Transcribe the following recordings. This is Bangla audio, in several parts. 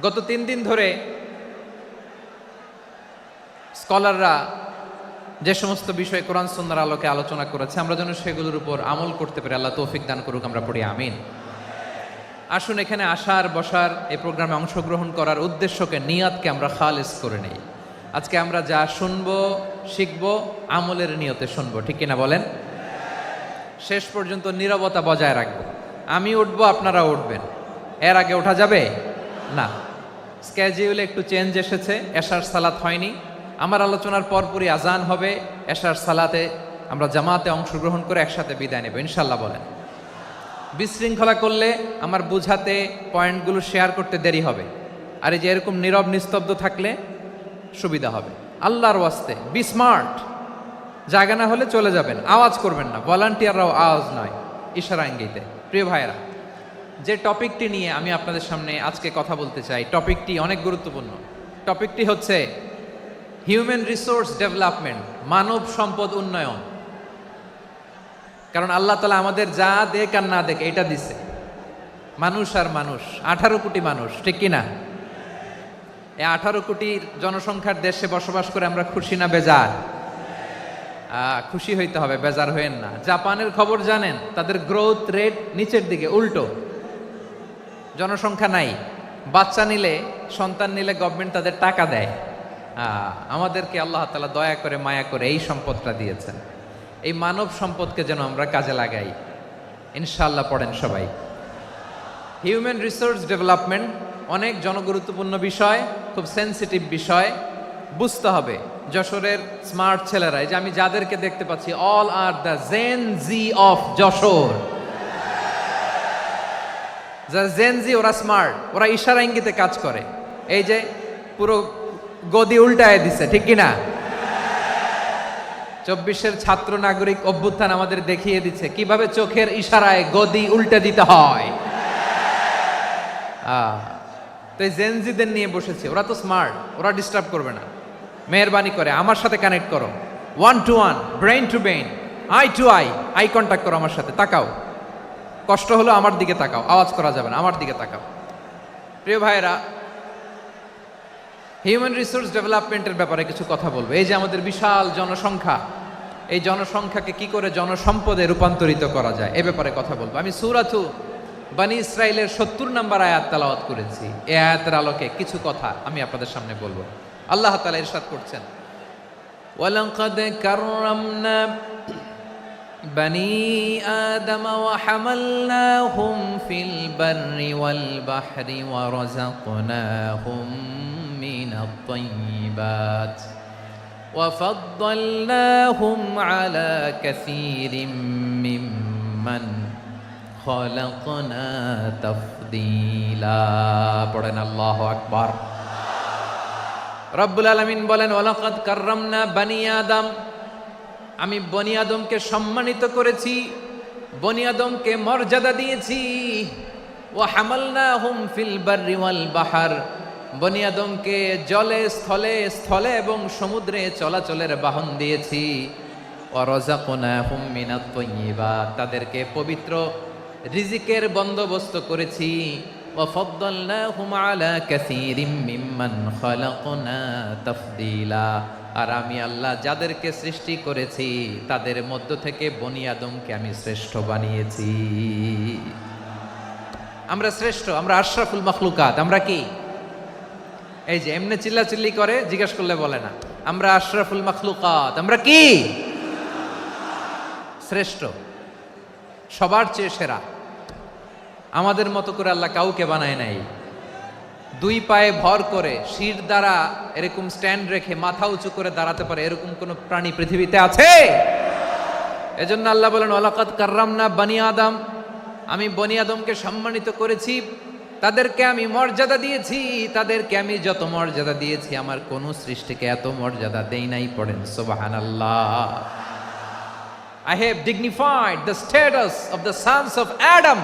গত 3 দিন ধরে স্কলাররা যে সমস্ত বিষয় কোরআন সুন্নাহর আলোকে আলোচনা করেছে, আমরা যেন সেগুলোর উপর আমল করতে পারি। আল্লাহ তৌফিক দান করুক, আমরা পড়ি আমিন। আসুন, এখানে আসার বসার এই প্রোগ্রামে অংশগ্রহণ করার উদ্দেশ্যকে, নিয়াতকে আমরা খালিস করে নেই। আজকে আমরা যা শুনবো শিখবো আমলের নিয়তে শুনবো, ঠিক কিনা বলেন? শেষ পর্যন্ত নীরবতা বজায় রাখবো। আমি উঠবো, আপনারা উঠবেন। এর আগে ওঠা যাবে না। স্কেডিউলে একটু চেঞ্জ এসেছে, এশার সালাত হয়নি। আমার আলোচনার পরপরই আজান হবে। এশার সালাতে আমরা জামাতে অংশগ্রহণ করে একসাথে বিদায় নেব ইনশাল্লাহ। বলেন, বিশৃঙ্খলা করলে আমার বুঝাতে, পয়েন্টগুলো শেয়ার করতে দেরি হবে। আর এই যে এরকম নীরব নিস্তব্ধ থাকলে সুবিধা হবে। আল্লাহর ওয়াস্তে বি স্মার্ট। জায়গা না হলে চলে যাবেন, আওয়াজ করবেন না। ভলান্টিয়াররাও আওয়াজ নয়, ইশারা ইঙ্গিতে। প্রিয় ভাইয়েরা, যে টপিকটি নিয়ে আমি আপনাদের সামনে আজকে কথা বলতে চাই, টপিকটি অনেক গুরুত্বপূর্ণ। টপিকটি হচ্ছে হিউম্যান রিসোর্স ডেভেলপমেন্ট, মানব সম্পদ উন্নয়ন। কারণ আল্লাহ তাআলা আমাদের যা দেখ আর না দেখ এটা দিছে। মানুষ আর মানুষ, 18 কোটি মানুষ, ঠিক কিনা? এই 18 কোটির জনসংখ্যার দেশে বসবাস করে আমরা খুশি না বেজার? খুশি হইতে হবে, বেজার হইেন না। জাপানের খবর জানেন? তাদের গ্রোথ রেট নিচের দিকে, উল্টো। জনসংখ্যা নাই, বাচ্চা নিলে, সন্তান নিলে গভর্নমেন্ট তাদের টাকা দেয়। আমাদেরকে আল্লাহ তাআলা দয়া করে, মায়া করে এই সম্পদটা দিয়েছেন। এই মানব সম্পদকে যেন আমরা কাজে লাগাই ইনশাআল্লাহ। পড়েন সবাই। হিউম্যান রিসোর্স ডেভেলপমেন্ট অনেক জনগুরুত্বপূর্ণ বিষয়, খুব সেন্সিটিভ বিষয়। বুঝতে হবে যশোরের স্মার্ট ছেলেরা, এই যে আমি যাদেরকে দেখতে পাচ্ছি, all are the gen Z of Jashore. যারা জেন জি, ওরা স্মার্ট, ওরা ইশারা ইঙ্গিতে কাজ করে। এই যে পুরো গদি উল্টায় দিছে, ঠিক কিনা? 24-এর ছাত্র নাগরিক অভ্যুত্থান আমাদের দেখিয়ে দিচ্ছে কিভাবে চোখের ইশারায় গদি উল্টে দিতে হয়। তো এই জেনজিদের নিয়ে বসেছে। ওরা তো স্মার্ট, ওরা ডিস্টার্ব করবে না। মেহরবানি করে আমার সাথে কানেক্ট করো, 1 to 1, brain to brain, eye to eye, eye contact করো আমার সাথে। তাকাও, কষ্ট হলো আমার দিকে তাকাও, আওয়াজ করা যাবে না, আমার দিকে তাকাও। প্রিয় ভাইয়েরা, হিউম্যান রিসোর্স ডেভেলপমেন্টের ব্যাপারে কিছু কথা বলবো। এই যে আমাদের বিশাল জনসংখ্যা, এই জনসংখ্যাকে কি করে জনসম্পদে রূপান্তরিত করা যায় এ ব্যাপারে কথা বলবো। আমি সূরাতু বনী ইসরাইলের 70 নম্বর আয়াত তেলাওয়াত করেছি। এই আয়াতের আলোকে কিছু কথা আমি আপনাদের সামনে বলবো। আল্লাহ তাআলা ইরশাদ করছেন, ওয়ালাকাদ কাররামনা বনী আদম ওয়া হামালনাহুম ফিল বাররি ওয়াল বাহরি ওয়া রাযাকনাহুম মিনাত তাইয়্যিবাত ওয়া ফাদ্দালনাহুম আলা কাসীরিম মিম্মান খালাকনা তাফদীলা। পড়েন আল্লাহু আকবার। রব্বুল আলামিন বলেন, ওয়ালাকাদ কাররামনা বনী আদম, আমি বনী আদমকে সম্মানিত করেছি, বনী আদমকে মর্যাদা দিয়েছি। ওয়া হামালনাহুম ফিল বাররি ওয়াল বাহর, বনী আদমকে জলে, স্থলে, স্থলে এবং সমুদ্রে চলাচলের বাহন দিয়েছি। ওয়া রাযাকনাহুম মিনাত তাইয়্যিবাত, তাদেরকে পবিত্র রিজিকের বন্দোবস্ত করেছি। ওয়া ফাদ্দালনাহুম আলা কাসীরিম মিম্মান খালাকনা তাফদীলা, আর আমি আল্লাহ যাদেরকে সৃষ্টি করেছি তাদের মধ্য থেকে বনী আদমকে আমি শ্রেষ্ঠ বানিয়েছি। আমরা শ্রেষ্ঠ, আমরা আশরাফুল মাখলুকাত। আমরা কি? এই যে এমনি চিল্লাচিল্লি করে, জিজ্ঞেস করলে বলে না। আমরা আশরাফুল মাখলুকাত। আমরা কি? শ্রেষ্ঠ, সবার চেয়ে সেরা। আমাদের মতো করে আল্লাহ কাউকে বানায় নাই। 2 পায়ে ভর করে, শির দ্বারা এরকম স্ট্যান্ড রেখে মাথা উঁচু করে দাঁড়াতে পারে এরকম কোন প্রাণী পৃথিবীতে আছে? এজন্য আল্লাহ বলেন, ওয়ালাকাদ কাররামনা বনী আদম, আমি বনী আদমকে সম্মানিত করেছি, তাদেরকে আমি মর্যাদা দিয়েছি। তাদেরকে আমি যত মর্যাদা দিয়েছি আমার কোন সৃষ্টিকে এত মর্যাদা দেই নাই। পড়েন সুবহানাল্লাহ। I have dignified the status of the sons of Adam.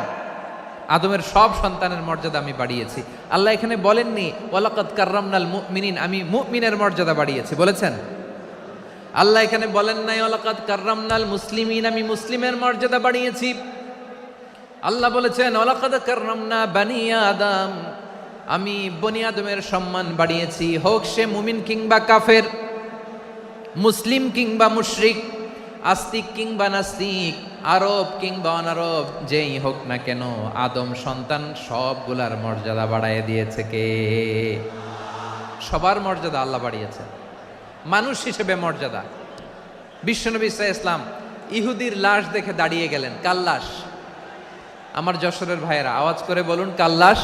আদমের সব সন্তানের মর্যাদা আমি বাড়িয়েছি। আল্লাহ এখানে বলেননি ওয়ালাকাদ কাররামনাল মুমিনিন, আমি মুমিনের মর্যাদা বাড়িয়েছি, বলেছেন? আল্লাহ এখানে বলেন নাই ওয়ালাকাদ কাররামনাল মুসলিমিন, আমি মুসলিমের মর্যাদা বাড়িয়েছি। আল্লাহ বলেছেন ওয়ালাকাদ কাররামনা বনী আদম, আমি বনি আদমের সম্মান বাড়িয়েছি, হোক সে মুমিন কিংবা কাফের, মুসলিম কিংবা মুশরিক, আস্তিক কিংবা নাস্তিক, আরব কিংবা অনারব, যেই হোক না কেন আদম সন্তান সবগুলার মর্যাদা বাড়ায় দিয়েছে কে? সবার মর্যাদা আল্লাহ বাড়িয়েছে। মানুষ হিসেবে মর্যাদা। বিশ্বনবী সাল্লাল্লাহু আলাইহি ওয়াসাল্লাম ইহুদির লাশ দেখে দাঁড়িয়ে গেলেন। কার লাশ? আমার যশোরের ভাইয়েরা আওয়াজ করে বলুন, কার লাশ?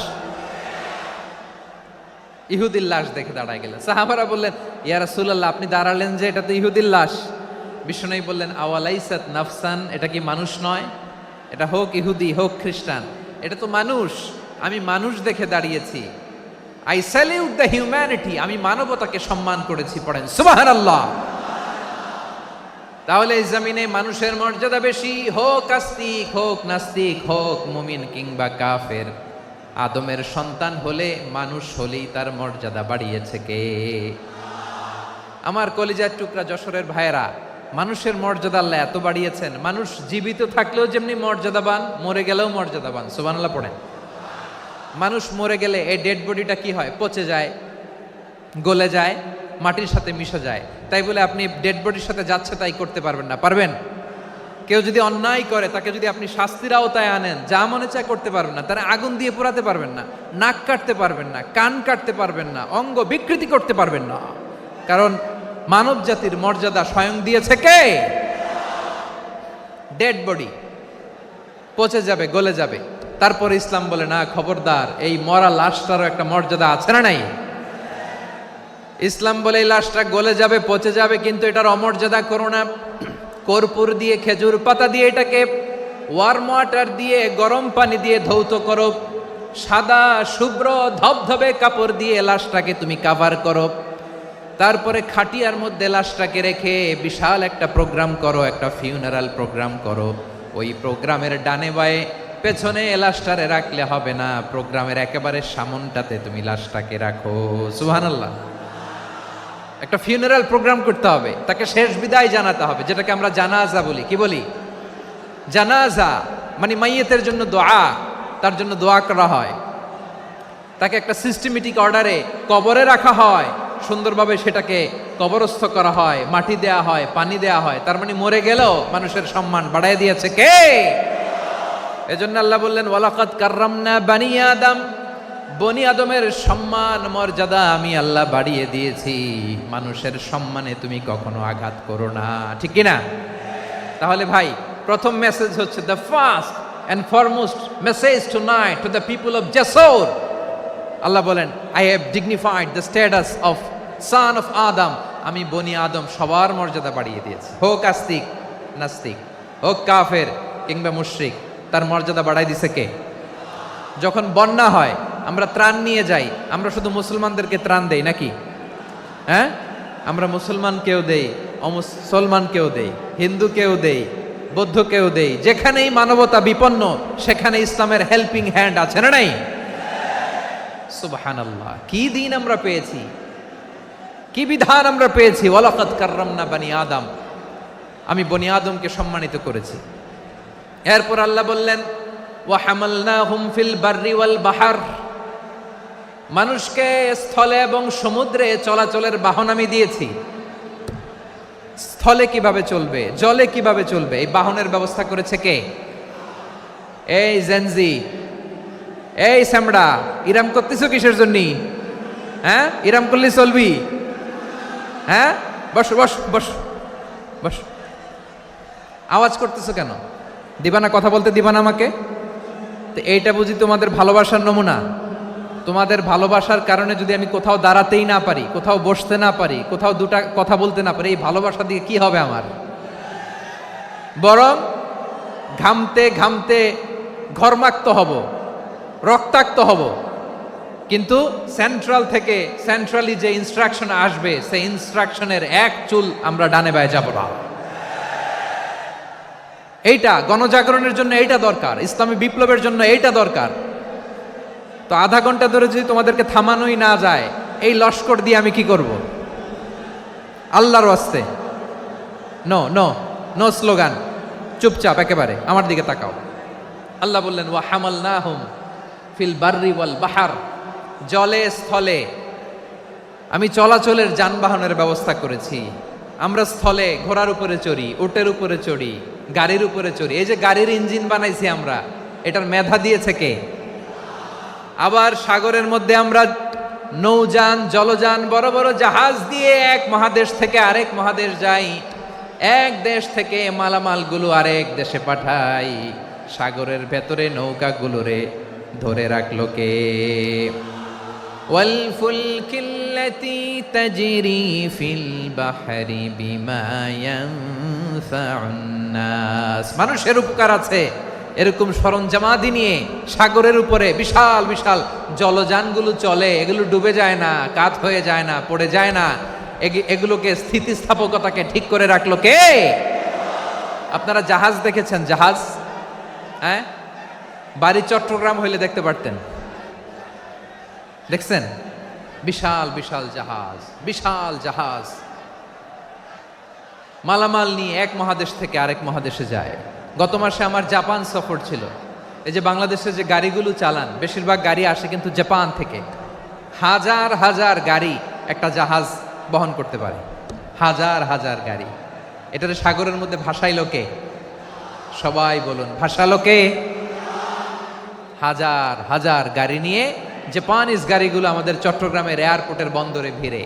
ইহুদির লাশ দেখে দাঁড়ায় গেলেন। সাহাবারা বললেন, ইয়া রাসূলুল্লাহ, আপনি দাঁড়ালেন যে, এটা তো ইহুদির লাশ। বিশ্বনবী বললেন, আওয়ালাইসাত নাফসান, এটা কি মানুষ নয়? এটা হোক ইহুদি হোক খ্রিস্টান, এটা তো মানুষ। আমি মানুষ দেখে দাঁড়িয়েছি। আই স্যালিউট দ্য হিউম্যানিটি, আমি মানবতাকে সম্মান করেছি। পড়েন সুবহানাল্লাহ। তাহলে এই জমিনে মানুষের মর্যাদা বেশি, হোক আস্তিক হোক নাস্তিক, হোক মুমিন কিংবা কাফের। আদমের সন্তান হলে, মানুষ হলেই তার মর্যাদা বাড়িয়েছে কে? আমার কলিজার টুকরা যশোরের ভাইয়েরা, মানুষের মর্যাদা আল্লাহ এত বাড়িয়েছেন, মানুষ জীবিত থাকলেও যেমনি মর্যাদাবান, মরে গেলেও মর্যাদাবান। সুবহানাল্লাহ পড়েন। মানুষ মরে গেলে এই ডেড বডিটা কি হয়? পচে যায়, গলে যায়, মাটির সাথে মিশে যায়। তাই বলে আপনি ডেড বডির সাথে যাচ্ছে তাই করতে পারবেন না। পারবেন? কেউ যদি অন্যায় করে, তাকে যদি আপনি শাস্তির আওতায় আনেন, যা মনে চায় করতে পারবেন না। তারা আগুন দিয়ে পোড়াতে পারবেন না, নাক কাটতে পারবেন না, কান কাটতে পারবেন না, অঙ্গ বিকৃতি করতে পারবেন না। কারণ মানব জাতির মর্যাদা স্বয়ং দিয়েছে কে? ডেড বডি পচে যাবে, গলে যাবে। তারপরে ইসলাম বলে, না খবরদার, এই মরা লাশটারও একটা মর্যাদা আছে না নাই? ইসলাম বলে এই লাশটা গলে যাবে, পচে যাবে, কিন্তু এটার অমর্যাদা করো না। কর্পূর দিয়ে, খেজুর পাতা দিয়ে, এটাকে ওয়ার্ম ওয়াটার দিয়ে, গরম পানি দিয়ে ধৌত করো। সাদা শুভ্র ধবধবে কাপড় দিয়ে লাশটাকে তুমি কাভার করো। তারপরে খাটিয়ার মধ্যে লাশটাকে রেখে বিশাল একটা প্রোগ্রাম করো, একটা ফিউনারাল প্রোগ্রাম করো। ওই প্রোগ্রামের ডানে বায়ে পেছনে লাশটারে রাখলে হবে না, প্রোগ্রামের একেবারে সামনটাতে তুমি লাশটাকে রাখো। সুবহানাল্লাহ। একটা ফিউনারাল প্রোগ্রাম করতে হবে, তাকে শেষ বিদায় জানাতে হবে, যেটাকে আমরা জানাজা বলি। কি বলি? জানাজা মানে মাইয়েতের জন্য দোয়া, তার জন্য দোয়া করা হয়। তাকে একটা সিস্টেমেটিক অর্ডারে কবরে রাখা হয়, সুন্দরভাবে সেটাকে কবরস্থ করা হয়, মাটি দেয়া হয়, পানি দেয়া হয়। তার মানে মরে গেলেও মানুষের সম্মান বাড়ায় দিয়েছে কে? এজন্য আল্লাহ বললেন, ওয়ালাকাদ কাররামনা বানি আদম, বনি আদমের সম্মান মর্যাদা আমি আল্লাহ বাড়িয়ে দিয়েছি। মানুষের সম্মানে তুমি কখনো আঘাত করো না, ঠিক কি না? তাহলে ভাই, প্রথম মেসেজ হচ্ছে, the first and foremost message tonight to the people of জাসর। আল্লাহ বলেন, I have dignified the status of son of Adam. আমি বনি আদম সবার মর্যাদা বাড়িয়ে দিয়েছি, হোক আস্তিক নাস্তিক, হোক কাফের কিংবা মুশরিক, তার মর্যাদা বাড়াই দিছে কে? যখন বন্যা হয়, আমরা ত্রাণ নিয়ে যাই, আমরা শুধু মুসলমানদেরকে ত্রাণ দেই নাকি? হ্যাঁ, আমরা মুসলমানকেও দেই, অমুসলমানকেও দেই, হিন্দুকেও দেই, বৌদ্ধকেও দেই। যেখানেই মানবতা বিপন্ন, সেখানে ইসলামের হেল্পিং হ্যান্ড আছে না নাই? সুবহানাল্লাহ। কি দিন আমরা পেয়েছি, কি বিধান আমরা পেয়েছি। ওয়ালাকাদ কাররামনা বানি আদম, আমি বনি আদমকে সম্মানিত করেছি। এরপর আল্লাহ বললেন, ওয়া হামালনাহুম ফিল বাররি ওয়াল বাহর, মানুষকে স্থলে এবং সমুদ্রে চলাচলের বাহন আমি দিয়েছি। স্থলে কিভাবে চলবে, জলে কিভাবে চলবে, এই বাহনের ব্যবস্থা করেছে কে? এই জেনজি, এই স্যামড়া, ইরাম করতেছো কিসের জন্য? হ্যাঁ, ইরাম করলে চলবি? হ্যাঁ, বস বস বস বস। আওয়াজ করতেছো কেন? দিবা না, কথা বলতে দিবা না আমাকে? তো এইটা বুঝি তোমাদের ভালোবাসার নমুনা? তোমাদের ভালোবাসার কারণে যদি আমি কোথাও দাঁড়াতেই না পারি, কোথাও বসতে না পারি, কোথাও দুটা কথা বলতে না পারি, এই ভালোবাসা দিয়ে কি হবে আমার? বরং ঘামতে ঘামতে ঘর্মাক্ত হব, রক্তাক্ত হব। কিন্তু সেন্ট্রাল থেকে, সেন্ট্রালি যে ইনস্ট্রাকশন আসবে, সেই ইনস্ট্রাকশনের এক চুল আমরা ডানে বায়ে যাব না। এইটা গণজাগরণের জন্য এইটা দরকার, ইসলামী বিপ্লবের জন্য এইটা দরকার। তো আধা ঘন্টা ধরে যদি তোমাদেরকে থামানোই না যায়, এই লস্কর দিয়ে আমি কি করব? আল্লাহর ওয়াস্তে নো নো নো স্লোগান, চুপচাপ একেবারে আমার দিকে তাকাও। আল্লাহ বললেন, ওয়া হামালনাহুম ফিল বাররি ওয়াল বাহর, জলে স্থলে আমি চলাচলের যানবাহনের ব্যবস্থা করেছি। আমরা স্থলে ঘোড়ার উপরে চড়ি, উটের উপরে চড়ি, গাড়ির উপরে চড়ি। এই যে গাড়ির ইঞ্জিন বানাইছি আমরা, এটার মেধা দিয়েছে কে? আবার সাগরের মধ্যে আমরা নৌযান, জলযান, বড় বড় জাহাজ দিয়ে এক মহাদেশ থেকে আরেক মহাদেশ যাই, এক দেশ থেকে মালামালগুলো আরেক দেশে পাঠাই। সাগরের ভেতরে নৌকাগুলোরে ধরে রাখলো কে? والفلك التي تجري في البحر بما ينفع الناس। মানুষের উপকার আছে এরকম সরঞ্জামাদি নিয়ে সাগরের উপরে বিশাল বিশাল জলযানগুলো চলে। এগুলো ডুবে যায় না, কাত হয়ে যায় না, পড়ে যায় না। এগুলোকে স্থিতিস্থাপকতাকে ঠিক করে রাখলো কে? আপনারা জাহাজ দেখেছেন? জাহাজ, হ্যাঁ, বাড়ি চট্টগ্রাম হইলে দেখতে পারতেন। দেখছেন? বিশাল বিশাল জাহাজ, বিশাল জাহাজ মালামাল নিয়ে এক মহাদেশ থেকে আরেক মহাদেশে যায়। গত মাসে আমার জাপান সফর ছিল। এই যে বাংলাদেশে যে গাড়িগুলো চালান, বেশিরভাগ গাড়ি আসে কিন্তু জাপান থেকে। হাজার হাজার গাড়ি একটা জাহাজ বহন করতে পারে, হাজার হাজার গাড়ি। এটারে সাগরের মধ্যে ভাসাইলো কে? সবাই বলুন, ভাসালো কে? হাজার হাজার গাড়ি নিয়ে জাপানিজ গাড়িগুলো আমাদের চট্টগ্রামের এয়ারপোর্টের বন্দরে ভিড়ে।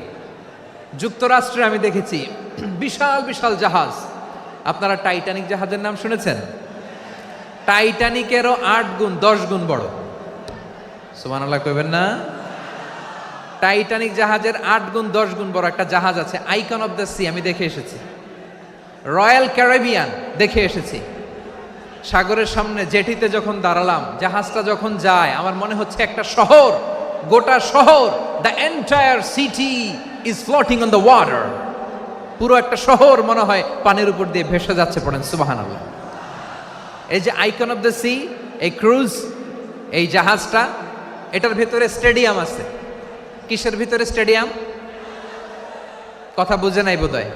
যুক্তরাষ্ট্রে আমি দেখেছি বিশাল বিশাল জাহাজ। আপনারা টাইটানিক জাহাজের নাম শুনেছেন? টাইটানিকেরও 8 গুণ 10 গুণ বড়। সুবহানাল্লাহ কইবেন না? টাইটানিক জাহাজের 8 গুণ 10 গুণ বড় একটা জাহাজ আছে, আইকন অফ দ্য সি। আমি দেখে এসেছি। রয়্যাল ক্যারিবিয়ান দেখে এসেছি। সাগরের সামনে জেটিতে যখন দাঁড়ালাম, জাহাজটা যখন যায়, আমার মনে হচ্ছে একটা শহর, গোটা শহর, the entire city is floating on the water. পুরো একটা শহর মনে হয় পানির উপর দিয়ে ভেসে যাচ্ছে। পড়েন সুবহানাল্লাহ। এই যে আইকন অফ দ্য সি, এই ক্রুজ, এই জাহাজটা, এটার ভিতরে স্টেডিয়াম আছে। কিসের ভিতরে স্টেডিয়াম? কথা বুঝে নাই বোধহয়।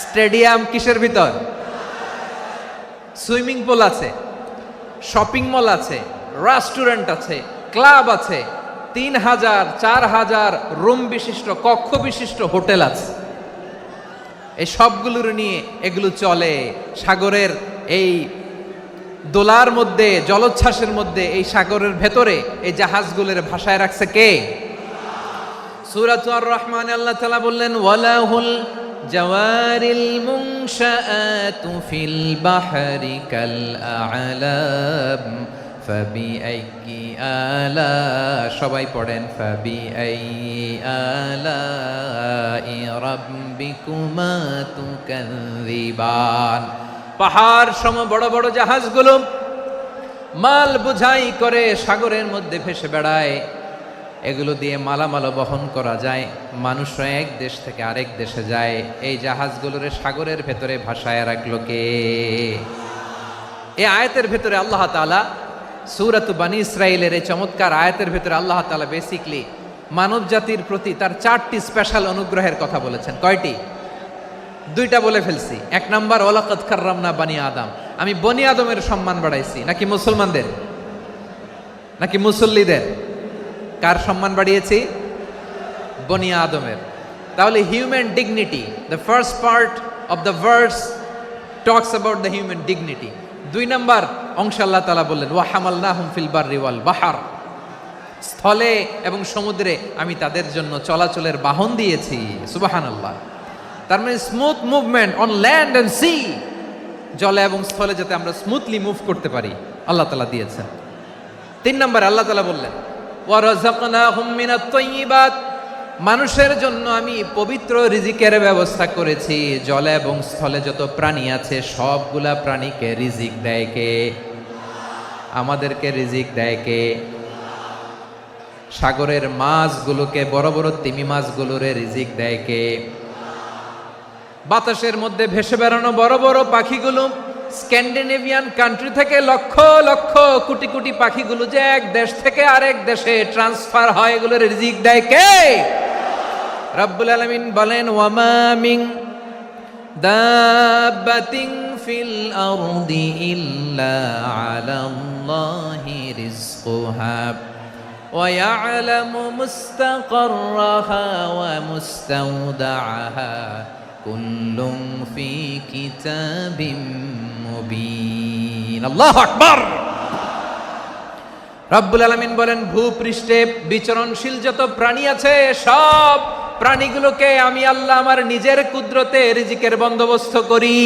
স্টেডিয়াম কিসের ভিতর? সুইমিং পুল আছে, শপিং মল আছে, রেস্টুরেন্ট আছে, ক্লাব আছে, 3000 4000 রুম বিশিষ্ট, কক্ষ বিশিষ্ট হোটেল আছে। এই সবগুলোর নিয়ে এগুলো চলে সাগরের এই দোলার মধ্যে, জলোচ্ছ্বাসের মধ্যে। এই সাগরের ভেতরে এই জাহাজগুলোর ভাষায় রাখছে কে? সূরাতুর আর রহমানে আল্লাহ তাআলা বললেন, ওয়ালাহুল জাওয়ারিল মুনশাআতু ফিল বাহরি কাল আ'লাম ফাবিআইয়ি আলা, সবাই পড়েন, ফাবিআইয়ি আলাই রাব্বিকুমা তুকাযযিবান। পাহাড় সম বড় বড় জাহাজগুলো মাল বোঝাই করে সাগরের মধ্যে ভেসে বেড়ায়। এগুলো দিয়ে মালামাল বহন করা যায়। মানুষরা এক দেশ থেকে আরেক দেশে যায়। এই জাহাজগুলোর সাগরের ভেতরে ভাসায় রাখলো কে? এই আয়াতের ভেতরে আল্লাহ তাআলা সূরাত বনী ইসরাঈলের এই চমৎকার আয়াতের ভেতরে আল্লাহ তাআলা বেসিকলি মানব জাতির প্রতি তার 4টি স্পেশাল অনুগ্রহের কথা বলেছেন। কয়টি? 2টা বলে ফেলছি। 1 নাম্বার, ওয়ালাকাদ কাররামনা বানি আদম, আমি বনি আদমের সম্মান বাড়াইছি। নাকি মুসলমানদের? নাকি মুসল্লিদের? কার সম্মান বাড়িয়েছি? বনি আদমের। তাহলে human dignity, the first part of the verse talks about the human dignity. 2 number অংশ আল্লাহ তাআলা বললেন, ওয়া হামালনাহুম ফিল বাররি ওয়াল বাহর, স্থলে এবং সমুদ্রে আমি তাদের জন্য চলাচলের বাহন দিয়েছি। সুবহানাল্লাহ। তার মানে smooth movement on land and sea, জলে এবং স্থলে যাতে আমরা স্মুথলি মুভ করতে পারি আল্লাহ তাআলা দিয়েছেন। 3 নাম্বার আল্লাহ তাআলা বললেন, ওয়া রাযাকনাহুম মিনাত তাইয়্যিবাত, মানুষের জন্য আমি পবিত্র রিজিকের ব্যবস্থা করেছি। জলে এবং স্থলে যত প্রাণী আছে সবগুলা প্রাণীকে রিজিক দেয় কে? আমাদেরকে রিজিক দেয় কে? সাগরের মাছগুলোকে, বড় বড় তিমি মাছগুলোরে রিজিক দেয় কে? বাতাসের মধ্যে ভেসে বেড়ানো বড় বড় পাখিগুলো, স্ক্যান্ডিনেভিয়ান কান্ট্রি থেকে লক্ষ লক্ষ কোটি কোটি পাখিগুলো যে এক দেশ থেকে আরেক দেশে ট্রান্সফার হয়, এগুলোর রিজিক দেয় কে? রব্বুল আলামিন বলেন, ওয়ামা মিন দাব্বাতিন ফিল আরদি ইল্লা আলাল্লাহি রিজকুহা ويعلم مستقرها ومستودعها كل في كتاب مبين الله أكبر রব্বুল আলামিন বলেন, ভূপৃষ্ঠে বিচরণশীল যত প্রাণী আছে সব প্রাণীগুলোকে আমি আল্লাহ আমার নিজের কুদরতে রিজিকের বন্দোবস্ত করি।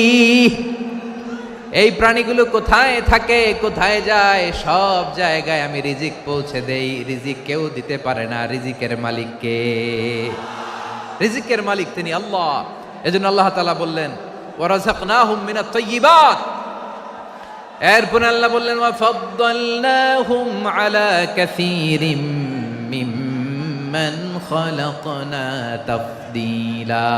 এই প্রাণীগুলো কোথায় থাকে, কোথায় যায়, সব জায়গায় আমি রিজিক পৌঁছে দেই। রিজিক কেউ দিতে পারে না, রিজিকের মালিক কে? রিজিকের মালিক তিনি আল্লাহ। এজন্য আল্লাহ তাআলা বললেন, ওয়ারাযাকনাহুম মিনাত তাইয়্যিবাত। এরপর আল্লাহ বললেন, ওয়া ফাদ্দালনাহুম আলা কাসীরিম মিম্মান খালাকনা তাফদীলা।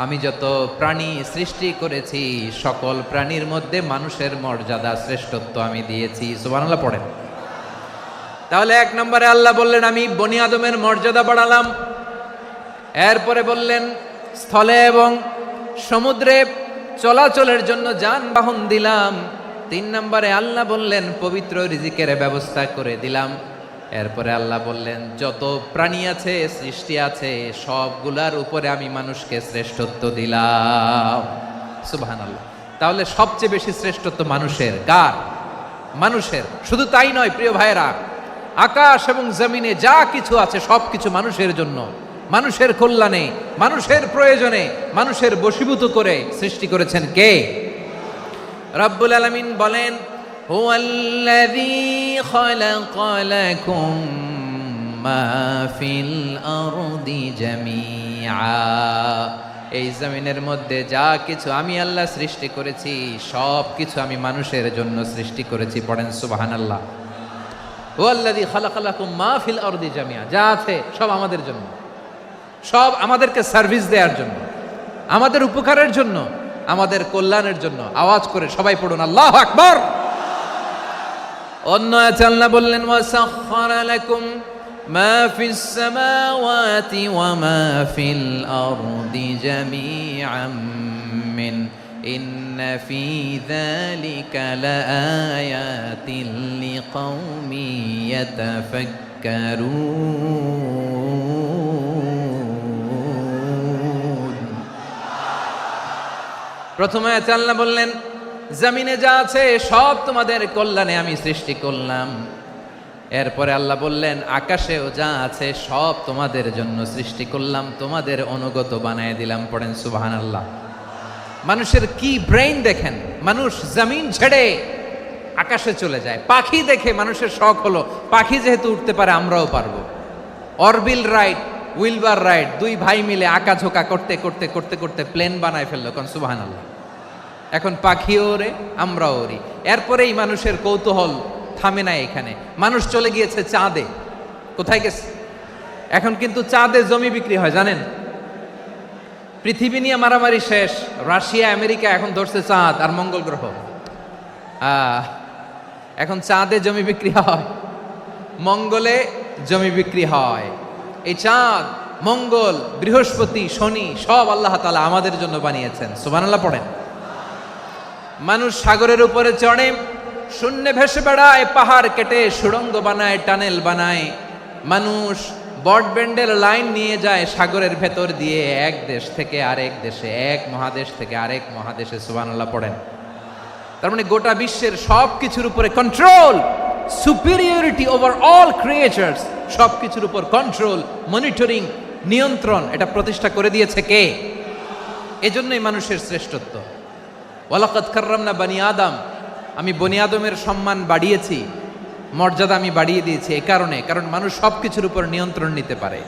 আমি যত প্রাণী সৃষ্টি করেছি সকল প্রাণীর মধ্যে মানুষের মর্যাদা শ্রেষ্ঠত্ব আমি দিয়েছি। সুবহানাল্লাহ পড়েন। তাহলে এক নম্বরে আল্লাহ বললেন আমি বনি আদমের মর্যাদা বাড়ালাম। এরপরে বললেন স্থলে এবং সমুদ্রে চলাচলের জন্য যানবাহন দিলাম। 3 নম্বরে আল্লাহ বললেন পবিত্র রিজিকের ব্যবস্থা করে দিলাম। এরপরে আল্লাহ বললেন যত প্রাণী আছে, সৃষ্টি আছে, সবগুলার উপরে আমি মানুষকে শ্রেষ্ঠত্ব দিলাম। সুবহানাল্লাহ। তাহলে সবচেয়ে বেশি শ্রেষ্ঠত্ব মানুষের। কার? মানুষের। শুধু তাই নয় প্রিয় ভাইরা, আকাশ এবং জমিনে যা কিছু আছে সবকিছু মানুষের জন্য, মানুষের কল্যাণে, মানুষের প্রয়োজনে, মানুষের বশীভূত করে সৃষ্টি করেছেন কে? রব্বুল আলামিন বলেন, হুয়াল্লাযী খালাকা লাকুম মা ফিল আরদি জামিআ। এই জমিনের মধ্যে যা কিছু আমি আল্লাহ সৃষ্টি করেছি সব কিছু আমি মানুষের জন্য সৃষ্টি করেছি। পড়েন সুবহানাল্লাহ। হুয়াল্লাযী খালাকা লাকুম মা ফিল আরদি জামিআ। যা আছে সব আমাদের জন্য, সব আমাদেরকে সার্ভিস দেওয়ার জন্য, আমাদের উপকারের জন্য, আমাদের কল্যাণের জন্য। আওয়াজ করে সবাই পড়ুন আল্লাহু আকবার। অন্য আয়াতে আল্লাহ বললেন, ওয়াসাখখারা লাকুম মা ফিস সামাওয়াতি ওয়া মা ফিল আরদি জামিআম মিন ইন্না ফি যালিকা লাআয়াতিন লিকাউমি ইয়াতাফাক্কারুন। প্রথমে আয়াতে আল্লাহ বললেন জমিনে যা আছে সব তোমাদের কল্যাণে আমি সৃষ্টি করলাম। এরপরে আল্লাহ বললেন আকাশেও যা আছে সব তোমাদের জন্য সৃষ্টি করলাম, তোমাদের অনুগত বানায় দিলাম। পড়েন সুবহানাল্লাহ। মানুষের কি ব্রেইন দেখেন, মানুষ জমিন ছেড়ে আকাশে চলে যায়। পাখি দেখে মানুষের শখ হলো পাখি যেহেতু উঠতে পারে আমরাও পারবো। অরবিল রাইট, উইলবার রাইট, 2 ভাই মিলে আঁকাঝোঁকা করতে করতে করতে করতে প্লেন বানায় ফেললো। কোন সুবহানাল্লাহ। এখন পাখিও ওরে, আমরাও ওরি। এরপরেই মানুষের কৌতূহল থামে না এখানে। মানুষ চলে গিয়েছে চাঁদে। কোথায় গেছে? এখন কিন্তু চাঁদে জমি বিক্রি হয় জানেন। পৃথিবী নিয়ে মারামারি শেষ। রাশিয়া আমেরিকা এখন ধরছে চাঁদ আর মঙ্গল গ্রহ। এখন চাঁদে জমি বিক্রি হয়, মঙ্গলে জমি বিক্রি হয়। এই চাঁদ, মঙ্গল, বৃহস্পতি, শনি সব আল্লাহ তাআলা আমাদের জন্য বানিয়েছেন। সুবহানাল্লাহ পড়েন। মানুষ সাগরের উপরে চড়ে, শূন্যে ভেসে বেড়ায়, পাহাড় কেটে সুড়ঙ্গ বানায়, টানেল বানায়। মানুষ ব্রডব্যান্ডের লাইন নিয়ে যায় সাগরের ভেতর দিয়ে, এক দেশ থেকে আরেক দেশে, এক মহাদেশ থেকে আরেক মহাদেশে। সুবহানাল্লাহ পড়েন। তার মানে গোটা বিশ্বের সব কিছুর উপরে control, superiority over all creatures, সব কিছুর উপর কন্ট্রোল, মনিটরিং, নিয়ন্ত্রণ, এটা প্রতিষ্ঠা করে দিয়েছে কে? এজন্যই মানুষের শ্রেষ্ঠত্ব। ওয়ালাকাদ কাররামনা বানি আদম। আমি বনি আদমের সম্মান বাড়িয়েছি, মর্যাদা আমি বাড়িয়ে দিয়েছি এই কারণে, কারণ মানুষ সব কিছুর উপর নিয়ন্ত্রণ নিতে পারে।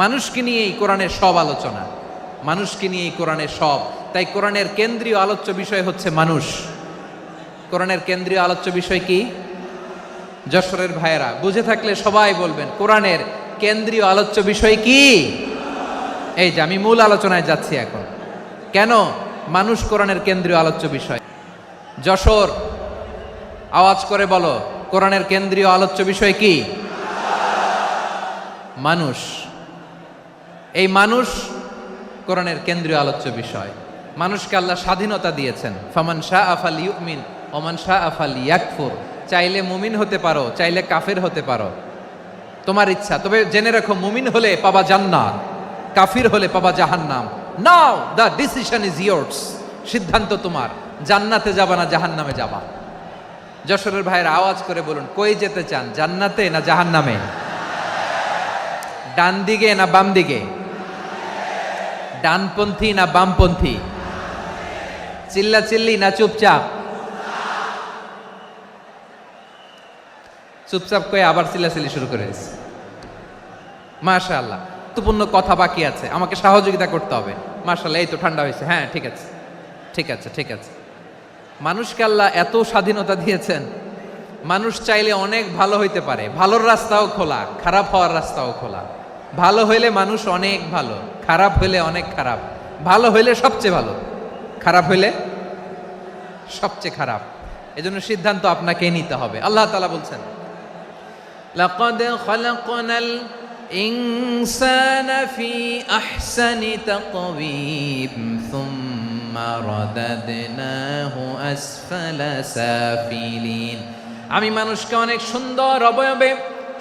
মানুষকে নিয়ে এই কোরআনের সব আলোচনা, মানুষকে নিয়ে এই কোরআনের সব। তাই কোরআনের কেন্দ্রীয় আলোচ্য বিষয় হচ্ছে মানুষ। কোরআনের কেন্দ্রীয় আলোচ্য বিষয় কি? যশোরের ভাইয়েরা বুঝে থাকলে সবাই বলবেন কোরআনের কেন্দ্রীয় আলোচ্য বিষয় কি? এই যে আমি মূল আলোচনায় যাচ্ছি এখন। কেন মানুষ কোরআনের কেন্দ্রীয় আলোচ্য বিষয়? যশোর আওয়াজ করে বলো, কোরআনের কেন্দ্রীয় আলোচ্য বিষয় কি? মানুষ। এই মানুষ কোরআনের কেন্দ্রীয় আলোচ্য বিষয়। মানুষকে আল্লাহ স্বাধীনতা দিয়েছেন। ফামান শাআ ফালইউমিন ওয়া মান শাআ ফালইয়াকফুর। চাইলে মুমিন হতে পারো, চাইলে কাফের হতে পারো, তোমার ইচ্ছা। তবে জেনে রাখো, মুমিন হলে পাবা জান্নাত, কাফির হলে পাবা জাহান্নাম। নাও দ্য ডিসিশন ইজ ইয়ার্স, সিদ্ধান্ত তোমার, জান্নাতে যাবা না জাহান্নামে যাবা। যশোরের ভাইয়ের আওয়াজ করে বলুন, কই যেতে চান, জান্নাতে না জাহান্নামে? ডান দিকে না বাম দিকে? ডানপন্থী না বামপন্থী? চিল্লা চিল্লি না চুপচাপ? চুপচাপ কয়ে আবার চিল্লাচিল্লি শুরু করেছে। মাশাআল্লাহ, গুরুত্বপূর্ণ কথা বাকি আছে, আমাকে সহযোগিতা করতে হবে। মাশাআল্লাহ, এই তো ঠান্ডা হয়েছে। হ্যাঁ, ঠিক আছে ঠিক আছে ঠিক আছে। মানুষকে আল্লাহ এত স্বাধীনতা দিয়েছেন, মানুষ চাইলে অনেক ভালো হইতে পারে। ভালোর রাস্তাও খোলা, খারাপ হওয়ার রাস্তাও খোলা। ভালো হইলে মানুষ অনেক ভালো, খারাপ হইলে অনেক খারাপ। ভালো হইলে সবচেয়ে ভালো, খারাপ হইলে সবচেয়ে খারাপ। এজন্য সিদ্ধান্ত আপনাকে নিতে হবে। আল্লাহ তাআলা বলছেন, লাকাদ খালাকনাল ইনসানা ফি আহসানি তাকওয়িম সুম্মা রাদাদনাহু আসফালা সাফিলিন। আমি মানুষকে অনেক সুন্দর অবয়বে,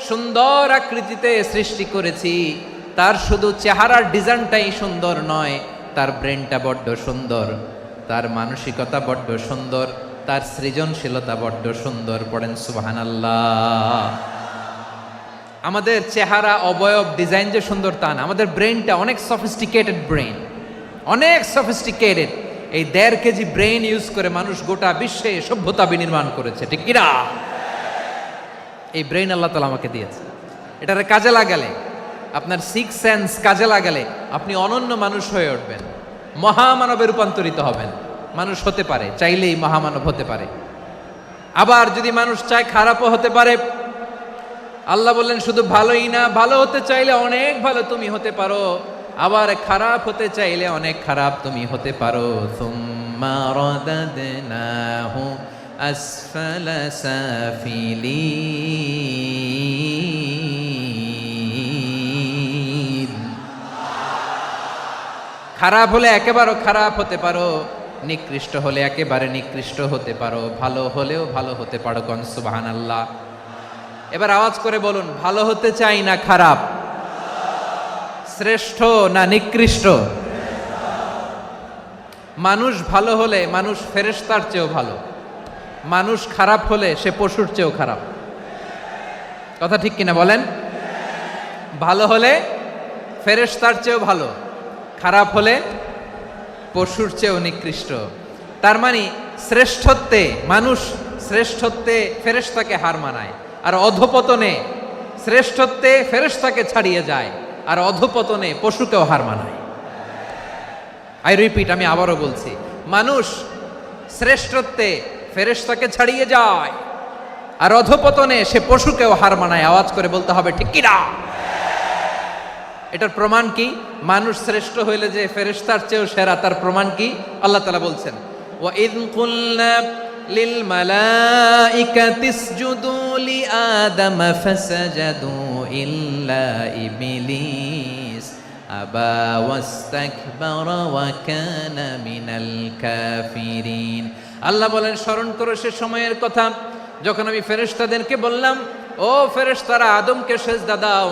সুন্দর আকৃতিতে সৃষ্টি করেছি। তার শুধু চেহারার ডিজাইনটাই সুন্দর নয়, তার ব্রেনটা বড্ড সুন্দর, তার মানসিকতা বড্ড সুন্দর, তার সৃজনশীলতা বড্ড সুন্দর। পড়েন সুবহানাল্লাহ। আমাদের চেহারা, অবয়ব, ডিজাইন যে সুন্দর তা না, আমাদের ব্রেনটা অনেক সফিস্টিকেটেড ব্রেন, অনেক সফিস্টিকেটেড। এই 1.5 কেজি ব্রেন ইউজ করে মানুষ গোটা বিশ্বে সভ্যতা বিনির্মাণ করেছে, ঠিক কিনা? এই ব্রেন আল্লাহ তাআলা আমাকে দিয়েছে। এটারে কাজে লাগালে, আপনার 6 সেন্স কাজে লাগালে আপনি অনন্য মানুষ হয়ে উঠবেন, মহামানবে রূপান্তরিত হবেন। মানুষ হতে পারে, চাইলেই মহামানব হতে পারে। আবার যদি মানুষ চায়, খারাপও হতে পারে। আল্লাহ বললেন শুধু ভালোই না, ভালো হতে চাইলে অনেক ভালো তুমি হতে পারো, আবার খারাপ হতে চাইলে অনেক খারাপ তুমি হতে পারো। সুম্মা রাদাদনাহু আসফালা সাফিলিন। খারাপ হলে একেবারে খারাপ হতে পারো, নিকৃষ্ট হলে একেবারে নিকৃষ্ট হতে পারো, ভালো হলেও ভালো হতে পারো। কোন সুবহানাল্লাহ। এবার আওয়াজ করে বলুন, ভালো হতে চাই না খারাপ? শ্রেষ্ঠ না নিকৃষ্ট? মানুষ ভালো হলে মানুষ ফেরেশতার চেয়েও ভালো, মানুষ খারাপ হলে সে পশুর চেয়েও খারাপ। কথা ঠিক কিনা বলেন? ভালো হলে ফেরেশতার চেয়েও ভালো, খারাপ হলে পশুর চেয়েও নিকৃষ্ট। তার মানে শ্রেষ্ঠত্বে, মানুষ শ্রেষ্ঠত্বে ফেরেশতাকে হার মানায়, আর অধপতনে শ্রেষ্ঠত্বে ফেরেশতাকে ছাড়িয়ে যায়, আর অধপতনে পশুকেও হার মানায়। আই রিপিট, আমি আবারও বলছি, মানুষ শ্রেষ্ঠত্বে ফেরেশতাকে ছাড়িয়ে যায়, আর অধপতনে সে পশুকেও হার মানায়। আওয়াজ করে বলতে হবে, ঠিক কিনা? এটার প্রমাণ কি? মানুষ শ্রেষ্ঠ হইলে যে ফেরেশতার চেয়েও সেরা, তার প্রমাণ কি? আল্লাহ তাআলা বলছেন, ওয়া ইয কুলনা লিল মালাইকাতি ইসজুদু লি আদম ফাসাজাদু ইল্লা ইবলিস আবা ওয়াস্তাকবারা ওয়া কানা মিনাল কাফিরিন। আল্লাহ বলেন, স্মরণ করো সে সময়ের কথা যখন আমি ফেরেশতাদেরকে বললাম, ও ফেরেশতারা আদমকে সেজদা দাও।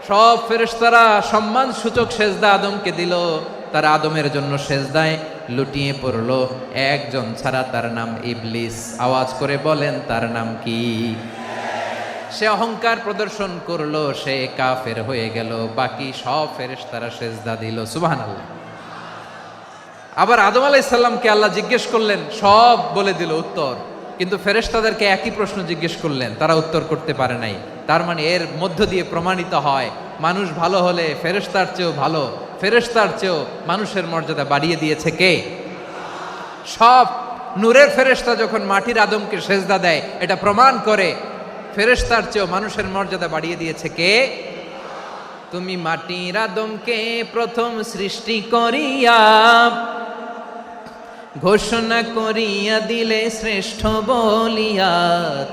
সব ফেরেশতারা সম্মান সূচক সেজদা আদমকে দিল, তারা আদমের জন্য সেজদায় লুটিয়ে পড়লো, একজন ছাড়া, তার নাম ইবলিস। আওয়াজ করে বলেন, তার নাম কি? সে অহংকার প্রদর্শন করলো, সে কাফের হয়ে গেল, বাকি সব ফেরেশতারা সেজদা দিল। সুবহানাল্লাহ। আবার আদম আলাইহিস সালামকে আল্লাহ জিজ্ঞেস করলেন, সব বলে দিল উত্তর, কিন্তু ফেরেশতাদেরকে একই প্রশ্ন জিজ্ঞেস করলেন, তারা উত্তর করতে পারে নাই। তার মানে এর মধ্য দিয়ে প্রমাণিত হয়, মানুষ ভালো হলে ফেরেশতার চেয়েও ভালো, ফেরেশতার চেয়েও মানুষের মর্যাদা বাড়িয়ে দিয়েছে কে? সব নূরের ফেরেশতা যখন মাটির আদমকে সেজদা দেয়, এটা প্রমাণ করে ফেরেশতার চেয়েও মানুষের মর্যাদা বাড়িয়ে দিয়েছে কে? তুমি মাটির আদমকে প্রথম সৃষ্টি করিয়া ঘোষণা করিয়া দিলে শ্রেষ্ঠ বলিয়া,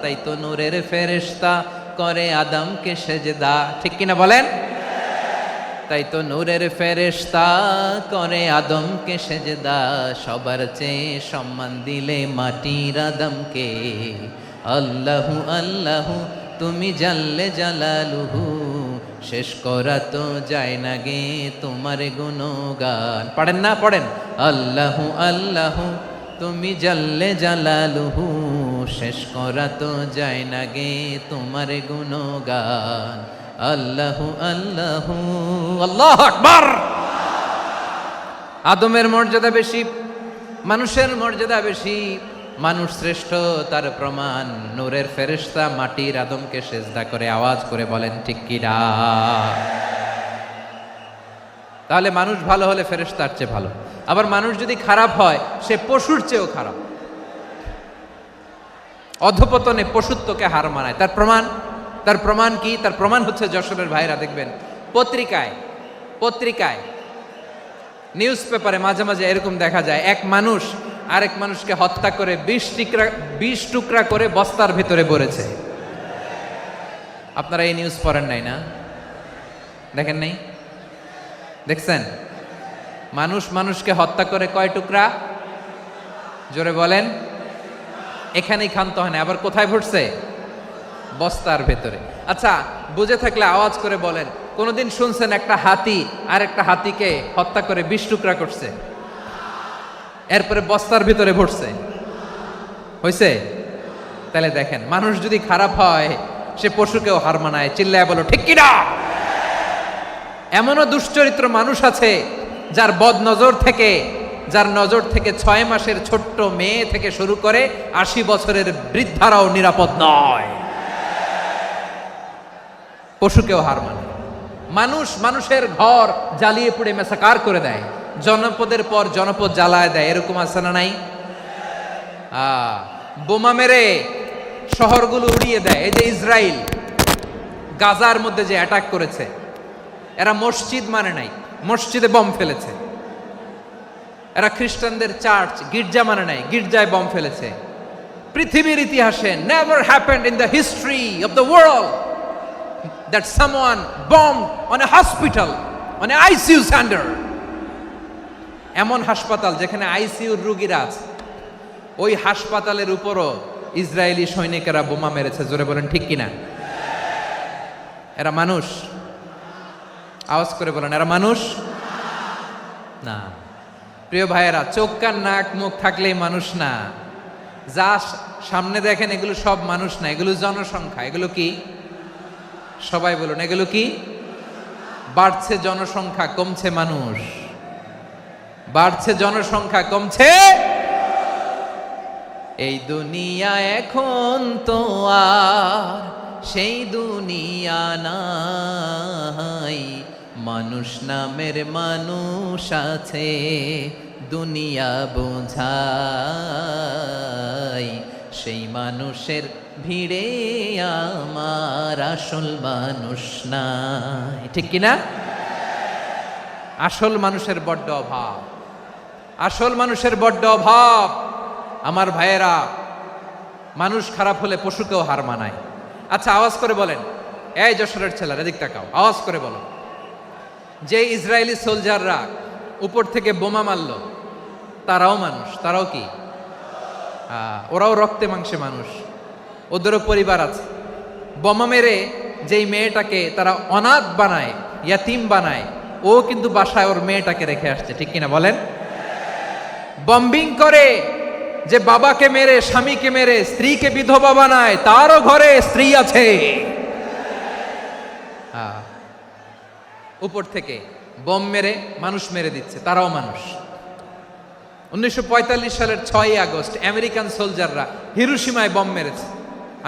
তাই তো নূরের ফেরেশতা করে আদমকে সেজদা। ঠিক কিনা বলেন? তাই তো নূরের ফেরেশতা করে আদমকে সেজদা। সবার চেয়ে সম্মান দিলে মাটির আদমকে, আল্লাহু আল্লাহু তুমি জাল্লে জালালুহু, শেষ করা তো যায় না গে তোমার গুণগান। পড়েন না, পড়েন। আল্লাহু আল্লাহু তুমি জাল্লে জালালুহু, শেষ করা তো যায় না গে তোমার গুণগান। আল্লাহু আল্লাহু, আল্লাহু আকবার। আদমের মর্যাদা বেশি, মানুষের মর্যাদা বেশি, মানুষ শ্রেষ্ঠ তার প্রমাণ নূরের ফেরেশতা মাটির আদমকে সেজদা করে আওয়াজ করে বলেন ঠিক কি না? তাহলে মানুষ ভালো হলে ফেরেশতার চেয়ে ভালো, আবার মানুষ যদি খারাপ হয় সে পশুর চেয়েও খারাপ। অধপতনে পশুত্বকে হার মানায়। তার প্রমাণ কি? তার প্রমাণ হচ্ছে যশোরের ভাইরা দেখবেন পত্রিকায় নিউজ পেপারে মাঝে মাঝে এরকম দেখা যায়, এক মানুষ আরেক মানুষকে হত্যা করে 20 টুকরা করে বস্তার ভিতরে ভরেছে। আপনারা এই নিউজ পড়েন নাই না? দেখেন নাই? দেখছেন? মানুষ মানুষকে হত্যা করে কয় টুকরা? জোরে বলেন। এখানেই ক্ষান্ত হয় না, আবার কোথায় ভরছে? বস্তার ভেতরে। আচ্ছা, বুঝে থাকলে আওয়াজ করে বলেন, কোনদিন শুনছেন একটা হাতি আর একটা হাতিকে হত্যা করে 20 টুকরা করছে, এরপরে বস্তার ভিতরে ভরছে? হইছে? তাহলে দেখেন, মানুষ যদি খারাপ হয় সে পশুকেও হার মানায়। চিল্লায় বলো ঠিক কি না? এমনও দুশ্চরিত্র মানুষ আছে যার নজর থেকে 6 মাসের ছোট্ট মেয়ে থেকে শুরু করে 80 বছরের বৃদ্ধারাও নিরাপদ নয়। পশুকেও হার মানে। মানুষের ঘর জ্বালিয়ে পুড়ে মেসাকার করে দেয়, জনপদের পর জনপদ জ্বালায় দেয়, এরকম আছে না নাই? বোমা মেরে শহরগুলো উড়িয়ে দেয়। এই যে ইসরায়েল গাজার মধ্যে যে অ্যাটাক করেছে, এরা মসজিদ মানে নাই, মসজিদে বম ফেলেছে। এরা খ্রিস্টানদের চার্চ গির্জা মানে নাই, গির্জায় বম ফেলেছে। পৃথিবীর ইতিহাসে never happened in the history of the world that someone bombed on a hospital, on a ICU center. এমন হাসপাতাল যেখানে আইসিইউর রোগীরা আছে, ওই হাসপাতালের উপরও ইসরায়েলি সৈনিকেরা বোমা মেরেছে। জোরে বলেন ঠিক কিনা? এরা মানুষ? আওয়াজ করে বলেন, এরা মানুষ না। প্রিয় ভাইয়েরা, চোখ কান নাক মুখ থাকলেই মানুষ না। যা সামনে দেখেন এগুলো সব মানুষ না, এগুলো জনসংখ্যা। এগুলো কি? সবাই বলুন, এগুলো কি? বাড়ছে জনসংখ্যা, কমছে মানুষ। বাড়ছে জনসংখ্যা, কমছে। এই দুনিয়া এখন তো আর সেই দুনিয়া নাই, মানুষ নামের মানুষ আছে দুনিয়া বোঝাই, সেই মানুষের ভিড়ে আমার আসল মানুষ নাই। ঠিক কিনা? আসল মানুষের বড্ড অভাব, আসল মানুষের বড্ড অভাব। আমার ভাইয়েরা, মানুষ খারাপ হলে পশুকেও হার মানায়। আচ্ছা, আওয়াজ করে বলেন, এই যশোরের ছেলেরা এদিক তাকাও, আওয়াজ করে বলো, যে ইসরায়েলি সোলজাররা উপর থেকে বোমা মারল তারাও মানুষ? তারাও কি? ওরাও রক্তে মাংসে মানুষ, ওদেরও পরিবার আছে। বোমা মেরে যেই মেয়েটাকে তারা অনাথ বানায়, ইয়াতিম বানায়, ও কিন্তু বাসায় ওর মেয়েটাকে রেখে আসছে। ঠিক কিনা বলেন? বম্বিং করে যে বাবাকে মেরে, স্বামীকে মেরে স্ত্রীকে বিধবা বানায়, তারও ঘরে স্ত্রী আছে। উপর থেকে বোম মেরে মানুষ মেরে দিচ্ছে, তারাও মানুষ। 1945 সালের 6ই আগস্ট আমেরিকান সোলজাররা হিরোশিমায় বম মেরেছে।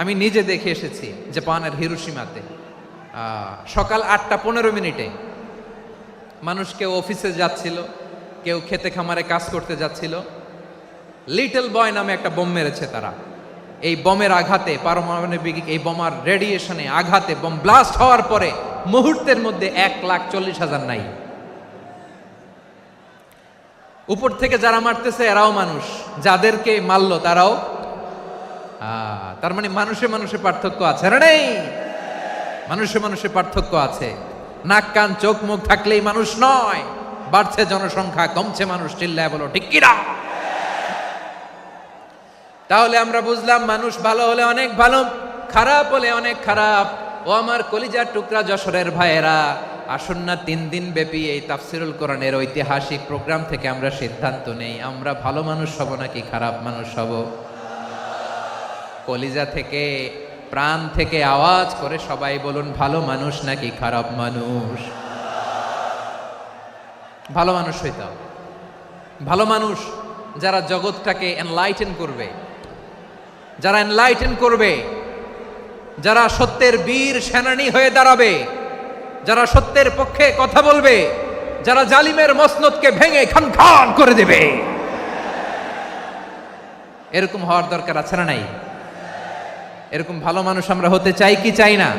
আমি নিজে দেখে এসেছি জাপানের হিরোশিমাতে। সকাল 8:15 মানুষ কেউ অফিসে যাচ্ছিল, কেউ খেতে খামারে কাজ করতে যাচ্ছিল। লিটল বয় নামে একটা বোম মেরেছে তারা। এই বোমের আঘাতে, পারমাণবিক এই বোমার রেডিয়েশনে আঘাতে বোম ব্লাস্ট হওয়ার পরে মুহূর্তের মধ্যে 1,40,000 নাই। উপর থেকে যারা মারতেছে এরাও মানুষ, যাদেরকে মারলো তারাও। তার মানে মানুষে মানুষে পার্থক্য আছে না? নেই? মানুষে মানুষে পার্থক্য আছে। নাক কান চোখ মুখ থাকলেই মানুষ নয়। বাড়ছে জনসংখ্যা, কমছে মানুষ। চিল্লায় বলো ঠিক কি না? তাহলে আমরা বুঝলাম মানুষ ভালো হলে অনেক ভালো, খারাপ হলে অনেক খারাপ। ও আমার কলিজার টুকরা যশোরের ভাইয়েরা, আসুন না 3 দিন ব্যাপী এই তাফসিরুল কোরআনের ঐতিহাসিক প্রোগ্রাম থেকে আমরা সিদ্ধান্ত নেই, আমরা ভালো মানুষ হব নাকি খারাপ মানুষ হব। কলিজা থেকে, প্রাণ থেকে আওয়াজ করে সবাই বলুন, ভালো মানুষ নাকি খারাপ মানুষ? ভালো মানুষ হইতে হবে। ভালো মানুষ যারা জগৎটাকে এনলাইটেন করবে, যারা এনলাইটেন করবে, যারা সত্যের বীর সেনানী হয়ে দাঁড়াবে, যারা সত্যের পক্ষে কথা বলবে, যারা জালিমের মসনদকে ভেঙে খান খান করে দেবে, এরকম হওয়ার দরকার আছে না নাই? এরকম ভালো মানুষ আমরা হতে চাই কি চাই না?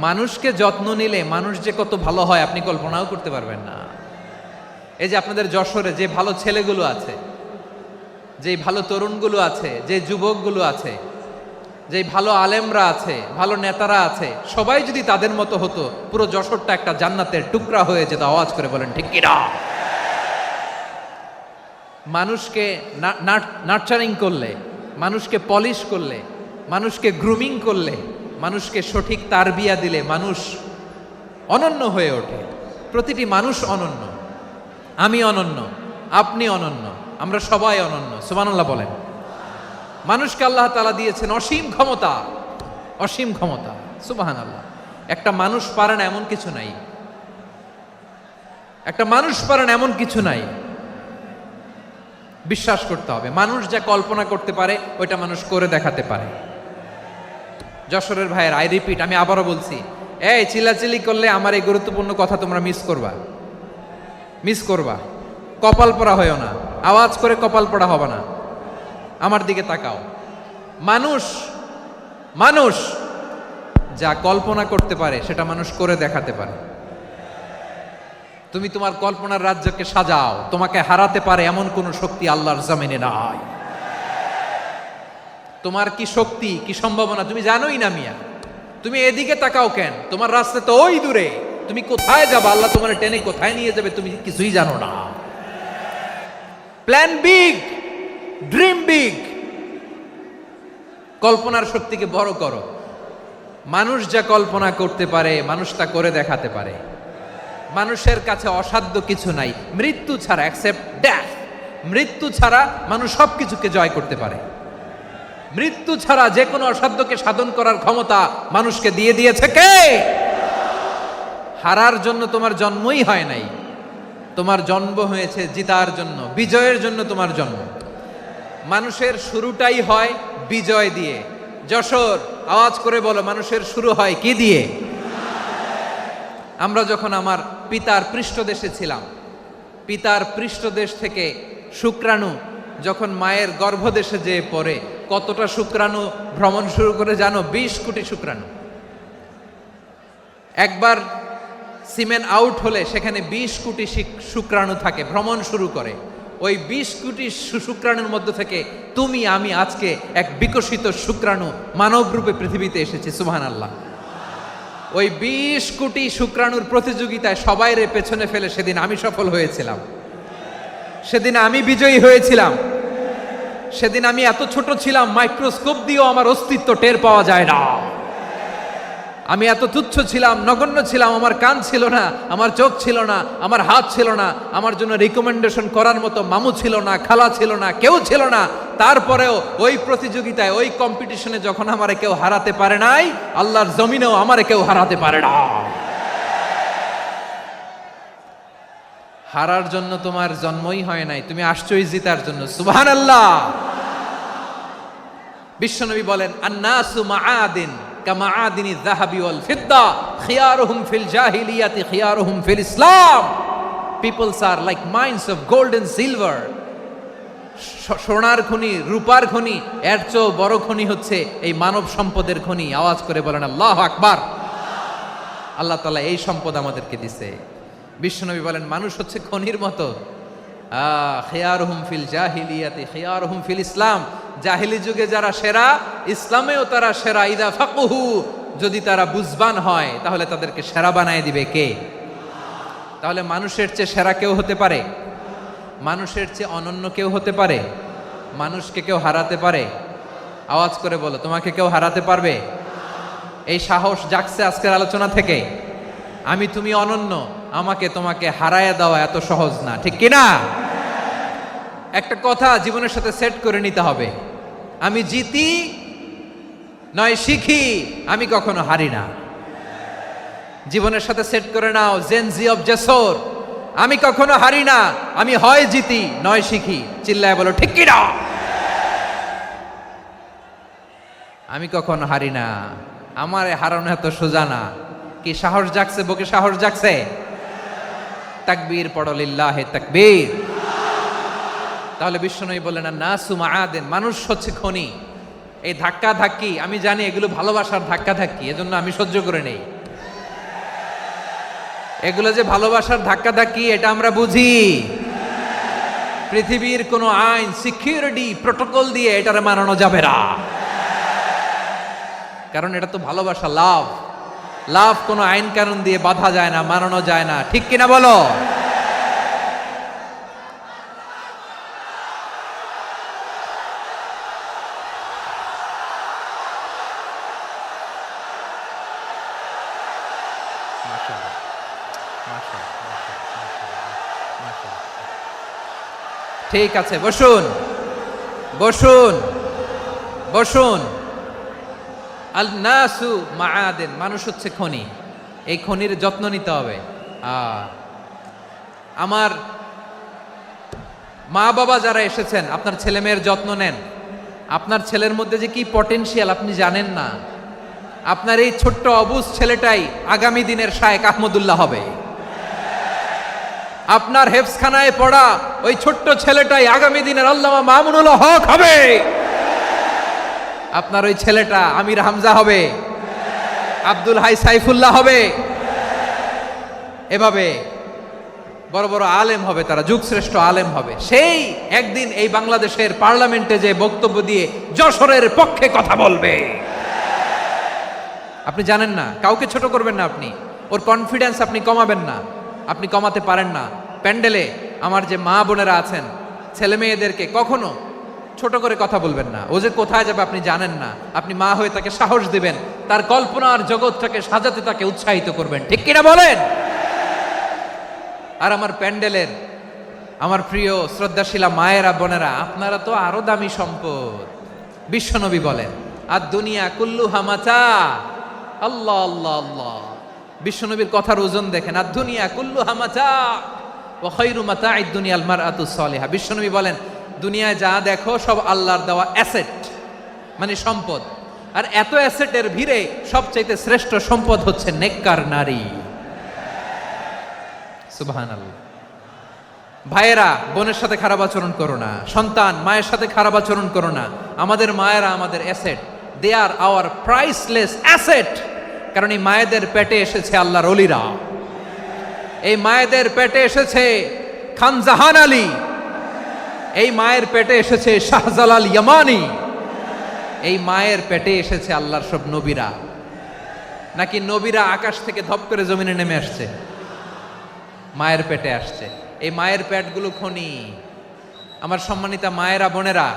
মানুষকে যত্ন নিলে মানুষ যে কত ভালো হয় আপনি কল্পনাও করতে পারবেন না। এই যে আপনাদের যশোরে যে ভালো ছেলেগুলো আছে, যে ভালো তরুণগুলো আছে, যে যুবকগুলো আছে, যে ভালো আলেমরা আছে, ভালো নেতারা আছে, সবাই যদি তাদের মতো হতো, পুরো যশোরটা একটা জান্নাতের টুকরা হয়ে যেত। আওয়াজ করে বলেন ঠিক কিনা? মানুষকে নার্চারিং করলে, মানুষকে পলিশ করলে, মানুষকে গ্রুমিং করলে, মানুষকে সঠিক তারবিয়া দিলে মানুষ অনন্য হয়ে ওঠে। প্রতিটি মানুষ অনন্য। আমি অনন্য, আপনি অনন্য, আমরা সবাই অনন্য। সুবহানাল্লাহ বলেন। মানুষকে আল্লাহ তাআলা দিয়েছেন অসীম ক্ষমতা, অসীম ক্ষমতা। সুবহানাল্লাহ। একটা মানুষ পারে না এমন কিছু নাই, একটা মানুষ পারে না এমন কিছু নাই। বিশ্বাস করতে হবে, মানুষ যা কল্পনা করতে পারে ওইটা মানুষ করে দেখাতে পারে। যশোরের ভাইয়ের, আই রিপিট, আমি আবারও বলছি, এই চিল্লাচিল্লি করলে আমার এই গুরুত্বপূর্ণ কথা তোমরা মিস করবা, মিস করবা। কপাল পড়া হয়েও না, আওয়াজ করে কপাল পড়া হবে না। আমার দিকে তাকাও। মানুষ, মানুষ যা কল্পনা করতে পারে সেটা মানুষ করে দেখাতে পারে। তুমি তোমার কল্পনার রাজ্যকে সাজাও, তোমাকে হারাতে পারে এমন কোন শক্তি আল্লাহর জমিনে নাই। তোমার কি শক্তি, কি সম্ভাবনা তুমি জানোই না মিয়া। তুমি এদিকে তাকাও কেন? তোমার রাস্তা তো ওই দূরে। তুমি কোথায় যাবে, আল্লাহ তোমার টেনে কোথায় নিয়ে যাবে তুমি কিছুই জানো না। প্ল্যান বিগ, ড্রিম বিগ, কল্পনার শক্তিকে বড় করো। মানুষ যা কল্পনা করতে পারে মানুষ তা করে দেখাতে পারে। মানুষের কাছে অসাধ্য কিছু নাই, মৃত্যু ছাড়া, এক্সেপ্ট ডেথ। মৃত্যু ছাড়া মানুষ সবকিছুকে জয় করতে পারে। মৃত্যু ছাড়া যে কোনো অসাধ্যকে সাধন করার ক্ষমতা মানুষকে দিয়ে দিয়েছে কে? হারার জন্য তোমার জন্মই হয় নাই, তোমার জন্ম হয়েছে জিতার জন্য, বিজয়ের জন্য তোমার জন্ম। মানুষের শুরুটাই হয় বিজয় দিয়ে। যশোর, আওয়াজ করে বলো, মানুষের শুরু হয় কি দিয়ে? আমরা যখন আমার পিতার পৃষ্ঠদেশে ছিলাম, পিতার পৃষ্ঠদেশ থেকে শুক্রাণু যখন মায়ের গর্ভদেশে যেয়ে পড়ে, কতটা শুক্রাণু ভ্রমণ শুরু করে জানো? 20 কোটি শুক্রাণু। একবার সিমেন আউট হলে সেখানে 20 কোটি শুক্রাণু থাকে, ভ্রমণ শুরু করে। ওই 20 কোটি শুক্রাণুর মধ্য থেকে তুমি আমি আজকে এক বিকশিত শুক্রাণু মানব রূপে পৃথিবীতে এসেছি। সুবহানাল্লাহ। ওই 20 কোটি শুক্রাণুর প্রতিযোগিতায় সবাইরে পেছনে ফেলে সেদিন আমি সফল হয়েছিলাম, সেদিন আমি বিজয়ী হয়েছিলাম। সেদিন আমি এত ছোট ছিলাম, মাইক্রোস্কোপ দিয়েও আমার অস্তিত্ব টের পাওয়া যায় না। আমি এত তুচ্ছ ছিলাম, নগণ্য ছিলাম। আমার কান ছিল না, আমার চোখ ছিল না, আমার হাত ছিল না, আমার জন্য রিকমেন্ডেশন করার মতো মামু ছিল না, খালা ছিল না, কেউ ছিল না। তারপরেও ওই প্রতিযোগিতায়, ওই কম্পিটিশনে যখন আমারে কেউ হারাতে পারে নাই, আল্লাহর জমিনেও আমারে কেউ হারাতে পারে না। হারার জন্য তোমার জন্মই হয় নাই, তুমি আসছোই জিতার জন্য। সুবহানাল্লাহ। বিশ্বনবী বলেন, আন্নাসু মাআদিন কামাআদিনি যাহাবি ওয়াল ফিদ্দা খিয়ারুহুম ফিল জাহিলিয়াতি খিয়ারুহুম ফিল ইসলাম। Peoples are like mines of gold and silver. সোনার খনি, রূপার খনি, এর চেয়েও বড় খনি হচ্ছে এই মানব সম্পদের খনি। আওয়াজ করে বলেন আল্লাহু আকবার। আল্লাহ তাআলা এই সম্পদ আমাদেরকে দিয়েছে। বিশ্বনবী বলেন, মানুষ হচ্ছে খনির মতো। খিয়ারুহুম ফিল জাহিলিয়াতি খিয়ারুহুম ফিল ইসলাম। জাহিলি যুগে যারা সেরা, ইসলামেও তারা সেরা। ইদা ফাকুহু, যদি তারা বুঝবান হয় তাহলে তাদেরকে সেরা বানায় দিবে কে? তাহলে মানুষের চেয়ে সেরা কেউ হতে পারে? মানুষের চেয়ে অনন্য কেউ হতে পারে? মানুষকে কেউ হারাতে পারে? আওয়াজ করে বলো, তোমাকে কেউ হারাতে পারবে? এই সাহস জাগছে আজকের আলোচনা থেকে। আমি তুমি অনন্য, আমাকে তোমাকে হারায় দেওয়া এত সহজ না, ঠিক কিনা? একটা কথা জীবনের সাথে সেট করে নিতে হবে, আমি জিতি নয় শিখি, আমি কখনো হারি না। জীবনের সাথে সেট করে নাও, জেনজি অফ জেসর, আমি কখনো হারি না, আমি হয় জিতি নয় শিখি। চিল্লায় বলো ঠিক কিনা? আমি কখনো হারি না, আমার হারানো এত সোজা না। কি সাহস জাগছে? বুকে সাহস জাগছে? তাকবীর পড়ো, লিল্লাহে তাকবীর। তাহলে বিশ্বনবী বললেন নাসু মাআদিন, মানুষ হচ্ছে খনি। এই ধাক্কা ধাক্কি আমি জানি এগুলো ভালোবাসার ধাক্কা ধাক্কি, এজন্য আমি সহ্য করে নেই। এগুলো যে ভালোবাসার ধাক্কা ধাক্কি এটা আমরা বুঝি। পৃথিবীর কোনো আইন, সিকিউরিটি, প্রটোকল দিয়ে এটারে মানানো যাবে না, কারণ এটা তো ভালোবাসা, লাভ। লাভ কোনো আইন কানুন দিয়ে বাধা যায় না, মানানো যায় না, ঠিক কিনা বলো? ঠিক আছে, বসুন বসুন বসুন। আল নাসু মাআদিন, মানুষ হচ্ছে খনি, এই খনির যত্ন নিতে হবে। আমার মা বাবা যারা এসেছেন, আপনার ছেলে মেয়ের যত্ন নেন। আপনার ছেলের মধ্যে যে কি পটেনশিয়াল আপনি জানেন না। আপনার এই ছোট্ট অবুজ ছেলেটাই আগামী দিনের শায়েখ আহমদুল্লাহ হবে। আপনার হেফজখানায় পড়া ওই ছোট্ট ছেলেটাই আগামী দিনের আল্লামা মামুনুল হক হবে। আপনার ওই ছেলেটা আমির হামজা হবে, আব্দুল হাই সাইফুল্লাহ হবে। এভাবে বড় বড় আলেম হবে, তারা যুগশ্রেষ্ঠ আলেম হবে। সেই একদিন এই বাংলাদেশের পার্লামেন্টে যে বক্তব্য দিয়ে যশোরের পক্ষে কথা বলবে। আপনি জানেন না, কাউকে ছোট করবেন না আপনি, ওর কনফিডেন্স আপনি কমাবেন না, আপনি কমাতে পারেন না। প্যান্ডেলে আমার যে মা বোনেরা আছেন, ছেলে মেয়েদেরকে কখনো ছোট করে কথা বলবেন না। ও যে কোথায় যাবে আপনি জানেন না, আপনি মা হয়ে তাকে সাহস দিবেন, তার কল্পনার জগৎটাকে সাজাতে তাকে উৎসাহিত করবেন, ঠিক কিনা বলেন? আর আমার প্যান্ডেলের আমার প্রিয় শ্রদ্ধাশীলা মায়েরা বোনেরা, আপনারা তো আরো দামি সম্পদ। বিশ্বনবী বলেন আর দুনিয়া কুল্লু হামাচা। আল্লাহ আল্লাহ আল্লাহ, বিশ্বনবীর কথার ওজন দেখেন। আর দুনিয়া কুল্লু হামাচা ওয়া খায়রু মাতা'আদ দুনিয়া আল মারআতুস সালিহা। বিশ্বনবী বলেন দুনিয়ায় যা দেখো সব আল্লাহর দেওয়া অ্যাসেট, মানে সম্পদ। আর এত অ্যাসেটের ভিড়ে সবচাইতে শ্রেষ্ঠ সম্পদ হচ্ছে নেককার নারী। সুবহানাল্লাহ। ভাইয়েরা বোনের সাথে খারাপ আচরণ করো না, সন্তান মায়ের সাথে খারাপ আচরণ করো না। আমাদের মায়েরা আমাদের asset, they are our priceless asset. কারণ এই মায়েদের পেটে এসেছে আল্লাহর ওলিরা, এই মায়েদের পেটে এসেছে খান জাহান আলী, এই মায়ের পেটে এসেছে শাহজালাল ইয়ামানি, এই মায়ের পেটে এসেছে আল্লাহর সব নবীরা। নাকি নবীরা আকাশ থেকে ধপ করে জমিনে নেমে আসছে? মায়ের পেটে আসছে। এই মায়ের পেটগুলো খনি। আমার সম্মানিতা মায়েরা বোনেরা,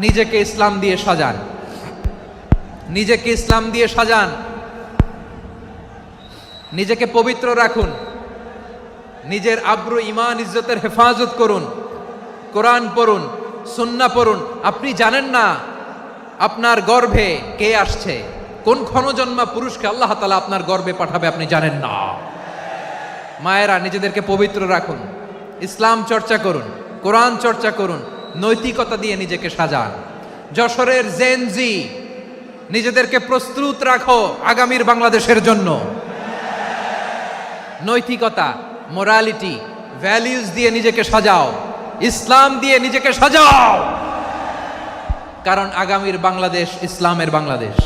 নিজেকে ইসলাম দিয়ে সাজান, নিজেকে ইসলাম দিয়ে সাজান, নিজেকে পবিত্র রাখুন, নিজের আব্রু ইমান ইজ্জতের হেফাজত করুন, কোরআন পড়ুন, সুন্নাহ পড়ুন। আপনি জানেন না আপনার গর্ভে কে আসছে, কোন ক্ষণজন্মা পুরুষকে আল্লাহ তাআলা আপনার গর্ভে পাঠাবে আপনি জানেন না। মায়েরা নিজেদেরকে পবিত্র রাখুন, ইসলাম চর্চা করুন, কোরআন চর্চা করুন, নৈতিকতা দিয়ে নিজেকে সাজান। যশোরের জেনজি, নিজেদেরকে প্রস্তুত রাখো আগামীর বাংলাদেশের জন্য। নৈতিকতা, মোরালিটি, ভ্যালিউজ দিয়ে নিজেকে সাজাও, ইসলাম দিয়ে নিজেকে সাজাও। কারণ আগামীর বাংলাদেশ ইসলামের বাংলাদেশ।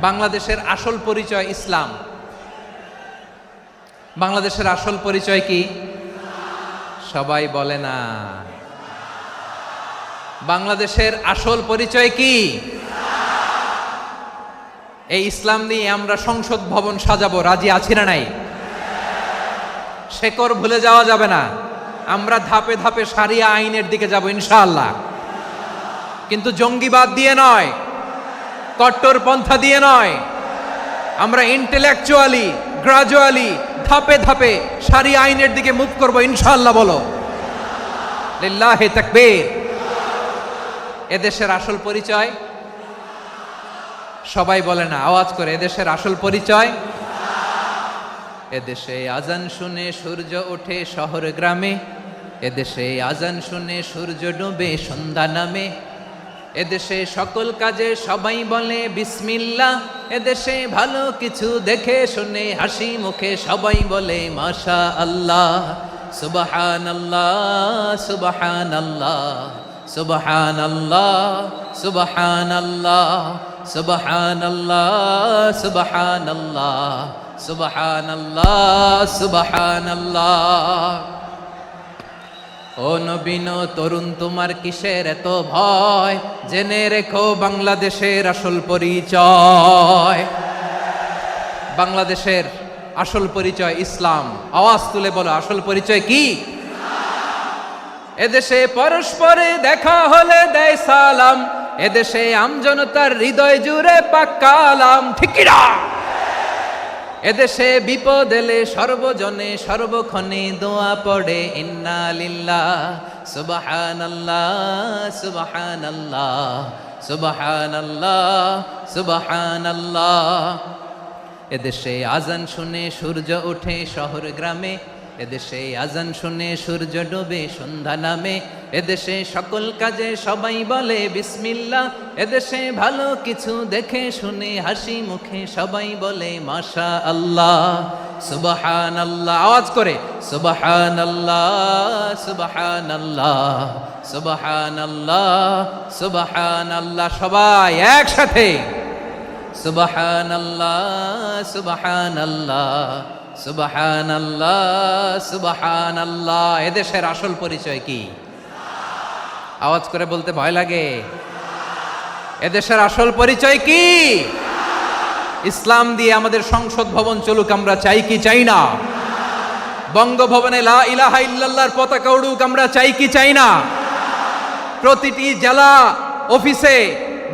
বাংলাদেশের আসল পরিচয় ইসলাম। বাংলাদেশের আসল পরিচয় কি? সবাই বলে না। বাংলাদেশের আসল পরিচয় কি? এই ইসলাম নিয়ে আমরা সংসদ ভবন সাজাবো, রাজি আছি না নাই? শেকড় ভুলে যাওয়া যাবে না। আমরা ধাপে ধাপে শারিয়া আইনের দিকে যাব ইনশাআল্লাহ। কিন্তু জঙ্গিবাদ দিয়ে নয়, কট্টরপন্থা দিয়ে নয়। আমরা ইন্টেলেকচুয়ালি, গ্রাজুয়ালি, ধাপে ধাপে শরিয়া আইনের দিকে মুভ করব ইনশাআল্লাহ। বলো লিল্লাহি তাকবীর। এদেশের আসল পরিচয় সবাই বলে না, আওয়াজ করে, এদেশের আসল পরিচয়। এদেশে আজান শুনে সূর্য ওঠে শহর গ্রামে, এদেশে আজান শুনে সূর্য ডুবে সন্ধ্যা নামে, এদেশে সকল কাজে সবাই বলে বিসমিল্লাহ, এদেশে ভালো কিছু দেখে শুনে হাসি মুখে সবাই বলে মাশা আল্লাহ। সুবহানাল্লাহ সুবহানাল্লাহ সুবহানাল্লাহ সুবহানাল্লাহ সুবহানাল্লাহ সুবহানাল্লাহ সুবহানাল্লাহ সুবহানাল্লাহ। ও নবীন তরুণ তোমার কিসের এত ভয়, জেনে রেখো বাংলাদেশের আসল পরিচয়। বাংলাদেশের আসল পরিচয় ইসলাম। আওয়াজ তুলে বলো, আসল পরিচয় কি? এদেশে পরস্পরে দেখা হলে দেয় সালাম, এদেশে আমজনতার হৃদয় জুড়ে পাক্কালাম। ঠিক কি না? এদেশে বিপদ এলে সর্বজনে সর্বক্ষণে দোয়া পড়ে ইন্না লিল্লাহ সুবহানাল্লাহ সুবহানাল্লাহ সুবহানাল্লাহ সুবহানাল্লাহ। এদেশে আজান শুনে সূর্য ওঠে শহর গ্রামে, এদেশে আজান শুনে সূর্য ডুবে সন্ধ্যা নামে, এদেশে সকল কাজে সবাই বলে বিসমিল্লাহ, এদেশে ভালো কিছু দেখে শুনে হাসি মুখে সবাই বলে মাশা আল্লাহ। সুবহানাল্লাহ, আওয়াজ করে সুবহানাল্লাহ সুবহানাল্লাহ সুবহানাল্লাহ সুবহানাল্লাহ। সবাই একসাথে সুবহানাল্লাহ সুবহানাল্লাহ সুবহানাল্লাহ সুবহানাল্লাহ। এদেশের আসল পরিচয় কি? আওয়াজ করে বলতে ভয় লাগে। এদেশের আসল পরিচয় কি? ইসলাম দিয়ে আমাদের সংসদ ভবন চলুক, আমরা চাই কি চাই না? বঙ্গভবনে লা ইলাহা ইল্লাল্লাহর পতাকা উড়ুক, আমরা চাই কি চাই না? প্রতিটি জেলা অফিসে,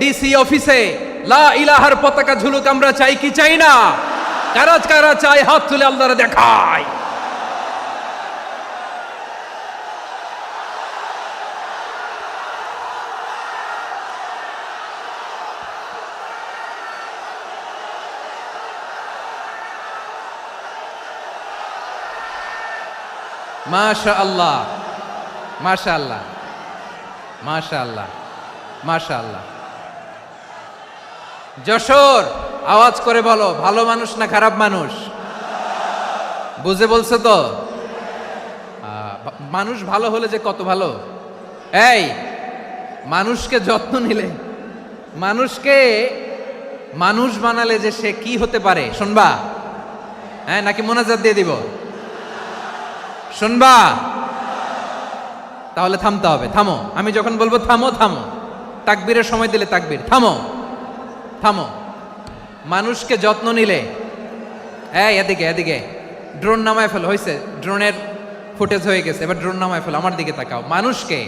ডিসি অফিসে লা ইলাহার পতাকা ঝুলুক, আমরা চাই কি চাই না? কারা কারা চাই হাত তুলে আল্লাহরে দেখায়। মাশাআল্লাহ মাশাআল্লাহ মাশাআল্লাহ মাশাআল্লাহ। যশোর, আওয়াজ করে বলো, ভালো মানুষ না খারাপ মানুষ? বুঝে বলছো তো? মানুষ ভালো হলে যে কত ভালো। এই মানুষকে যত্ন নিলে, মানুষকে মানুষ বানালে যে সে কি হতে পারে শুনবা? হ্যাঁ, নাকি মোনাজাত দিয়ে দিব? শুনবা? তাহলে থামতে হবে। থামো, আমি যখন বলবো থামো থামো, তাকবীরের সময় দিলে তাকবীর। থামো থামো। মানুষকে যত্ন নিলে, এই এদিকে এদিকে, ড্রোন নামায় ফেল। হয়েছে, ড্রোনের ফুটেজ হয়ে গেছে, এবার ড্রোন নামায় ফেল। আমার দিকে তাকাও। মানুষকে,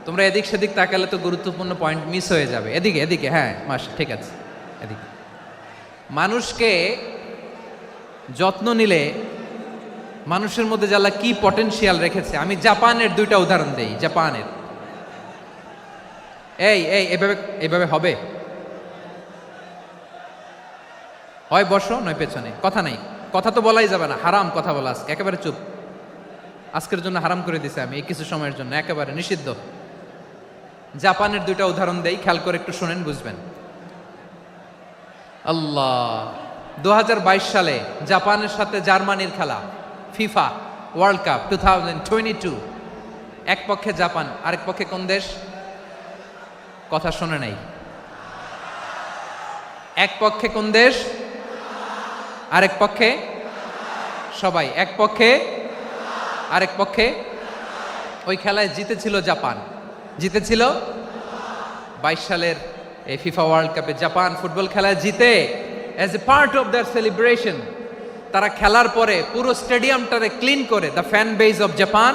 তোমরা এদিক সেদিক তাকালে তো গুরুত্বপূর্ণ পয়েন্ট মিস হয়ে যাবে। এদিকে এদিকে, হ্যাঁ ঠিক আছে, এদিকে। মানুষকে যত্ন নিলে মানুষের মধ্যে যে আল্লাহ কি পটেনশিয়াল রেখেছে। আমি জাপানের দুইটা উদাহরণ দেই। জাপানের, এই এভাবে এভাবে হবে, হয় বসো নয় পেছনে, কথা নাই, কথা তো বলাই যাবে না, হারাম কথা বলা। আজকে একেবারে চুপ, আজকের জন্য হারাম করে দিছে আমি, এই কিছু সময়ের জন্য একেবারে নিষিদ্ধ। জাপানের দুইটা উদাহরণ দেই, খেয়াল করে একটু শুনেন, বুঝবেন। আল্লাহ, 2022 সালে জাপানের সাথে জার্মানির খেলা, ফিফা ওয়ার্ল্ড কাপ 2022। এক পক্ষে জাপান, আরেক পক্ষে কোন দেশ? কথা শোনে নাই। এক পক্ষে কোন দেশ? আরেক পক্ষে সবাই। এক পক্ষে আরেক পক্ষে। ওই খেলায় জিতেছিল জাপান, জিতেছিল 22 সালের এই ফিফা ওয়ার্ল্ড কাপে। জাপান ফুটবল খেলায় জিতে, as a part of their celebration তারা খেলার পরে পুরো স্টেডিয়ামটারে ক্লিন করে, the fan base of Japan,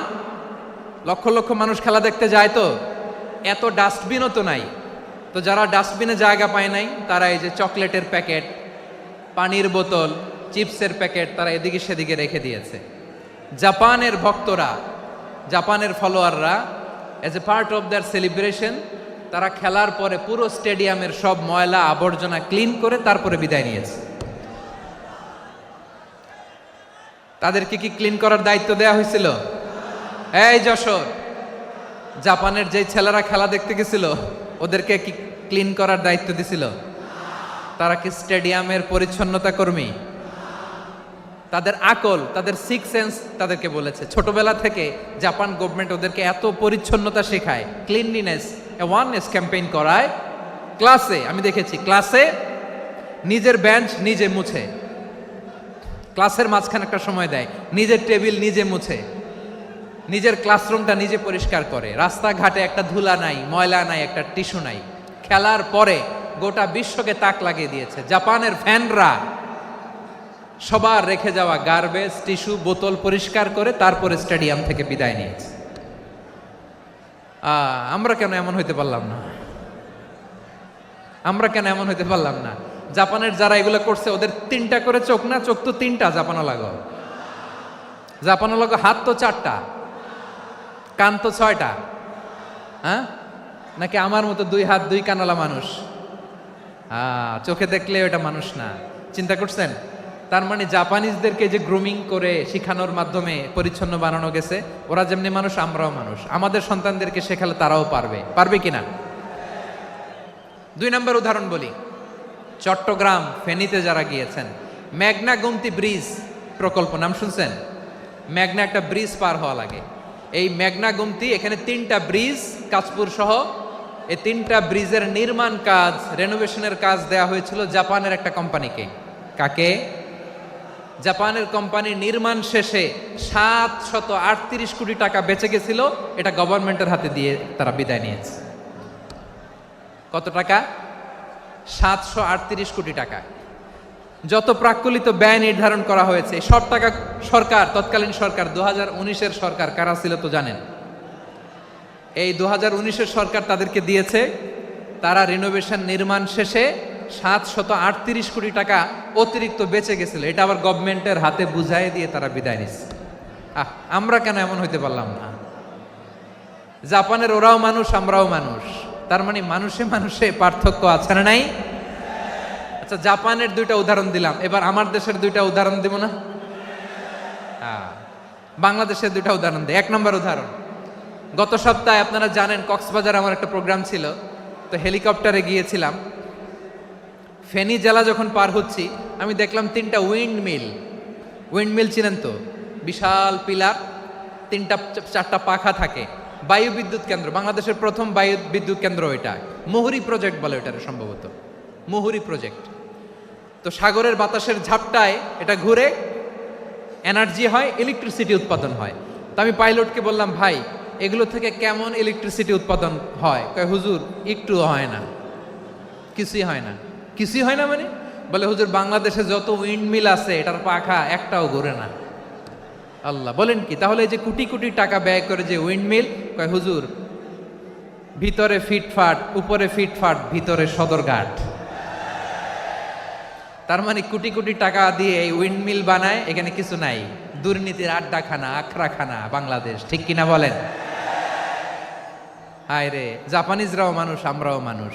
লক্ষ লক্ষ মানুষ খেলা দেখতে যায় তো, এত ডাস্টবিনও তো নাই। তো যারা ডাস্টবিনে জায়গা পায় নাই তারা এই যে চকলেটের প্যাকেট, পানির বোতল, চিপসের প্যাকেট তারা এদিকে সেদিকে রেখে দিয়েছে। জাপানের ভক্তরা, জাপানের ফলোয়াররা as a part of their celebration তারা খেলার পরে পুরো স্টেডিয়ামের সব ময়লা আবর্জনা ক্লিন করে তারপরে বিদায় নিয়েছে। তাদেরকে কি ক্লিন করার দায়িত্ব দেয়া হয়েছিল? এই যশোর, জাপানের যে ছেলেরা খেলা দেখতে গেছিল ওদেরকে কি ক্লিন করার দায়িত্ব দিছিল? তারা কি স্টেডিয়ামের পরিচ্ছন্নতা কর্মী? তাদের আকল, তাদের সিক্স সেন্স তাদেরকে বলেছে। ছোটবেলা থেকে জাপান গভর্নমেন্ট ওদেরকে এত পরিচ্ছন্নতা শেখায়, ক্লিনলিনেস অ্যাওয়ারনেস ক্যাম্পেইন করায়। ক্লাসে আমি দেখেছি, ক্লাসে নিজের বেঞ্চ নিজে মুছে, ক্লাসের মাঝখানে একটা সময় দেয়, নিজের টেবিল নিজে মুছে, নিজের ক্লাসরুমটা নিজে পরিষ্কার করে, রাস্তাঘাটে একটা ধুলা নাই, ময়লা নাই, একটা টিস্যু নাই। খেলার পরে গোটা বিশ্বকে তাক লাগিয়ে দিয়েছে। জাপানের ফ্যানরা সবার রেখে যাওয়া গার্বেজ, টিস্যু, বোতল পরিষ্কার করে তারপরে স্টেডিয়াম থেকে বিদায় নিয়েছে। আমরা কেন এমন হইতে পারলাম না? আমরা কেন এমন হইতে পারলাম না? জাপানের যারা এগুলো করছে ওদের 3টা করে চোখ না? চোখ তো 3টা, জাপানো লাগো, জাপানো লাগো। হাত তো 4টা, কান তো 6টা। হ্যাঁ, নাকি আমার মতো 2 হাত 2 কানওয়ালা মানুষ? চোখে দেখলে ওটা মানুষ না। চিন্তা করছেন? তার মানে জাপানিজদেরকে যে গ্রুমিং করে শিখানোর মাধ্যমে পরিচ্ছন্ন বানানো গেছে, ওরা যেমনি মানুষ আমরাও মানুষ। আমাদের সন্তানদেরকে শেখালে তারাও পারবে। পারবে কিনা? 2 নম্বর উদাহরণ বলি। চট্টগ্রাম ফেনীতে যারা গিয়েছেন, মেঘনা গুমতি ব্রিজ প্রকল্প নাম শুনছেন? মেঘনা একটা ব্রিজ পার হওয়া লাগে। এই মেঘনা গুমতি, এখানে 3টা ব্রিজ কাঁচপুর সহ, এই 3টা ব্রিজের নির্মাণ কাজ, রেনোভেশনের কাজ দেয়া হয়েছিল জাপানের একটা কোম্পানিকে। কাকে? জাপানের কোম্পানি। নির্মাণ শেষে 738 কোটি টাকা বেঁচে গেছিল, এটা গভর্নমেন্টের হাতে দিয়ে তারা বিদায় নিয়েছে। কত টাকা? 738 কোটি টাকা। যত প্রাক্কলিত ব্যয় নির্ধারণ করা হয়েছে সব টাকা সরকার, তৎকালীন সরকার 2019-এর সরকার, কারা ছিল তো জানেন? এই 2019-এর সরকার তাদেরকে দিয়েছে। তারা রিনোভেশন নির্মাণ শেষে 738 কোটি টাকা অতিরিক্ত বেঁচে গেছিল, এটা আবার গভর্নমেন্টের হাতে বুঝাই দিয়ে তারা বিদায় নিচ্ছে। আমরা কেন এমন হইতে পারলাম না? জাপানের ওরাও মানুষ, আমরাও মানুষ। তার মানে মানুষে মানুষে পার্থক্য আছে না নাই? আচ্ছা, জাপানের 2টা উদাহরণ দিলাম, এবার আমার দেশের 2টা উদাহরণ দিব না? বাংলাদেশের 2টা উদাহরণ দিই। 1 নম্বর উদাহরণ, গত সপ্তাহে আপনারা জানেন কক্সবাজার আমার একটা প্রোগ্রাম ছিল, তো হেলিকপ্টারে গিয়েছিলাম। ফেনী জেলা যখন পার হচ্ছি আমি দেখলাম 3টা উইন্ডমিল। উইন্ডমিল চিনেন তো? বিশাল পিলার, 3টা 4টা পাখা থাকে। বায়ু বিদ্যুৎ কেন্দ্র, বাংলাদেশের প্রথম বায়ু বিদ্যুৎ কেন্দ্র এটা। মুহুরী প্রজেক্ট বলে এটার, সম্ভবত মুহুরী প্রজেক্ট। তো সাগরের বাতাসের ঝাপটায় এটা ঘুরে এনার্জি হয়, ইলেকট্রিসিটি উৎপাদন হয়। তো আমি পাইলটকে বললাম, ভাই এগুলো থেকে কেমন ইলেকট্রিসিটি উৎপাদন হয়? কয়, হুজুর একটু হয় না, কিছুই হয় না। কিছুই হয় না মানে? বলে, হুজুর বাংলাদেশে যত উইন্ডমিল আছে এটার পাখা একটাও ঘুরে না। আল্লাহ, বলেন কি? তাহলে এই যে কোটি কোটি টাকা ব্যয় করে যে উইন্ডমিল, কয় হুজুর ভিতরে ফিটফাট, উপরে ফিটফাট, ভিতরে সদরঘাট। তার মানে কোটি কোটি টাকা দিয়ে এই উইন্ডমিল বানায়, এখানে কিছু নাই। দুর্নীতির আড্ডাখানা, আখড়াখানা বাংলাদেশ, ঠিক কিনা বলেন? হায় রে, জাপানিজরাও মানুষ, আমরাও মানুষ।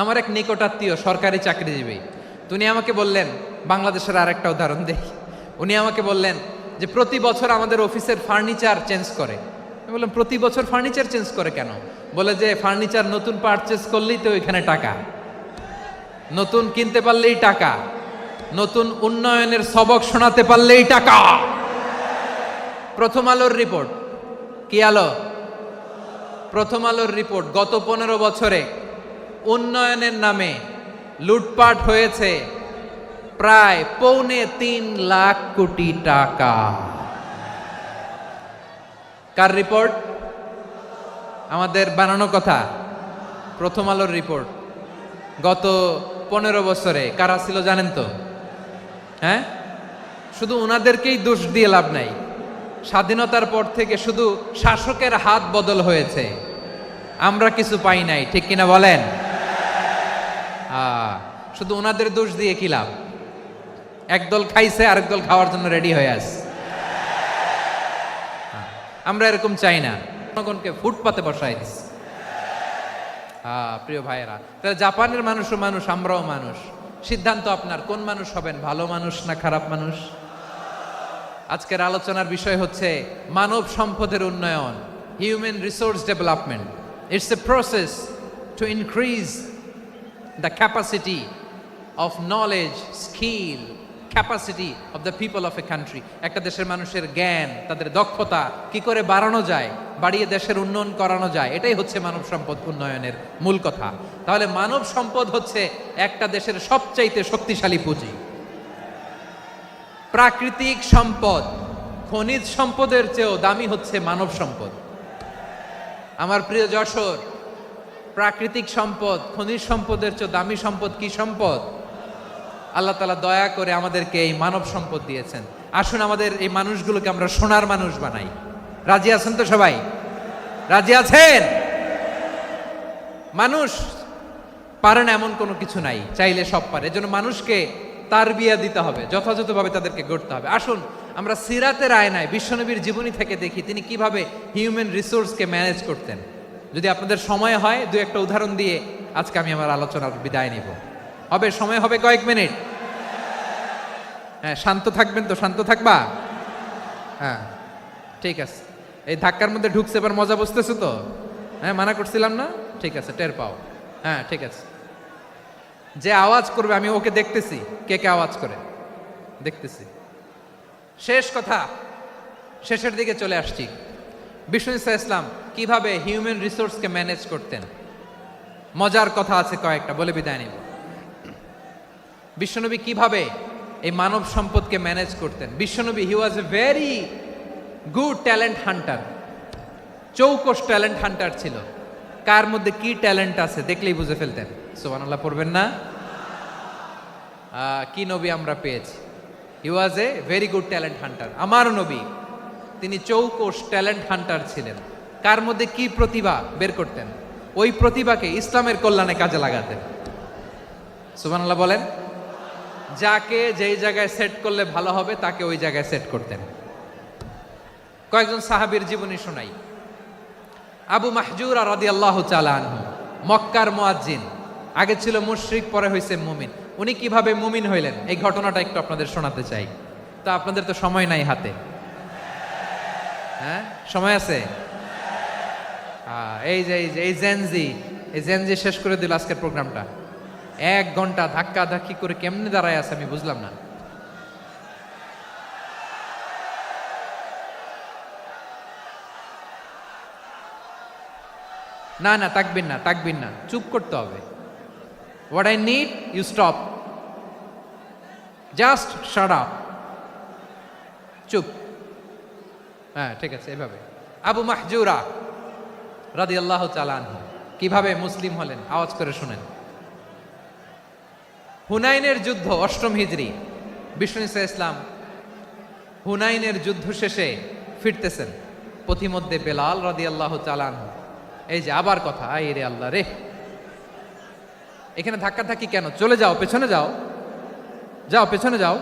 আমার এক নিকটাত্মীয় সরকারি চাকরিজীবী, উনি আমাকে বললেন, বাংলাদেশের আর একটা উদাহরণ দেখি। উনি আমাকে বললেন যে প্রতি বছর আমাদের অফিসের ফার্নিচার চেঞ্জ করে। আমি বললাম, প্রতি বছর ফার্নিচার চেঞ্জ করে কেন? বলে যে ফার্নিচার নতুন পারচেজ করলেই তো এখানে টাকা, নতুন কিনতে পারলেই টাকা, নতুন উন্নয়নের সবক শোনাতে পারলেই টাকা। প্রথম আলোর রিপোর্ট। কি আলো? প্রথম আলোর রিপোর্ট। গত 15 বছরে উন্নয়নের নামে লুটপাট হয়েছে প্রায় 3.25 লাখ কোটি টাকা। কার রিপোর্ট? আমাদের বানানো কথা। প্রথম আলোর রিপোর্ট। গত 15 বছরে কারা ছিল জানেন তো? হ্যাঁ, শুধু ওনাদেরকেই দোষ দিয়ে লাভ নাই। স্বাধীনতার পর থেকে শুধু শাসকের হাত বদল হয়েছে, আমরা কিছু পাই নাই, ঠিক কিনা বলেন? শুধু ওনাদের দোষ দিয়ে কি লাভ? একদল খাইছে, আরেক দল খাওয়ার জন্য রেডি হয়ে আছে। আমরা এরকম চাই না, জনগণকে ফুটপাতে বসাই দিস। প্রিয় ভাইয়েরা, তাহলে জাপানের মানুষও মানুষ, আমরাও মানুষ। সিদ্ধান্ত আপনার, কোন মানুষ হবেন, ভালো মানুষ না খারাপ মানুষ? আজকের আলোচনার বিষয় হচ্ছে মানব সম্পদের উন্নয়ন, human resource development. It's a process to increase the capacity of knowledge, skill, capacity of the people of a country. একটা দেশের মানুষের জ্ঞান, তাদের দক্ষতা কি করে বাড়ানো যায়, বাড়িয়ে দেশের উন্নয়ন করানো যায়, এটাই হচ্ছে মানব সম্পদ উন্নয়নের মূল কথা। তাহলে মানব সম্পদ হচ্ছে একটা দেশের সবচাইতে শক্তিশালী পুঁজি। প্রাকৃতিক সম্পদ, খনিজ সম্পদের চেয়েও দামি হচ্ছে মানব সম্পদ। আমার প্রিয় যশোর, প্রাকৃতিক সম্পদ, খনিজ সম্পদের চেয়ে দামি সম্পদ কি সম্পদ? আল্লাহ তাআলা দয়া করে আমাদেরকে এই মানব সম্পদ দিয়েছেন। আসুন আমাদের এই মানুষগুলোকে আমরা সোনার মানুষ বানাই। রাজি আছেন তো সবাই? রাজি আছেন? মানুষ পারে না এমন কোনো কিছু নাই, চাইলে সব পারে। এজন্য মানুষকে তারবিয়া দিতে হবে, যথাযথভাবে তাদেরকে গড়তে হবে। আসুন আমরা সিরাতের আয়নায় বিশ্বনবীর জীবনী থেকে দেখি তিনি কিভাবে হিউম্যান রিসোর্সকে ম্যানেজ করতেন। যদি আপনাদের সময় হয়, দু একটা উদাহরণ দিয়ে আজকে আমি আমার আলোচনার বিদায় নিব। হবে সময় হবে কয়েক মিনিট? হ্যাঁ, শান্ত থাকবেন তো? শান্ত থাকবা? হ্যাঁ, ঠিক আছে। এই ধাক্কার মধ্যে ঢুকছে, এবার মজা বুঝতেছো তো? হ্যাঁ, মানা করছিলাম না? ঠিক আছে, টের পাও। হ্যাঁ, ঠিক আছে। যে আওয়াজ করবে আমি ওকে দেখতেছি, কে কে আওয়াজ করে দেখতেছি। শেষ কথা, শেষের দিকে চলে আসছি। বিষ্ণু ইসলাম কিভাবে হিউম্যান রিসোর্সকে ম্যানেজ করতেন, মজার কথা আছে কয়েকটা, বলে বিদায় নিব। বিশ্বনবী কিভাবে এই মানব সম্পদকে ম্যানেজ করতেন। বিশ্বনবী he was a very good talent hunter, চৌকস ট্যালেন্ট হান্টার ছিল। কার মধ্যে কি ট্যালেন্ট আছে দেখলেই বুঝে ফেলতেন। সুবহানাল্লাহ পড়বেন না? কি নবী আমরা পেয়েছি! He was a very good talent hunter. আমার নবী তিনি চৌকস ট্যালেন্ট হান্টার ছিলেন। কার মধ্যে কি প্রতিভা বের করতেন, ওই প্রতিভাকে ইসলামের কল্যাণে কাজে লাগাতেন। সুবহানাল্লাহ বলেন। যাকে যেই জায়গায় সেট করলে ভালো হবে তাকে ওই জায়গায় সেট করতেন। কয়েকজন সাহাবীর জীবনী শোনাই। আবু মাহজুরা রাদিয়াল্লাহু তাআলা আনহু, মক্কার মুয়াজ্জিন, আগে ছিল মুশরিক, পরে হইছে মুমিন। উনি কিভাবে মুমিন হইলেন এই ঘটনাটা একটু আপনাদের শোনাতে চাই। তা আপনাদের তো সময় নাই হাতে। হ্যাঁ, সময় আছে? এই জেনজি শেষ করে দিল আজকের প্রোগ্রামটা। 1 ঘন্টা ধাক্কা ধাক্কি করে কেমনে দাঁড়ায় আছে আমি বুঝলাম না। না না, তাকবির না, তাকবির না, চুপ করতে হবে। What I need you stop, just shut up, চুপ। হ্যাঁ, ঠিক আছে, এভাবে। আবু মাহজুরা রাদিয়াল্লাহু তাআলা আনহু কিভাবে মুসলিম হলেন আওয়াজ করে শুনেন। হুনাইনের যুদ্ধ, 8ম হিজরি। বিষ্ণু ইসলাম হুনাইনের যুদ্ধ শেষে ফিরতেছেন, পথিমধ্যে বেলাল রাদিয়াল্লাহু তাআলা আনহু। এই যে আবার কথা, আই রে আল্লাহ রে, এখানে ধাক্কা ধাক্কি কেন? চলে যাও, পেছনে যাও, যাও পেছনে যাও।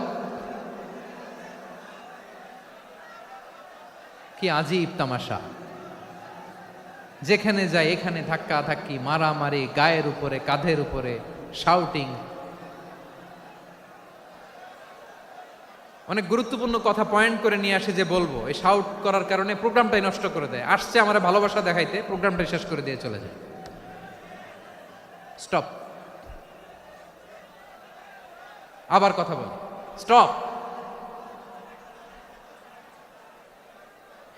কি আজীব তামাশা! যেখানে যায় এখানে ধাক্কা ধাক্কি, মারামারি, গায়ের উপরে, কাঁধের উপরে, শাউটিং। অনেক গুরুত্বপূর্ণ কথা পয়েন্ট করে নিয়ে আসে যে বলবো, এই শাউট করার কারণে প্রোগ্রামটাই নষ্ট করে দেয়। আসছে আমার ভালোবাসা দেখাইতে, প্রোগ্রামটাই শেষ করে দিয়ে চলে যায়। স্টপ। আবার কথা বল, স্টপ।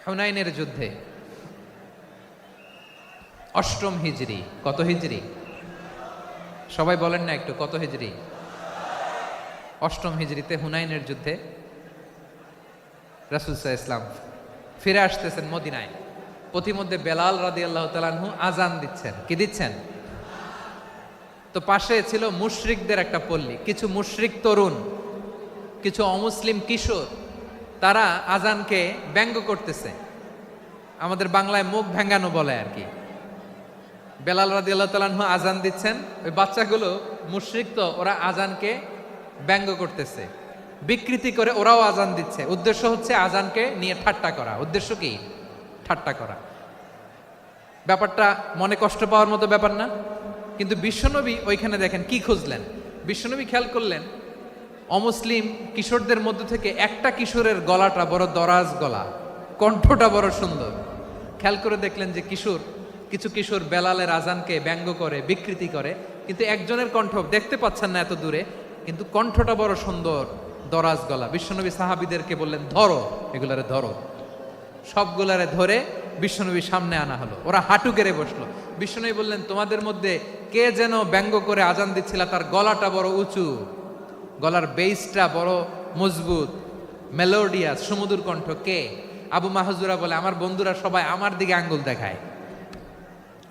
হুনাইনের যুদ্ধে 8ম হিজরি। কত হিজরি? সবাই বলেন না একটু, কত হিজরি? 8ম হিজরিতে হুনাইনের যুদ্ধে রাসূল সাল্লাল্লাহু আলাইহি ওয়াসাল্লাম ফিরে আসতেছেন মদিনায়। পথিমধ্যে বেলাল রাদিয়াল্লাহু তাআলা আনহু আজান দিচ্ছেন। কি দিচ্ছেন? তো পাশে ছিল মুশরিকদের একটা পল্লী, কিছু মুশরিক তরুণ, কিছু অমুসলিম কিশোর, তারা আজানকে ব্যঙ্গ করতেছে। আমাদের বাংলায় মুখ ভেঙ্গানো বলে আর কি। বেলাল রাদিয়াল্লাহু তাআলা আনহু আজান দিচ্ছেন, ওই বাচ্চাগুলো মুশরিক, তো ওরা আজানকে ব্যঙ্গ করতেছে, বিকৃতি করে ওরাও আজান দিচ্ছে। উদ্দেশ্য হচ্ছে আজানকে নিয়ে ঠাট্টা করা। উদ্দেশ্য কি? ঠাট্টা করা। ব্যাপারটা মনে কষ্ট পাওয়ার মতো ব্যাপার না? কিন্তু বিশ্বনবী ওইখানে দেখেন কি খুঁজলেন। বিশ্বনবী খেয়াল করলেন অমুসলিম কিশোরদের মধ্য থেকে একটা কিশোরের গলাটা বড় দরাজ গলা, কণ্ঠটা বড় সুন্দর। খেয়াল করে দেখলেন যে কিছু কিশোর বেলালের আজানকে ব্যঙ্গ করে, বিকৃতি করে, কিন্তু একজনের কণ্ঠ দেখতে পাচ্ছেন না এত দূরে, কিন্তু কণ্ঠটা বড় সুন্দর, দরাজ গলা। বিশ্বনবী সাহাবীদেরকে বললেন, ধরো এগুলারে, ধরো। সবগুলারে ধরে বিশ্বনবীর সামনে আনা হলো। ওরা হাঁটু গেড়ে বসলো। বিশ্বনবী বললেন, তোমাদের মধ্যে কে যেন ব্যঙ্গ করে আজান দিচ্ছিল, তার গলাটা বড় উঁচু, গলার বেসটা বড় মজবুত, মেলোডিয়াস, সুমধুর কণ্ঠ, কে? আবু মাহজুরা বলে, আমার বন্ধুরা সবাই আমার দিকে আঙ্গুল দেখায়,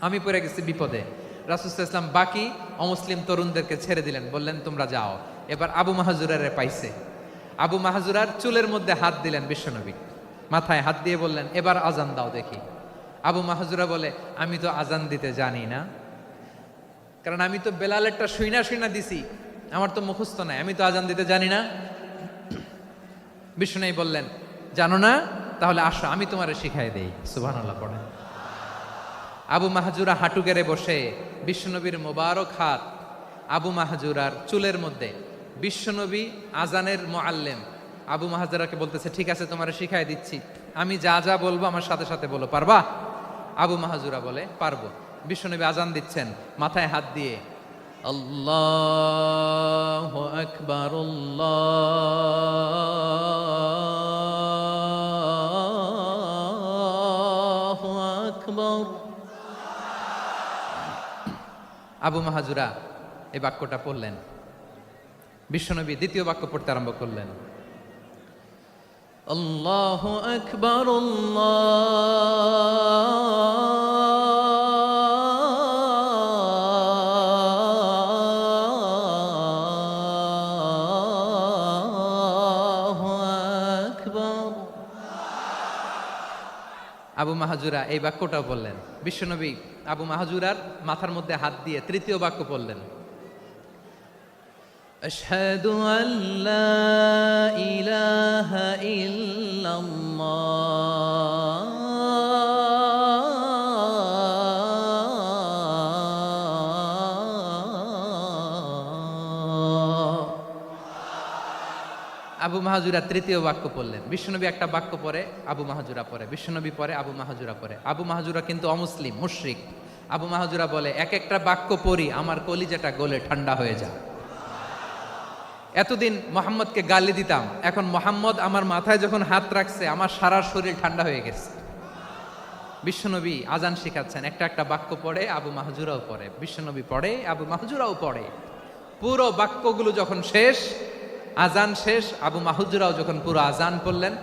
আমি পড়ে গেছি বিপদে। রাসূল সাল্লাল্লাহু আলাইহি ওয়াসাল্লাম বাকি অমুসলিম তরুণদেরকে ছেড়ে দিলেন, বললেন তোমরা যাও। এবার আবু মাহজুরারে পাইছে। আবু মাহজুরার চুলের মধ্যে হাত দিলেন বিশ্বনবী, মাথায় হাত দিয়ে বললেন, এবার আজান দাও দেখি। আবু মাহজুরা বলে, আমি তো আজান দিতে জানি না, কারণ আমি তো বেলালেরটা শুইনা দিছি, আমার তো মুখস্থ নাই, আমি তো আজান দিতে জানি না। বিশ্বনবী বললেন, জানো না? তাহলে আসো, আমি তোমারে শিখাই দেই। সুবহানাল্লাহ পড়েন। আবু মাহজুরা হাঁটু গেড়ে বসে, বিশ্বনবীর মোবারক হাত আবু মাহজুরার চুলের মধ্যে। বিশ্বনবী আজানের মুআল্লিম আবু মাহজুরাকে বলতেছে, ঠিক আছে তোমারে শিখাই দিচ্ছি, আমি যা যা বলবো আমার সাথে সাথে বলো, পারবা? আবু মাহজুরা বলে, পারবো। বিশ্বনবী আজান দিচ্ছেন, মাথায় হাত দিয়ে, আল্লাহু আকবার, আল্লাহু আকবার। আবু মাহজুরা এই বাক্যটা পড়লেন। বিশ্বনবী দ্বিতীয় বাক্য পড়তে আরম্ভ করলেন, আল্লাহু আকবার, আল্লাহু আকবার। আবু মাহজুরা এই বাক্যটাও বললেন। বিশ্বনবী আবু মাহজুরার মাথার মধ্যে হাত দিয়ে তৃতীয় বাক্য পড়লেন, আশহাদু আল্লা ইলাহা ইল্লাল্লাহ। আবু মাহজুরা তৃতীয় বাক্য পড়লেন। বিশ্বনবী একটা বাক্য পরে আবু মাহজুরা পরে, বিশ্বনবী পরে আবু মাহজুরা পরে। আবু মাহজুরা কিন্তু অমুসলিম, মুশরিক। আবু মাহজুরা বলে, এক একটা বাক্য পড়ি আমার কলিজাটা গলে ঠান্ডা হয়ে যায়। এতদিন মোহাম্মদকে গালি দিতাম, এখন মোহাম্মদ আমার মাথায় যখন হাত রাখছে আমার সারা শরীর ঠান্ডা হয়ে গেছে। বিশ্বনবী আজান শিখাচ্ছেন, একটা একটা বাক্য পড়ে আবু মাহজুরাও পড়ে, বিশ্বনবী পড়ে আবু মাহজুরাও পড়ে। পুরো বাক্যগুলো যখন শেষ, আজান শেষ, আবু মাহজুরাও যখন পুরো আজান পড়লেন,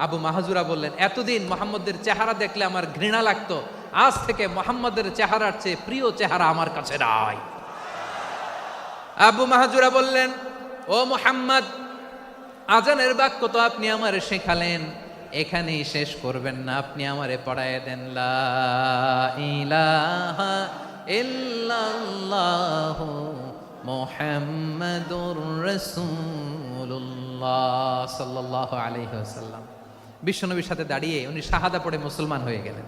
আবু মাহজুরা বললেন, এতদিন মোহাম্মদের চেহারা দেখলে আমার ঘৃণা লাগতো, আজ থেকে মোহাম্মদের চেহারার চেয়ে প্রিয় চেহারা আমার কাছে নাই। আবু মাহজুরা বললেন, ও মুহাম্মদ, আজানের বাক্য তো আপনি আমারে শেখালেন, এখানেই শেষ করবেন না, আপনি আমারে পড়ায় দেন, লা ইলাহা ইল্লাল্লাহু মুহাম্মাদুর রাসূলুল্লাহ সাল্লাল্লাহু আলাইহি ওয়াসাল্লাম। বিশ্বনবীর সাথে দাঁড়িয়ে উনি শাহাদা পড়ে মুসলমান হয়ে গেলেন।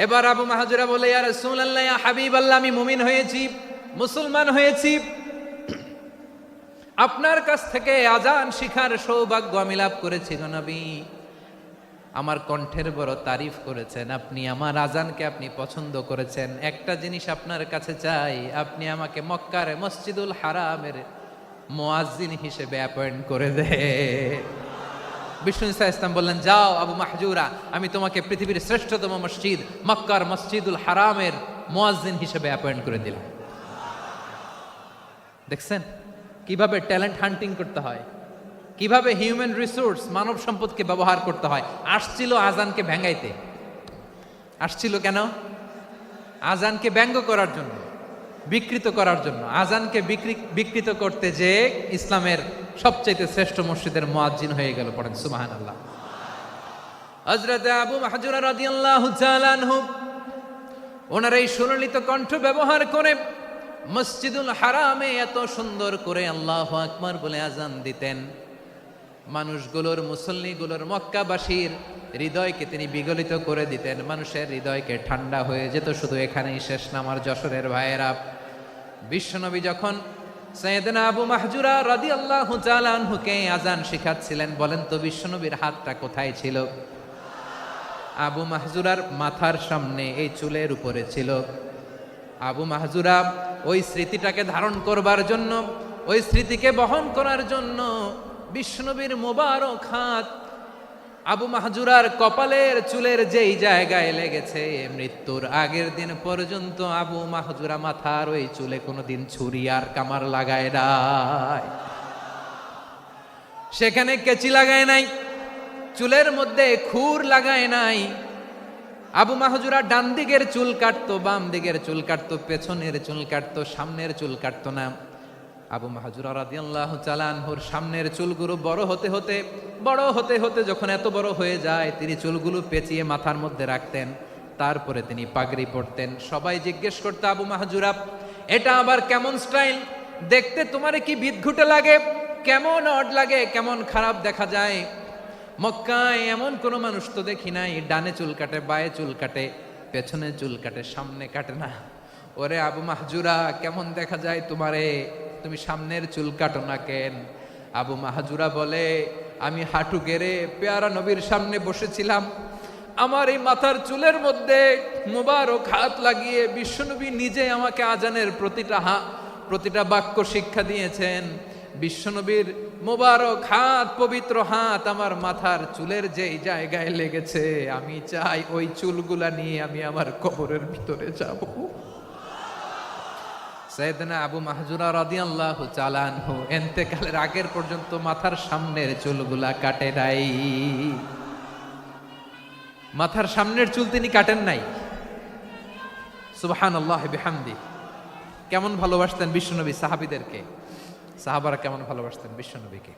এবার আবু মাহজুরা বলে, ইয়া রাসূলুল্লাহ, ইয়া হাবিবাল্লাহ, আমি মুমিন হয়েছি, মুসলমান হয়েছি, আপনার কাছ থেকে আজান শিখার সৌভাগ্য আমি লাভ করেছি গো নবী। আমার কণ্ঠের বড় তারিফ করেছেন আপনি, আমার আজানকে আপনি পছন্দ করেছেন। একটা জিনিস আপনার কাছে চাই, আপনি আমাকে মক্কার মসজিদুল হারামের মুয়াজ্জিন হিসেবে অ্যাপয়েন্ট করে দে। বিষ্ণু ইসা ইসলাম বললেন, যাও আবু মাহজুরা, আমি তোমাকে পৃথিবীর শ্রেষ্ঠতম মসজিদ মক্কার মসজিদুল হারামের মুয়াজ্জিন হিসেবে অ্যাপয়েন্ট করে দিলাম। দেখছেন কিভাবে ট্যালেন্ট হান্টিং করতে হয়, কিভাবে হিউম্যান রিসোর্স মানব সম্পদকে ব্যবহার করতে হয়। আসছিল আজানকে ভেঙ্গাইতে, আসছিল কেন? আজানকে ব্যঙ্গ করার জন্য, বিকৃত করার জন্য। আজানকে বিকৃত করতে যে ইসলামের সবচাইতে শ্রেষ্ঠ মসজিদের মুয়াজ্জিন হয়ে গেল। পড়েন সুবহানাল্লাহ। হযরত আবু মাহজুরা রাদিয়াল্লাহু তাআলা আনহু ওনার এই সুললিত কণ্ঠ ব্যবহার করে মসজিদুল হারামে এত সুন্দর করে আল্লাহু আকবার বলে আজান দিতেন, মানুষগুলোর, মুসল্লিগুলোর, মক্কাবাসীর হৃদয়কে তিনি বিগলিত করে দিতেন, মানুষের হৃদয়কে ঠান্ডা হয়ে যেত। শুধু এখানেই শেষ না আমার যশোরের ভাইয়েরা, বিশ্বনবী যখন সাইয়েদনা আবু মাহজুরা রাদিয়াল্লাহু তাআলা আনহুকে আজান শিখাচ্ছিলেন, বলেন তো বিশ্বনবীর হাতটা কোথায় ছিল? আবু মাহজুরার মাথার সামনে, এই চুলের উপরে ছিল। আবু মাহজুরা ওই স্মৃতিটাকে ধারণ করবার জন্য, ওই স্মৃতিকে বহন করার জন্য বিশ্বনবীর মোবারক হাত আবু মাহজুরার কপালের চুলের যেই জায়গায় লেগেছে, মৃত্যুর আগের দিন পর্যন্ত আবু মাহজুরা মাথার ওই চুলে কোনোদিন ছুরি আর কামার লাগায় নাই, সেখানে কেচি লাগায় নাই, চুলের মধ্যে খুর লাগায় নাই। আবু মাহজুরা ডান দিকের চুল কাটতো, বাম দিকের চুল কাটতো, পেছনের চুল কাটতো, সামনের চুল কাটতো না। আবু মাহজুরা রাদিয়াল্লাহু তাআলা আনহুর সামনের চুলগুলো বড় হতে হতে যখন এত বড় হয়ে যায়, তিনি চুলগুলো পেঁচিয়ে মাথার মধ্যে রাখতেন, তারপরে তিনি পাগড়ি পরতেন। সবাই জিজ্ঞেস করতো, আবু মাহজুরা এটা আবার কেমন স্টাইল? দেখতে তোমারে কি বিদঘুটে লাগে, কেমন অড লাগে, কেমন খারাপ দেখা যায়। মক্কায় এমন কোনো মানুষ তো দেখি নাই, ডানে চুল কাটে, বায়ে চুল কাটে, পেছনে চুল কাটে, সামনে কাটে না। ওরে আবু মাহজুরা কেমন দেখা যায় তোমারে, তুমি সামনের চুল কাটো না কেন? আবু মাহজুরা বলে, আমি হাঁটু গেড়ে পেয়ারা নবীর সামনে বসেছিলাম, আমার এই মাথার চুলের মধ্যে মুবারক হাত লাগিয়ে বিশ্বনবী নিজে আমাকে আজানের প্রতিটা বাক্য শিক্ষা দিয়েছেন। বিশ্বনবীর মোবারক হাত, পবিত্র হাত আমার মাথার চুলের যেই জায়গায় লেগেছে, আমি চাই ওই চুলগুলা নিয়ে আমি আমার কবরের ভিতরে যাব। সাইয়েদনা আবু মাহজুরা রাদিয়াল্লাহু তাআলা আনহু ইন্তেকালের আগের পর্যন্ত মাথার সামনের চুলগুলা কাটে নাই, মাথার সামনের চুল তিনি কাটেন নাই। সুবহানাল্লাহ বিহামদি। কেমন ভালোবাসতেন বিশ্বনবী সাহাবীদেরকে, সাহাবারা কেমন ভালোবাসতেন বিশ্বনবীকে।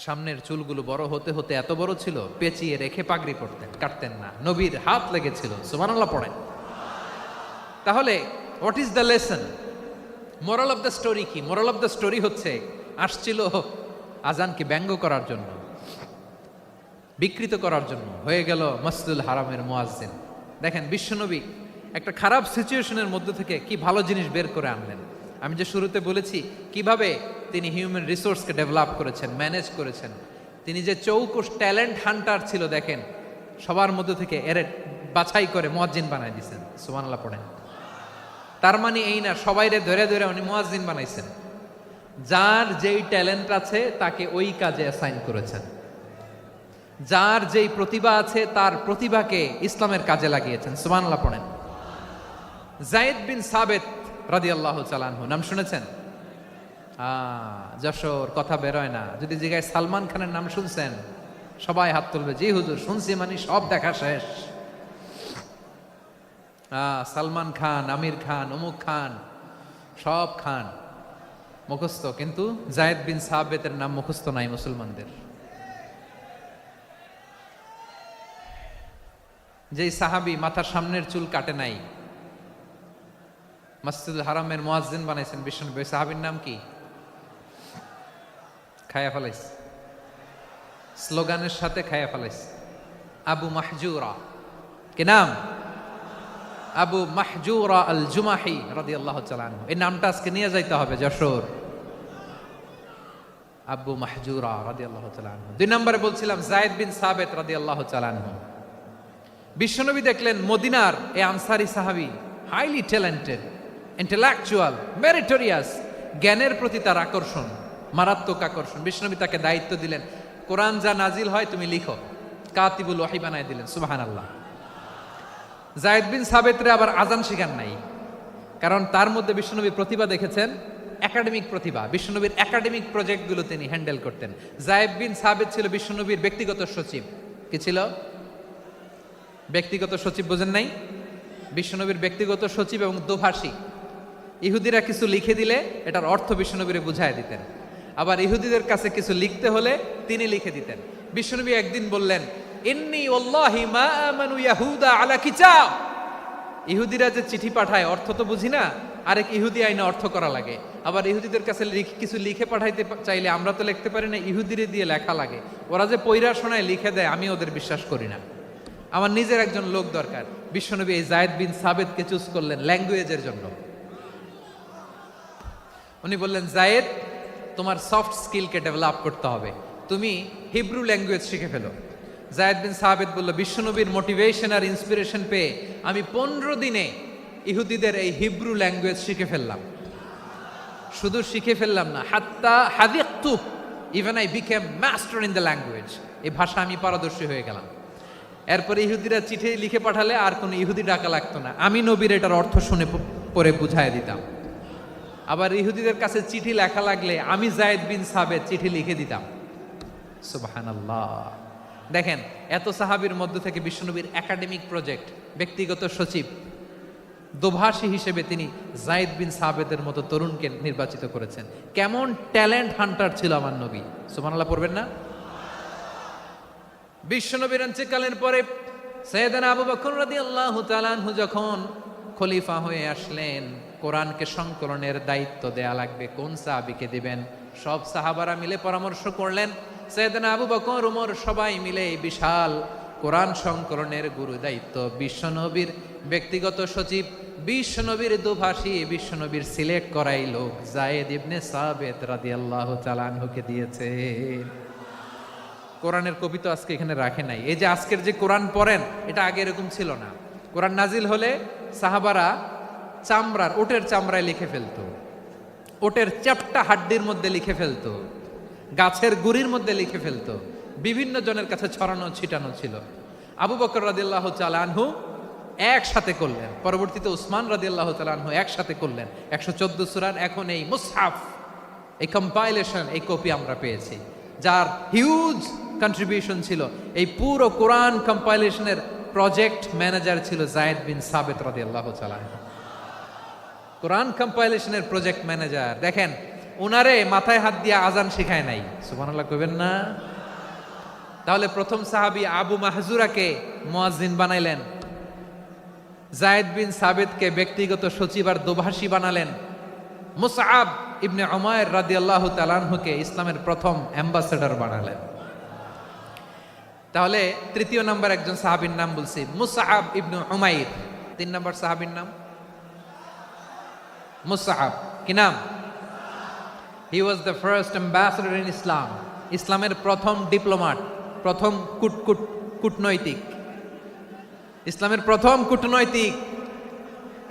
সামনের চুলগুলো বড় হতে হতে এত বড় ছিল, পেঁচিয়ে রেখে পাগড়ি পরতেন, কাটতেন না। নবীর হাত লেগেছিল, সুবহানাল্লাহ পড়েন। তাহলে what is the lesson, moral of the story কি? মোরাল অফ দ্য স্টোরি হচ্ছে, আসছিল আজানকে ব্যঙ্গ করার জন্য, বিকৃত করার জন্য, হয়ে গেল মসজিদুল হারামের মুয়াজ্জিন। দেখেন বিশ্বনবী একটা খারাপ সিচুয়েশনের মধ্যে থেকে কি ভালো জিনিস বের করে আনলেন। আমি যে শুরুতে বলেছি কিভাবে তিনি হিউম্যান রিসোর্সকে ডেভেলপ করেছেন, ম্যানেজ করেছেন। তিনি যে চৌকুশ ট্যালেন্ট হান্টার ছিল, দেখেন সবার মধ্যে থেকে এর বাছাই করে মুয়াজ্জিন বানাই দিয়েছেন। সুবহানাল্লাহ পড়েন। তার মানে এই না সবাইরে ধরে ধরে উনি মুয়াজ্জিন বানাইছেন, যার যেই ট্যালেন্ট আছে তাকে ওই কাজে অ্যাসাইন করেছেন, যার যেই প্রতিভা আছে তার প্রতিভাকে ইসলামের কাজে লাগিয়েছেন। সুবহানাল্লাহ পড়েন। যায়েদ বিন সাবিত রাদিয়াল্লাহু তাআলা আনহু নাম শুনেছেন? যশোর কথা বেরোয় না, যদি জিজ্ঞাসা সালমান খানের নাম শুনছেন, সবাই হাত তুলবে, জি হুজুর শুনছি, মানে সব দেখা শেষ। সালমান খান, আমির খান, অমুক খান, সব খান মুখস্থ, কিন্তু যায়েদ বিন সাবিতের নাম মুখস্থ নাই মুসলমানদের। যেই সাহাবী মাথার সামনের চুল কাটে নাই, মসজিদুল হারামের মুয়াজ্জিন বানাইছেন বিশ্বনবী, ওই সাহাবীর নাম কি? খায়া ফেলাইস, স্লোগানের সাথে খায়া ফেলাইস। আবু মাহজুরা, কি নাম? আবু মাহজুরা আল জুমাহি রাদিয়াল্লাহু তাআলা আনহু। এই নামটা আজকে নিয়ে যাইতে হবে যশোর। আবু মাহজুরা রাদিয়াল্লাহু তাআলা আনহু। 2 নম্বরে বলছিলাম যায়েদ বিন সাবিত রাদিয়াল্লাহু তাআলা আনহু। বিশ্বনবী দেখলেন মদিনার এই আনসারী সাহাবী হাইলি ট্যালেন্টেড, ইন্টেলেকচুয়াল, মেরিটোরিয়াস, জ্ঞানের প্রতি তার আকর্ষণ, মারাত্মক আকর্ষণ। বিশ্বনবী তাকে দায়িত্ব দিলেন, কোরআন যা নাজিল হয় তুমি লিখো, কাতিবুল ওয়াহি বানায় দিলেন। সুবহানাল্লাহ। যায়েদ বিন সাবিতরে আবার আজান শিখান নাই, কারণ তার মধ্যে বিশ্বনবী প্রতিভা দেখেছেন, একাডেমিক প্রতিভা। বিশ্বনবীর একাডেমিক প্রজেক্টগুলো তিনি হ্যান্ডেল করতেন। যায়েদ বিন সাবিত ছিল বিশ্বনবীর ব্যক্তিগত সচিব। কি ছিল? ব্যক্তিগত সচিব। বোঝেন নাই? বিশ্বনবীর ব্যক্তিগত সচিব এবং দোভাষী। ইহুদিরা কিছু লিখে দিলে এটার অর্থ বিশ্বনবীরে বুঝায় দিতেন, আবার ইহুদিদের কাছে কিছু লিখতে হলে তিনি লিখে দিতেন। বিশ্বনবী একদিন বললেন, ইন্নী ওয়াল্লাহি মা আমানু ইয়াহুদা আলা কিতাব। ইহুদিরা যে চিঠি পাঠায় অর্থ তো বুঝি না, আরেক ইহুদি আইনে অর্থ করা লাগে। আবার ইহুদিদের কাছে কিছু লিখে পাঠাইতে চাইলে আমরা তো লিখতে পারি না, ইহুদিরে দিয়ে লেখা লাগে। ওরা যে পয়রা শোনায় লিখে দেয়, আমি ওদের বিশ্বাস করি না। আমার নিজের একজন লোক দরকার। বিশ্বনবী এই যায়েদ বিন সাবেতকে চুজ করলেন ল্যাঙ্গুয়েজের জন্য। উনি বললেন, যায়েদ, তোমার সফট স্কিলকে ডেভেলপ করতে হবে, তুমি হিব্রু ল্যাঙ্গুয়েজ শিখে ফেলো। যায়েদ বিন সাবেত বলল, বিশ্বনবীর মোটিভেশন আর ইন্সপিরেশন পেয়ে আমি 15 দিনে ইহুদিদের এই হিব্রু ল্যাঙ্গুয়েজ শিখে ফেললাম। শুধু শিখে ফেললাম না, হাত্তা হাদিকতু, even I became master in the language. এই ভাষা আমি পারদর্শী হয়ে গেলাম। এরপরে ইহুদিরা চিঠি লিখে পাঠালে আর কোনো ইহুদি ডাকা লাগতো না, আমি নবীর এটার অর্থ শুনে পরে বুঝাই দিতাম। আবার ইহুদিদের কাছে চিঠি লেখা লাগলে আমি যায়েদ বিন সাবেত চিঠি লিখে দিতাম। সুবহানাল্লাহ। দেখেন, এত সাহাবীর মধ্য থেকে বিশ্বনবীর একাডেমিক প্রজেক্ট, ব্যক্তিগত সচিব, দোভাষী হিসেবে তিনি যায়েদ বিন সাবেতের মতো তরুণকে নির্বাচিত করেছেন। কেমন ট্যালেন্ট হান্টার ছিল আমার নবী! সুবহানাল্লাহ পড়বেন না? বিশ্বনবীর ইন্তেকালের পরে সাইয়েদনা আবু বকর রাদিয়াল্লাহু তাআলা আনহু যখন খলিফা হয়ে আসলেন, কোরআনকে সংকলনের দায়িত্ব দেয়া লাগবে, কোন সাহাবীকে দিবেন? সব সাহাবারা মিলে পরামর্শ করলেন। সাইয়েদনা আবু বকর, ওমর সবাই মিলে এই বিশাল কোরআন সংকলনের গুরু দায়িত্ব বিশ্বনবীর ব্যক্তিগত সচিব, বিশ্বনবীর দোভাষী, বিশ্বনবীর সিলেক্ট করাই লোক যায়েদ ইবনে সাবেত রাদিয়াল্লাহু তাআলা আনহুকে দিয়েছে। কোরআনের কবি তো আজকে এখানে রাখে নাই। এই যে আজকের যে কোরআন পড়েন, এটা আগে এরকম ছিল না। কোরআন নাজিল হলে সাহাবারা চামড়ার, ওটের চামড়ায় লিখে ফেলতো, ওটের চ্যাপ্টা হাড্ডির মধ্যে লিখে ফেলতো, গাছের গুড়ির মধ্যে লিখে ফেলতো, বিভিন্ন জনের কাছে ছড়ানো ছিটানো ছিল। আবু বকর রাদিয়াল্লাহু তাআলা আনহু একসাথে করলেন, পরবর্তীতে উসমান রাদিয়াল্লাহু তাআলা আনহু একসাথে করলেন। 114 সূরার এখন এই মুসহাফ, এই কম্পাইলেশন, এই কপি আমরা পেয়েছি, যার হিউজ কন্ট্রিবিউশন ছিল। এই পুরো কোরআন কম্পাইলেশনের প্রজেক্ট ম্যানেজার ছিল যায়েদ বিন সাবেত রাদিয়াল্লাহু তাআলা। কোরআন কম্পাইলেশনের প্রজেক্ট ম্যানেজার। দেখেন, উনারে মাথায় হাত দিয়ে আজান শিখায় নাই। সুবহানাল্লাহ কইবেন না? তাহলে প্রথম সাহাবী আবু মাহজুরাকে মুয়াজ্জিন বানাইলেন, যায়েদ বিন সাবেতকে ব্যক্তিগত সচিব আর দোভাষী বানালেন, মুসআব ইবনে উমাইর রাদিয়াল্লাহু তাআলা আনহুকে ইসলামের প্রথম অ্যাম্বাসেডর বানালেন। তাহলে তৃতীয় নাম্বার একজন সাহাবীর নাম বলছি, মুসআব ইবনে উমাইর। 3 নাম্বার সাহাবীর নাম মুসআব। কি নাম? He was the first ambassador in Islam. ইসলামের প্রথম ডিপ্লোম্যাট, প্রথম কূটনৈতিক, ইসলামের প্রথম কূটনৈতিক,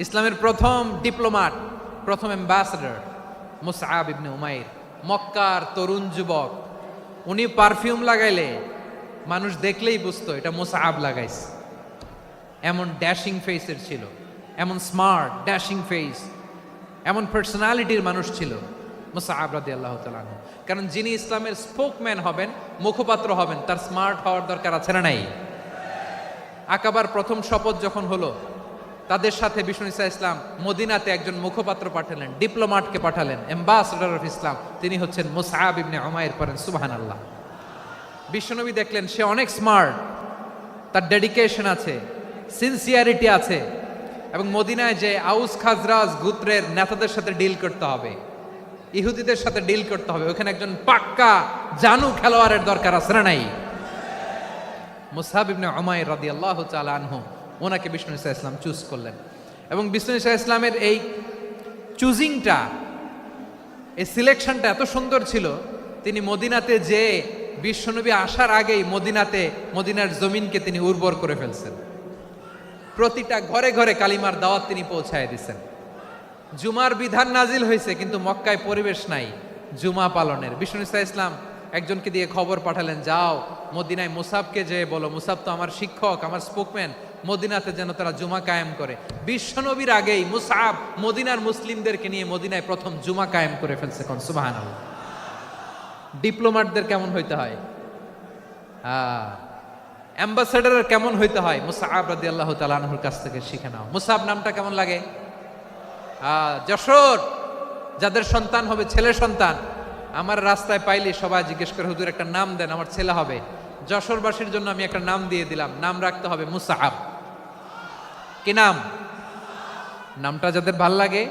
ইসলামের প্রথম ডিপ্লোম্যাট, প্রথম অ্যাম্বাসেডর মুসআব ইবনে উমাইর। মক্কার তরুণ যুবক, উনি পারফিউম লাগাইলে মানুষ দেখলেই বুঝতো এটা মুসআব লাগাইছে। এমন ড্যাশিং ফেসের ছিল, এমন স্মার্ট ড্যাশিং ফেস, এমন পার্সোনালিটির মানুষ ছিল মুসআব রাদিয়াল্লাহু তাআলা আনহু। কারণ যিনি ইসলামের স্পোকম্যান হবেন, মুখপাত্র হবেন, তার স্মার্ট হওয়ার দরকার আছে না নাই? আকাবার প্রথম শপথ যখন হলো, তাদের সাথে বিষ্ণু ঈসা ইসলাম মদিনাতে একজন মুখপাত্র পাঠালেন, ডিপ্লোম্যাটকে পাঠালেন, অ্যাম্বাসেডর অফ ইসলাম। তিনি হচ্ছেন মুসআব ইবনে উমাইর। পড়েন সুবহানাল্লাহ। বিশ্বনবী দেখলেন সে অনেক স্মার্ট, তার ডেডিকেশন আছে, সিনসিয়ারিটি আছে, এবং মদিনায় যে আউস খাজরাজ গোত্রের নেতাদের সাথে ডিল করতে হবে, ইহুদিদের সাথে ডিল করতে হবে, ওখানে একজন পাক্কা জানু খেলোয়াড়ের দরকার আছে না নাই? মুসআব ইবনে উমাইর রাদিয়াল্লাহু তাআলা আনহু, ওনাকে বিষ্ণু ঈসা ইসলাম চুজ করলেন। এবং বিষ্ণু ঈসা ইসলামের এই চুজিংটা, এই সিলেকশনটা এত সুন্দর ছিল, তিনি মদিনাতে যে বিশ্বনবী আসার আগেই মদিনার জমিনকে তিনি উর্বর করে ফেলছেন। প্রতিটা ঘরে ঘরে কালিমার দাওয়াত তিনি পৌঁছায় দিচ্ছেন। জুমার বিধান নাজিল হয়েছে, কিন্তু মক্কায় পরিবেশ নাই জুমা পালনের। বিষ্ণু ঈসা ইসলাম একজনকে দিয়ে খবর পাঠালেন, যাও মদিনায় মুসাবকে যে বলো, মুসাব তো আমার শিক্ষক, আমার স্পোকম্যান, মদিনাতে যেন তারা জুমা কায়েম করে। বিশ্বনবীর আগেই মুসআব মদিনার মুসলিমদেরকে নিয়ে মদিনায় প্রথম জুমা কায়েম করে ফেলছে। কোন সুবহানাল্লাহ। ডিপ্লোম্যাটদের কেমন হইতে হয়, অ্যাম্বাসেডারের কেমন হইতে হয়, মুসআব রাদিয়াল্লাহু তাআলা আনহুর কাছ থেকে শিখে নাও। মুসআব নামটা কেমন লাগে? যশোর যাদের সন্তান হবে, ছেলে সন্তান, আমার রাস্তায় পাইলে সবাই জিজ্ঞেস করে, হুজুর একটা নাম দেন, আমার ছেলে হবে। যশোরবাসীর জন্য আমি একটা নাম দিয়ে দিলাম, নাম রাখতে হবে মুসআব। কি নাম? নামটা যাদের ভাল লাগে,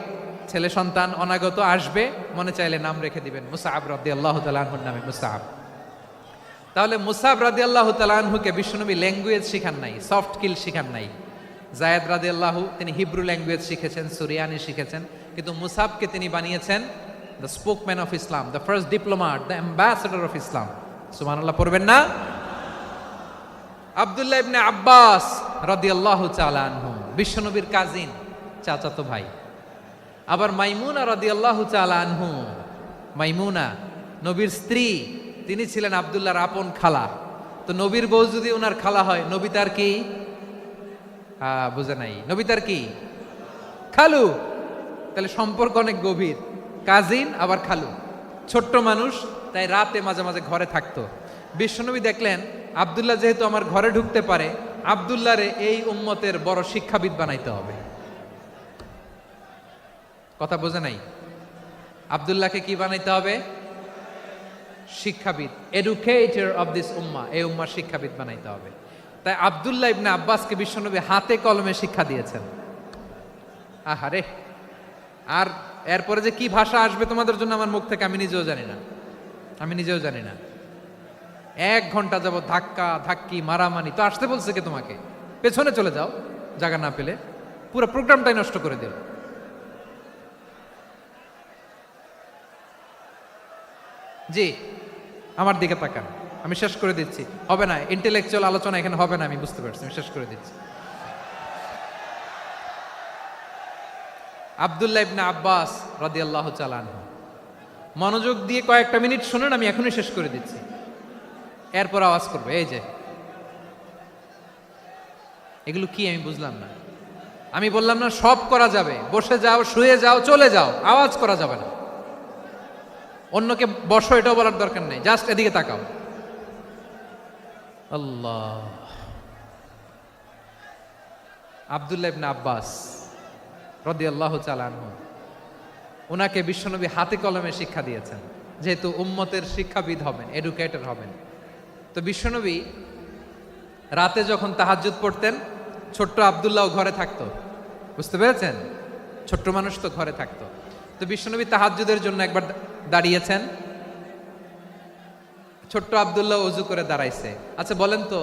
ছেলে সন্তান অনাগত আসবে, মনে চাইলে নাম রেখে দিবেন মুসআব রাদিয়াল্লাহু তাআলা আনহুর নামে মুসআব। তাহলে মুসআব রাদিয়াল্লাহু তাআলা আনহুকে বিশ্বনবী ল্যাঙ্গুয়েজ শিখান নাই, সফট স্কিল শিখান নাই। যায়েদ রাদিয়াল্লাহু তিনি হিব্রু ল্যাঙ্গুয়েজ শিখেছেন, সুরিয়ানি শিখেছেন, কিন্তু মুসআবকে তিনি বানিয়েছেন the spokesman of Islam, the first diplomat, the ambassador of Islam. সুবহানাল্লাহ পড়বেন না? আব্দুল্লাহ ইবনে আব্বাস রাদিয়াল্লাহু তাআলা আনহু বিশ্বনবীর কাজিন, চাচাতো ভাই। আবার মাইমুনা রাদিয়াল্লাহু তাআলা আনহু, মাইমুনা নবীর স্ত্রী, তিনি ছিলেন আব্দুল্লাহর আপন খালা। তো নবীর বউ যদি ওনার খালা হয়, নবী তার কি? বুঝে নাই, নবী তার কি? খালু। তাহলে সম্পর্ক অনেক গভীর, কাজিন আবার খালু। ছোট্ট মানুষ, তাই রাতে মাঝে মাঝে ঘরে থাকতো। বিশ্বনবী দেখলেন আব্দুল্লাহ যেহেতু আমার ঘরে ঢুকতে পারে, আব্দুল্লাহরে এই উম্মতের বড় শিক্ষাবিদ বানাইতে হবে। কথা বোঝে নাই? আব্দুল্লাহকে কি বানাইতে হবে? শিক্ষাবিদ, এডুকেটর অফ দিস উম্মাহ, এই উম্মার শিক্ষাবিদ বানাইতে হবে। তাই আব্দুল্লাহ ইবনে আব্বাসকে বিশ্বনবী হাতে কলমে শিক্ষা দিয়েছেন। আহারে, আর এরপরে যে কি ভাষা আসবে তোমাদের জন্য আমার মুখ থেকে আমি নিজেও জানি না, আমি নিজেও জানি না। 1 ঘন্টা যাবত ধাক্কা ধাক্কি মারামারি। তো আসতে বলছে কে তোমাকে? পেছনে চলে যাও, জায়গা না পেলে। পুরো প্রোগ্রামটাই নষ্ট করে দিল। জি, আমার দিকে তাকান, আমি শেষ করে দিচ্ছি। হবে না, ইন্টেলেকচুয়াল আলোচনা এখানে হবে না, আমি বুঝতে পারছি, আমি শেষ করে দিচ্ছি। আব্দুল্লাহ ইবনে আব্বাস রাদিয়াল্লাহু তাআলা আনহু, মনোযোগ দিয়ে কয়েকটা মিনিট শুনুন, আমি এখনই শেষ করে দিচ্ছি। এরপর আওয়াজ করবে, এই যে এগুলো কি আমি বুঝলাম না। আমি বললাম না সব করা যাবে, বসে যাও, শুয়ে যাও, চলে যাও, আওয়াজ করা যাবে না। অন্যকে বসো এটাও বলার দরকার নেই, জাস্ট এদিকে তাকাও। আল্লাহ। আব্দুল্লাহ ইবনে আব্বাস রাদিয়াল্লাহু তাআলা আনহু, ওনাকে বিশ্বনবী হাতে কলমে শিক্ষা দিয়েছেন, যেহেতু উম্মতের শিক্ষাবিদ হবেন, এডুকেটর হবেন। তো বিশ্বনবী রাতে যখন তাহাজ্জুদ পড়তেন, ছোট্ট আব্দুল্লাহ ঘরে থাকতো। বুঝতে পেরেছেন? ছোট্ট মানুষ তো ঘরে থাকতো। তো বিশ্বনবী তাহাজ্জুদের জন্য একবার দাঁড়িয়েছেন, ছোট্ট আব্দুল্লাহ ওযু করে দাঁড়াইছে। আচ্ছা বলেন তো,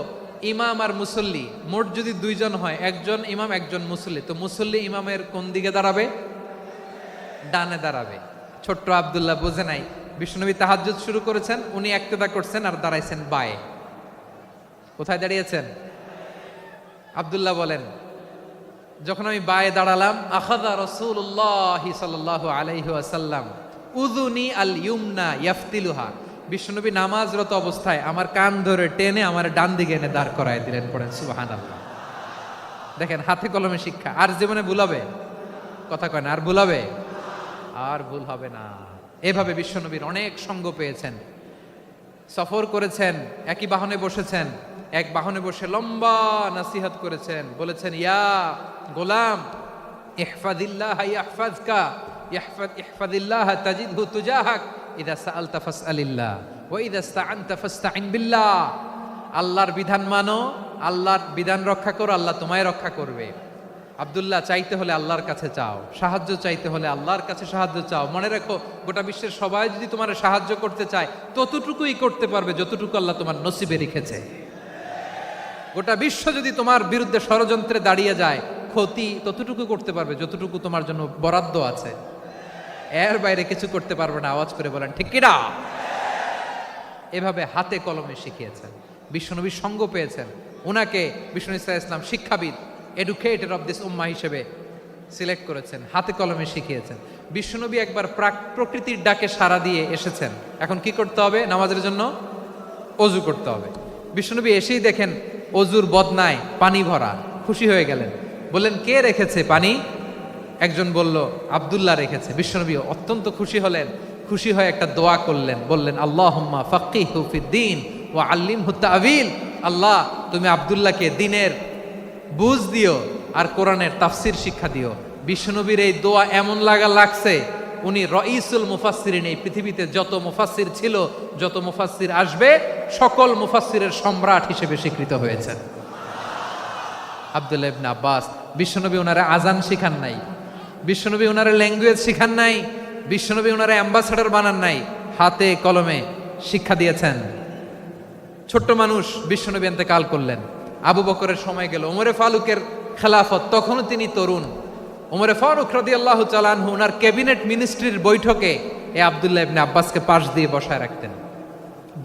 ইমাম আর মুসল্লি মোট যদি 2 জন হয়, একজন ইমাম একজন মুসল্লি, তো মুসল্লি ইমামের কোন দিকে দাঁড়াবে? ডানে দাঁড়াবে। ছোট্ট আব্দুল্লাহ বুঝে নাই, বিশ্বনবী তাহাজ্জুদ শুরু করেছেন, উনি ইক্তেদা করছেন আর দাঁড়াইছেন বায়ে। কোথায় দাঁড়িয়েছেন? আব্দুল্লাহ বলেন, যখন আমি বায়ে দাঁড়ালাম, আখাযা রাসূলুল্লাহ সাল্লাল্লাহু আলাইহি ওয়াসাল্লাম উযুনি আল ইউমনা ইয়াফতিলুহা, বিশ্বনবী নামাজরত অবস্থায় আমার কান ধরে টেনে আমার ডান দিকে এনে দাঁড় করায় দিলেন। পড়েন সুবহানাল্লাহ। দেখেন, হাতে কলমে শিক্ষা। আর জীবনে ভুলাবে? কথা কয় না, আর ভুলাবে? আর ভুল হবে না। এভাবে বিশ্বনবীর অনেক সঙ্গ পেয়েছেন, সফর করেছেন, একই বাহনে বসেছেন, এক বাহনে বসে লম্বা নাসিহত করেছেন, বলেছেন, ইয়া গোলাম ইহফাদিল্লাহ ইয়াহফাজকা, ইহফাদিল্লাহ তাজিদহু তুজাহাক, ইযা সাআলতা ফাসআলিল্লাহ ওয়া ইযা ইসতাআনতা ফাসতাইন বিল্লাহ। আল্লাহর বিধান মানো, আল্লাহর বিধান রক্ষা করো, আল্লাহ তোমায় রক্ষা করবে। আব্দুল্লাহ, চাইতে হলে আল্লাহর কাছে চাও, সাহায্য চাইতে হলে আল্লাহর কাছে সাহায্য চাও। মনে রাখো, গোটা বিশ্বের সবাই যদি তোমার সাহায্য করতে চায়, ততটুকুই করতে পারবে যতটুকু আল্লাহ তোমার নসিবে রেখেছে। গোটা বিশ্ব যদি তোমার বিরুদ্ধে ষড়যন্ত্রে দাঁড়িয়ে যায়, ক্ষতি ততটুকু করতে পারবে যতটুকু তোমার জন্য বরাদ্দ আছে। এর বাইরে কিছু করতে পারবে না। আওয়াজ করে বলেন ঠিক কিনা? এভাবে হাতে কলমে শিখিয়েছেন, বিশ্বনবীর সঙ্গ পেয়েছেন। ওনাকে বিশ্বনবী সাল্লাল্লাহু আলাইহি ওয়াসাল্লাম শিক্ষাবিদ, এডুকেটর অফ দিস উম্মাহ হিসেবে সিলেক্ট করেছেন, হাতে কলমে শিখিয়েছেন। বিশ্বনবী একবার প্রকৃতির ডাকে সাড়া দিয়ে এসেছেন। এখন কি করতে হবে? নামাজের জন্য অজু করতে হবে। বিশ্বনবী এসেই দেখেন অজুর বদনায় পানি ভরা, খুশি হয়ে গেলেন, বললেন, কে রেখেছে পানি? একজন বলল, আব্দুল্লাহ রেখেছে। বিশ্বনবী অত্যন্ত খুশি হলেন, খুশি হয়ে একটা দোয়া করলেন, বললেন, আল্লাহুম্মা ফাক্কিহু ফিদ্দীন ওয়া আল্লিমহু তা'ওয়ীল। আল্লাহ, তুমি আব্দুল্লাহকে দ্বীনের বুঝ দিও আর কোরআনের তাফসির শিক্ষা দিও। বিশ্বনবীর এই দোয়া এমন লাগছে, উনি রঈসুল মুফাসসিরিন, এই পৃথিবীতে যত মুফাসসির ছিল, যত মুফাসসির আসবে, সকল মুফাসসিরের সম্রাট হিসেবে স্বীকৃত হয়েছেন। আব্দুল্লাহ ইবনে আব্বাস, বিশ্বনবী ওনারা আজান শিখান নাই, বিশ্বনবী ওনারা ল্যাঙ্গুয়েজ শিখান নাই, বিশ্বনবী ওনারা অ্যাম্বাসাডার বানান নাই, হাতে কলমে শিক্ষা দিয়েছেন। ছোট্ট মানুষ বিশ্বনবী ইন্তেকাল করলেন, আবু বকরের সময় গেল, ওমরে ফারুকের খেলাফত, তখনও তিনি তরুণ। ওমরে ফারুক রাদিয়াল্লাহু তাআলা আনহু ওনার ক্যাবিনেট মিনিস্ট্রির বৈঠকে এই আব্দুল্লাহ ইবনে আব্বাসকে পাশ দিয়ে বসায় রাখতেন।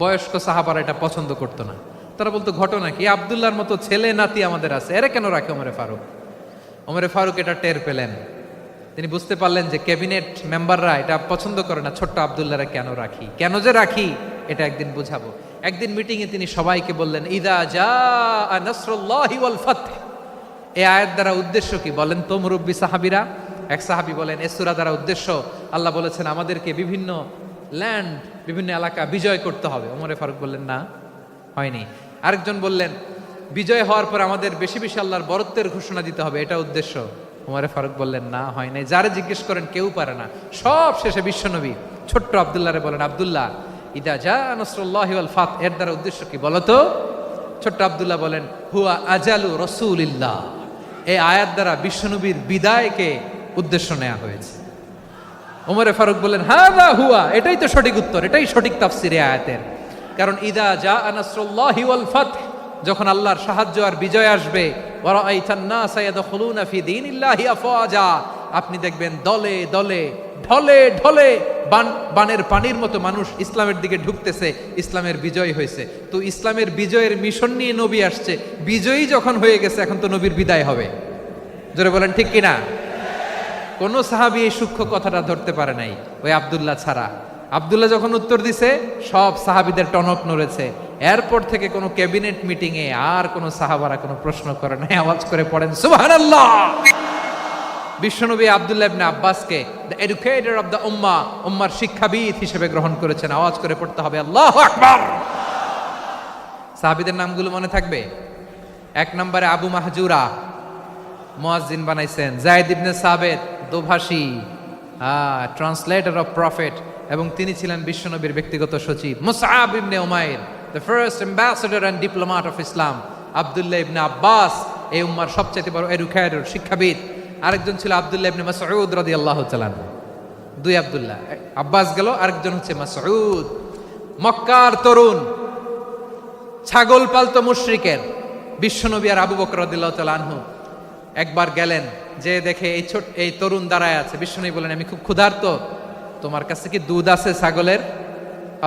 বয়স্ক সাহাবারা এটা পছন্দ করতো না, তারা বলতো ঘটনা কি, আব্দুল্লাহর মতো ছেলে নাতি আমাদের আছে, এরা কেন রাখে ওমরে ফারুক? ওমরে ফারুক এটা টের পেলেন, তিনি বুঝতে পারলেন যে ক্যাবিনেট মেম্বাররা এটা পছন্দ করে না, ছোট্ট আব্দুল্লাহরা কেন রাখি, কেন যে রাখি এটা একদিন বুঝাবো। একদিন মিটিংয়ে তিনি সবাইকে বললেন, ইদা জাআ নাসরুল্লাহি ওয়াল ফাতহ। এই আয়াত দ্বারা উদ্দেশ্য কি বলেন তো মুরব্বী সাহাবীরা? এক সাহাবী বলেন, এই সূরা দ্বারা উদ্দেশ্য, আল্লাহ বলেছেন আমাদেরকে বিভিন্ন ল্যান্ড, বিভিন্ন এলাকা বিজয় করতে হবে। ওমরে ফারুক বললেন না, হয়নি। আরেকজন বললেন, বিজয় হওয়ার পর আমাদের বেশি বেশি আল্লাহর বরত্বের ঘোষণা দিতে হবে, এটা উদ্দেশ্য। ওমরে ফারুক বললেন না, হয় নাই। যারে জিজ্ঞেস করেন কেউ পারে না। সব শেষে বিশ্বনবী ছোট্ট আব্দুল্লাহরে বলেন, আব্দুল্লাহ, ইদা জাআ নাসরুল্লাহি ওয়াল ফাতহ এর দ্বারা উদ্দেশ্য কি বলো তো? ছোট্ট আব্দুল্লাহ বলেন, হুয়া আজালু রাসূলিল্লাহ। এই আয়াত দ্বারা বিশ্বনবীর বিদায়কে উদ্দেশ্য নেওয়া হয়েছে। ওমরে ফারুক বললেন, হাযা হুয়া, এটাই তো সঠিক উত্তর, এটাই সঠিক তাফসীর এই আয়াতের। কারণ ইদা জাআ নাসরুল্লাহি ওয়াল ফাতহ, যখন আল্লাহর সাহায্য আর বিজয় আসবে, ওয়া রাআইতান নাসা ইয়াদখুলুনা ফি দীনিল্লাহি আফওয়াজা, আপনি দেখবেন দলে দলে ঢলে ঢলে বানের পানির মতো মানুষ ইসলামের দিকে ঢুকতেছে, ইসলামের বিজয় হয়েছে। তো ইসলামের বিজয়ের মিশন নিয়ে নবী আসছে, বিজয়ী যখন হয়ে গেছে এখন তো নবীর বিদায় হবে। জোরে বলেন ঠিক কিনা? কোন সাহাবী এই সূক্ষ্ম কথাটা ধরতে পারে নাই, ওই আব্দুল্লাহ ছাড়া। আব্দুল্লাহ যখন উত্তর দিছে সব সাহাবীদের টনক নড়েছে। এরপর থেকে কোনো ক্যাবিনেট মিটিং এ আর কোনো সাহাবারা কোনো প্রশ্ন করে নাই, আওয়াজ করে পড়েন সুবহানাল্লাহ। বিশ্বনবী আব্দুল্লাহ ইবনে আব্বাসকে দ্য এডুকেটর অফ দ্য উম্মাহ, উম্মার শিক্ষাবিদ হিসেবে গ্রহণ করেছেন। আওয়াজ করে পড়তে হবে আল্লাহু আকবার। সাহাবীদের নামগুলো মনে থাকবে? এক নম্বরে আবু মাহজুরা, মুয়াজ্জিন বানাইছেন। যায়েদ ইবনে সাবিত, দোভাষী, ট্রান্সলেটর অফ প্রফেট, এবং তিনি ছিলেন বিশ্বনবীর ব্যক্তিগত সচিব। মুসআব ইবনে উমাইর, the first ambassador and diplomat of Islam. আব্দুল্লাহ ইবনে আব্বাস, এই উম্মার সবচেয়ে বড় এডুকেটর, শিক্ষাবিদ। আরেকজন ছিল আব্দুল্লাহ ইবনে মাসউদ রাদিয়াল্লাহু তাআলা। দুই আব্দুল্লাহ, আব্বাস গেল, আরেকজন হচ্ছে মাসউদ। মক্কার তরুণ, ছাগল পালতো মুশরিকের। বিশ্বনবী আর আবু বকর রাদিয়াল্লাহু তাআলা আনহু একবার গেলেন, যে দেখে এই তরুণ দাঁড়ায় আছে। বিশ্বনবী বলেন, আমি খুব ক্ষুধার্ত, তোমার কাছে কি দুধ আছে ছাগলের?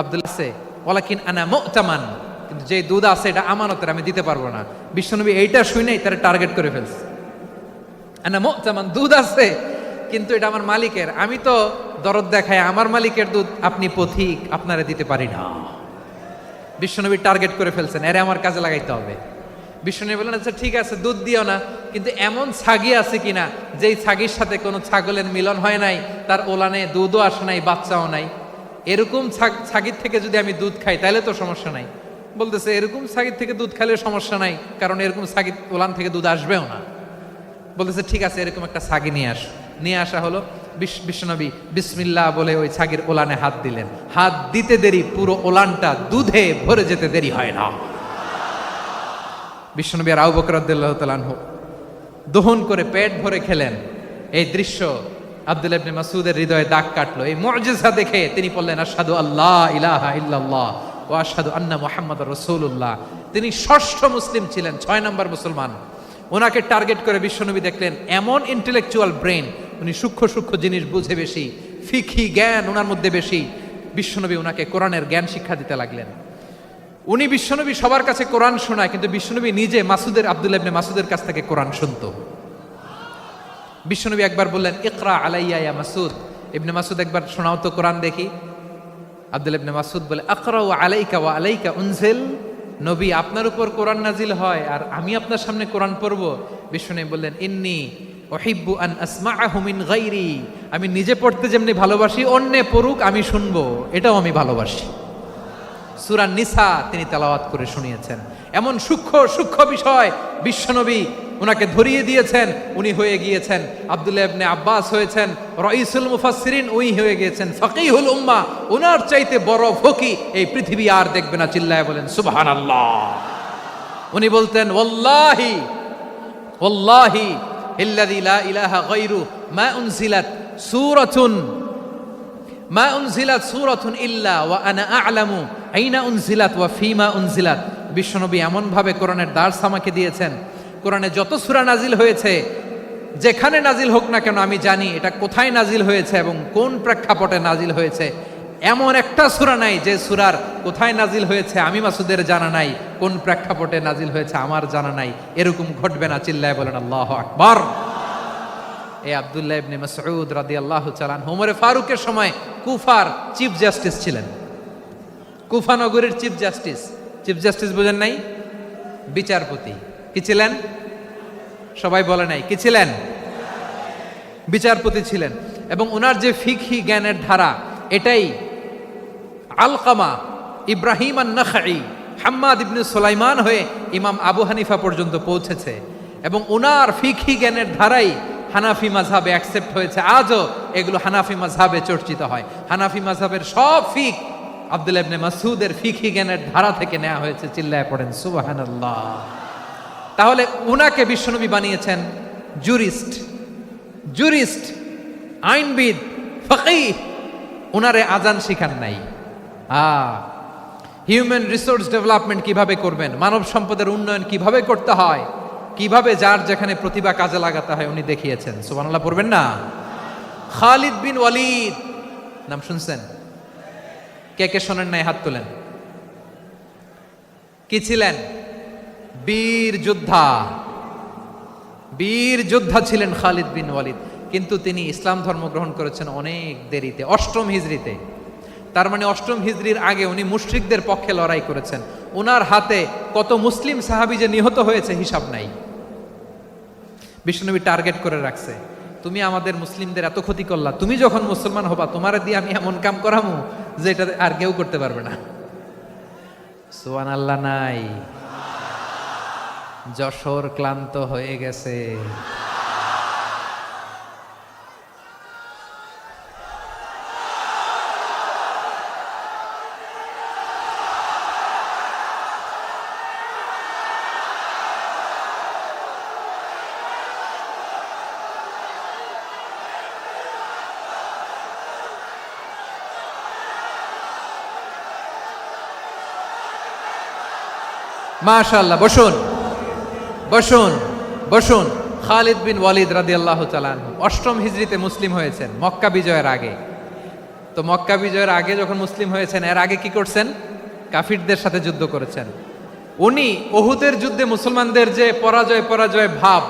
আব্দুল্লাহ আছে, ওয়ালাকিন আনা মুতামান, কিন্তু যে দুধ আছে এটা আমানতের, আমি দিতে পারবো না। বিশ্বনবী এইটা শুনেই তারা টার্গেট করে ফেলছে। আনা মুতামান, দুধ আছে কিন্তু এটা আমার মালিকের, আমি তো দরদ দেখায় আমার মালিকের দুধ আপনি পথিক, আপনারে দিতে পারি না। বিশ্বনবী টার্গেট করে ফেলছেন, এরে আমার কাজে লাগাইতে হবে। বিশ্বনবী বললেন, আচ্ছা ঠিক আছে, দুধ দিও না, কিন্তু এমন ছাগি আছে কিনা যেই ছাগির সাথে কোনো ছাগলের মিলন হয় নাই, তার ওলানে দুধও আসে নাই, বাচ্চাও নাই, এরকম ছাগির থেকে যদি আমি দুধ খাই তাহলে তো সমস্যা নাই। বলতেছে, এরকম ছাগির থেকে দুধ খাইলে সমস্যা নাই, কারণ এরকম ছাগির ওলান থেকে দুধ আসবেও না। বলতেছে, ঠিক আছে, এরকম একটা ছাগি নিয়ে আস। নিয়ে আসা হলো। বিশ্বনবী বিসমিল্লাহ বলে ওই ছাগির ওলানে হাত দিলেন। হাত দিতে দেরি, পুরো ওলানটা দুধে ভরে যেতে দেরি হয় না। বিশ্বনবী আর আবু বকর রাদিয়াল্লাহু তাআলা আনহু দহন করে পেট ভরে খেলেন। এই দৃশ্য আব্দুল্লাহ ইবনে মাসউদের হৃদয়ে দাগ কাটলো। এই মুজিজা দেখে তিনি বললেন, আশহাদু আল্লা ইলাহা ইল্লাল্লাহ ওয়া আশহাদু আন্না মুহাম্মাদুর রাসূলুল্লাহ। তিনি ষষ্ঠ মুসলিম ছিলেন, 6 নম্বর মুসলমান। ওনাকে টার্গেট করে বিশ্বনবী দেখলেন এমন ইন্টেলেকচুয়াল ব্রেন, উনি সূক্ষ্ম সূক্ষ্ম জিনিস বুঝে বেশি, ফিকহি জ্ঞান ওনার মধ্যে বেশি। বিশ্বনবী ওনাকে কোরআনের জ্ঞান শিক্ষা দিতে লাগলেন। উনি বিশ্বনবী সবার কাছে কোরআন শোনায়, কিন্তু বিশ্বনবী নিজে আব্দুল্লাহ ইবনে মাসউদের কাছ থেকে কোরআন শুনতো। বিশ্বনবী একবার বললেন, ইকরা আলাইয়া ইয়া মাসউদ। ইবনে মাসউদ একবার শোনাও তো কোরআন দেখি। আব্দুল্লাহ ইবনে মাসউদ বলে, আকরাউ আলাইকা ওয়া আলাইকা উনজিল। নবী, আপনার উপর কোরআন নাজিল হয় আর আমি আপনার সামনে কোরআন পড়ব। বিশ্বনবী বললেন, ইন্নী উহিব্বু আন আসমাআহু মিন গায়রি। আমি নিজে পড়তে যেমনি ভালোবাসি, অন্যে পড়ুক আমি শুনবো, এটাও আমি ভালোবাসি। সূরা নিসা তিনি তেলাওয়াত করে শুনিয়েছেন। এমন সূক্ষ্ম সূক্ষ্ম বিষয় বিশ্বনবী উনাকে ধরিয়ে দিয়েছেন, উনি হয়ে গিয়েছেন আব্দুল্লাহ ইবনে আব্বাস হয়েছেন রাইসুল মুফাসসিরিন, উনি হয়ে গিয়েছেন ফাকিহুল উম্মাহ। উনার চাইতে বড় ফকি এই পৃথিবী আর দেখবে না, চিল্লায় বলেন সুবহানাল্লাহ। উনি বলতেন ওয়াল্লাহি ওয়াল্লাহি ইল্লাযী লা ইলাহা গায়রু মা উনজিলাত সূরাতুন ইল্লা ওয়া আনা আ'লামু আইনা উনজিলাত ওয়া ফীমা উনজিলাত। বিশ্বনবী এমন ভাবে কোরআনের দার্স আমাকে দিয়েছেন, কোরআনে যত সূরা নাজিল হয়েছে, যেখানে নাজিল হোক না কেন আমি জানি এটা কোথায় নাজিল হয়েছে এবং কোন প্রেক্ষাপটে নাজিল হয়েছে। এমন একটা সূরা নাই যে সূরার কোথায় নাজিল হয়েছে আমি মাসুদের জানা নাই, কোন প্রেক্ষাপটে নাজিল হয়েছে আমার জানা নাই। এরকম ঘটবে না, চিল্লায় বলেন আল্লাহু আকবার। এই আব্দুল্লাহ ইবনে মাসউদ রাদিয়াল্লাহু তাআলা আনহু ওমর ফারুকের সময় কুফার চিফ জাস্টিস ছিলেন। কুফা নগরীর চিফ জাস্টিস। চিফ জাস্টিস বুঝেন নাই? বিচারপতি। কি ছিলেন? সবাই বলে নাই কি ছিলেন? বিচারপতি ছিলেন। এবং ওনার যে ফিকহি জ্ঞানের ধারা, এটাই আলকামা, ইব্রাহিম আন-নাখাই, হাম্মাদ ইবনে সুলাইমান হয়ে ইমাম আবু হানিফা পর্যন্ত পৌঁছেছে। এবং ওনার ফিকহি জ্ঞানের ধারাই হানাফি মাযহাবে অ্যাকসেপ্ট হয়েছে। আজও এগুলো হানাফি মাযহাবে চর্চিত হয়। হানাফি মাযহাবের সব ফিক আব্দুল্লাহ ইবনে মাসউদের ফিকহি জ্ঞানের ধারা থেকে নেওয়া হয়েছে, চিল্লায় পড়েন সুবহানাল্লাহ। তাহলে উনাকে বিশ্বনবী বানিয়েছেন জুরিস্ট, আইনবিদ, ফাকিহ। উনারে আজান শিখান নাই। হিউম্যান রিসোর্স ডেভেলপমেন্ট কিভাবে করবেন, মানব সম্পদের উন্নয়ন কিভাবে করতে হয়, কিভাবে যার যেখানে প্রতিভা কাজে লাগাতে হয় উনি দেখিয়েছেন। সুবহানাল্লাহ পড়বেন না? খালিদ বিন ওয়ালিদ নাম শুনছেন? কে কে শোনেন নাই হাত তোলেন। কি ছিলেন? বীর যোদ্ধা ছিলেন খালিদ বিন ওয়ালিদ। কিন্তু তিনি ইসলাম ধর্ম গ্রহণ করেছেন অনেক দেরিতে, 8ম হিজরিতে। তার মানে 8ম হিজরির আগে উনি মুশরিকদের পক্ষে লড়াই করেছেন। ওনার হাতে কত মুসলিম সাহাবী যে নিহত হয়েছে হিসাব নাই। বিশ্বনবী টার্গেট করে রাখছে, তুমি আমাদের মুসলিমদের এত ক্ষতি করলা, তুমি যখন মুসলমান হবা তোমারে দিয়ে আমি এমন কাম করামু যে এটা আর কেউ করতে পারবে না। সুবহানাল্লাহ নাই? যশোর ক্লান্ত হয়ে গেছে। মাশাআল্লাহ, বসুন বসুন বসুন। খালিদ বিন ওয়ালিদ রাদিয়াল্লাহু তাআলা আনহু 8ম হিজরিতে মুসলিম হয়েছেন, মক্কা বিজয়ের আগে। তো মক্কা বিজয়ের আগে যখন মুসলিম হয়েছেন, এর আগে কি করছেন? কাফিরদের সাথে যুদ্ধ করেছেন। উনি উহুদের যুদ্ধে মুসলমানদের যে পরাজয় ভাব,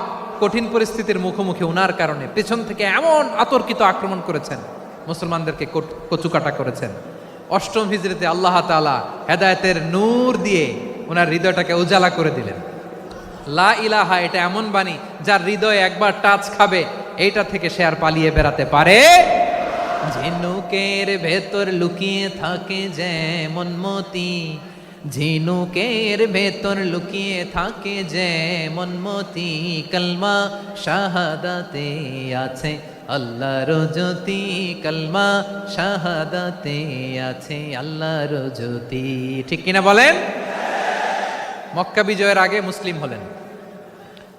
কঠিন পরিস্থিতির মুখোমুখি উনার কারণে পেছন থেকে এমন আতর্কিত আক্রমণ করেছেন, মুসলমানদেরকে কচুকাটা করেছেন। 8ম হিজরিতে আল্লাহ তাআলা হেদায়েতের নূর দিয়ে ওনার হৃদয়টাকে উজালা করে দিলেন। লা ইলাহা এটা এমন বাণী যার হৃদয়ে একবার টাচ খাবে, এইটা থেকে সে আর পালিয়ে বেড়াতে পারে। ঝিনুকের ভেতর লুকিয়ে থাকে যেমন মতি, ঝিনুকের ভেতর লুকিয়ে থাকে যেমন মতি, কলমা শাহাদাতে আছে আল্লাহর জ্যোতি, কলমা শাহাদাতে আছে আল্লাহর জ্যোতি। ঠিক কিনা বলেন? মক্কা বিজয়ের আগে মুসলিম হলেন,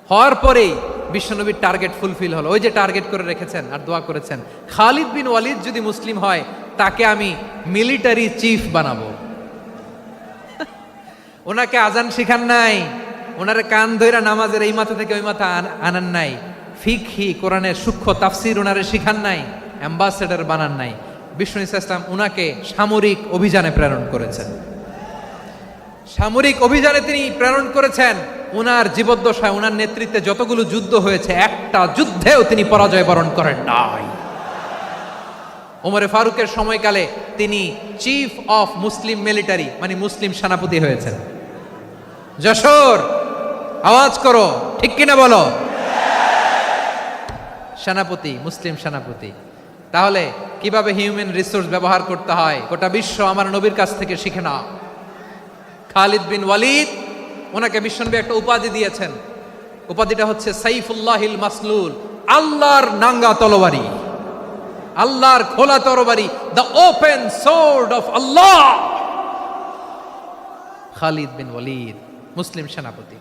হওয়ার পরেই বিশ্বনবীর টার্গেট ফুলফিল হলো। ওই যে টার্গেট করে রেখেছেন আর দোয়া করেছেন, খালিদ বিন ওয়ালিদ যদি মুসলিম হয় তাকে আমি মিলিটারি চিফ বানাবো। ওনাকে আজান শিখান নাই, ওনারে কান ধইরা নামাজের এই মাথা থেকে ওই মাথা আনান নাই, ফিকহি কোরআনের সূক্ষ্ম তাফসীর ওনারে শিখান নাই, অ্যাম্বাসেডর বানান নাই। বিষ্ণু ইসলাম উনাকে সামরিক অভিযানে প্রেরণ করেছেন। সামরিক অভিযানে তিনি প্রেরণ করেছেন। উনার জীবদ্দশায় উনার নেতৃত্বে যতগুলো যুদ্ধ হয়েছে, একটা যুদ্ধেও তিনি পরাজয় বরণ করেন নাই। ওমরে ফারুকের সময়কালে তিনি চিফ অফ মুসলিম মিলিটারি, মানে মুসলিম সেনাপতি হয়েছেন। যশোর আওয়াজ করো, ঠিক কিনা বলো? সেনাপতি, মুসলিম সেনাপতি। তাহলে কিভাবে হিউম্যান রিসোর্স ব্যবহার করতে হয় গোটা বিশ্ব আমার নবীর কাছ থেকে শিখে নাও। খালিদ বিন ওয়ালিদ, ওনাকে বিশ্বনবী একটা উপাধি দিয়েছেন, উপাধিটা হচ্ছে সাইফুল্লাহিল মাসলুল, আল্লাহর নাঙ্গা তরবারি, আল্লাহর খোলা তরবারি, দ্য ওপেন সোর্ড অফ আল্লাহ। খালিদ বিন ওয়ালিদ, মুসলিম সেনাপতি।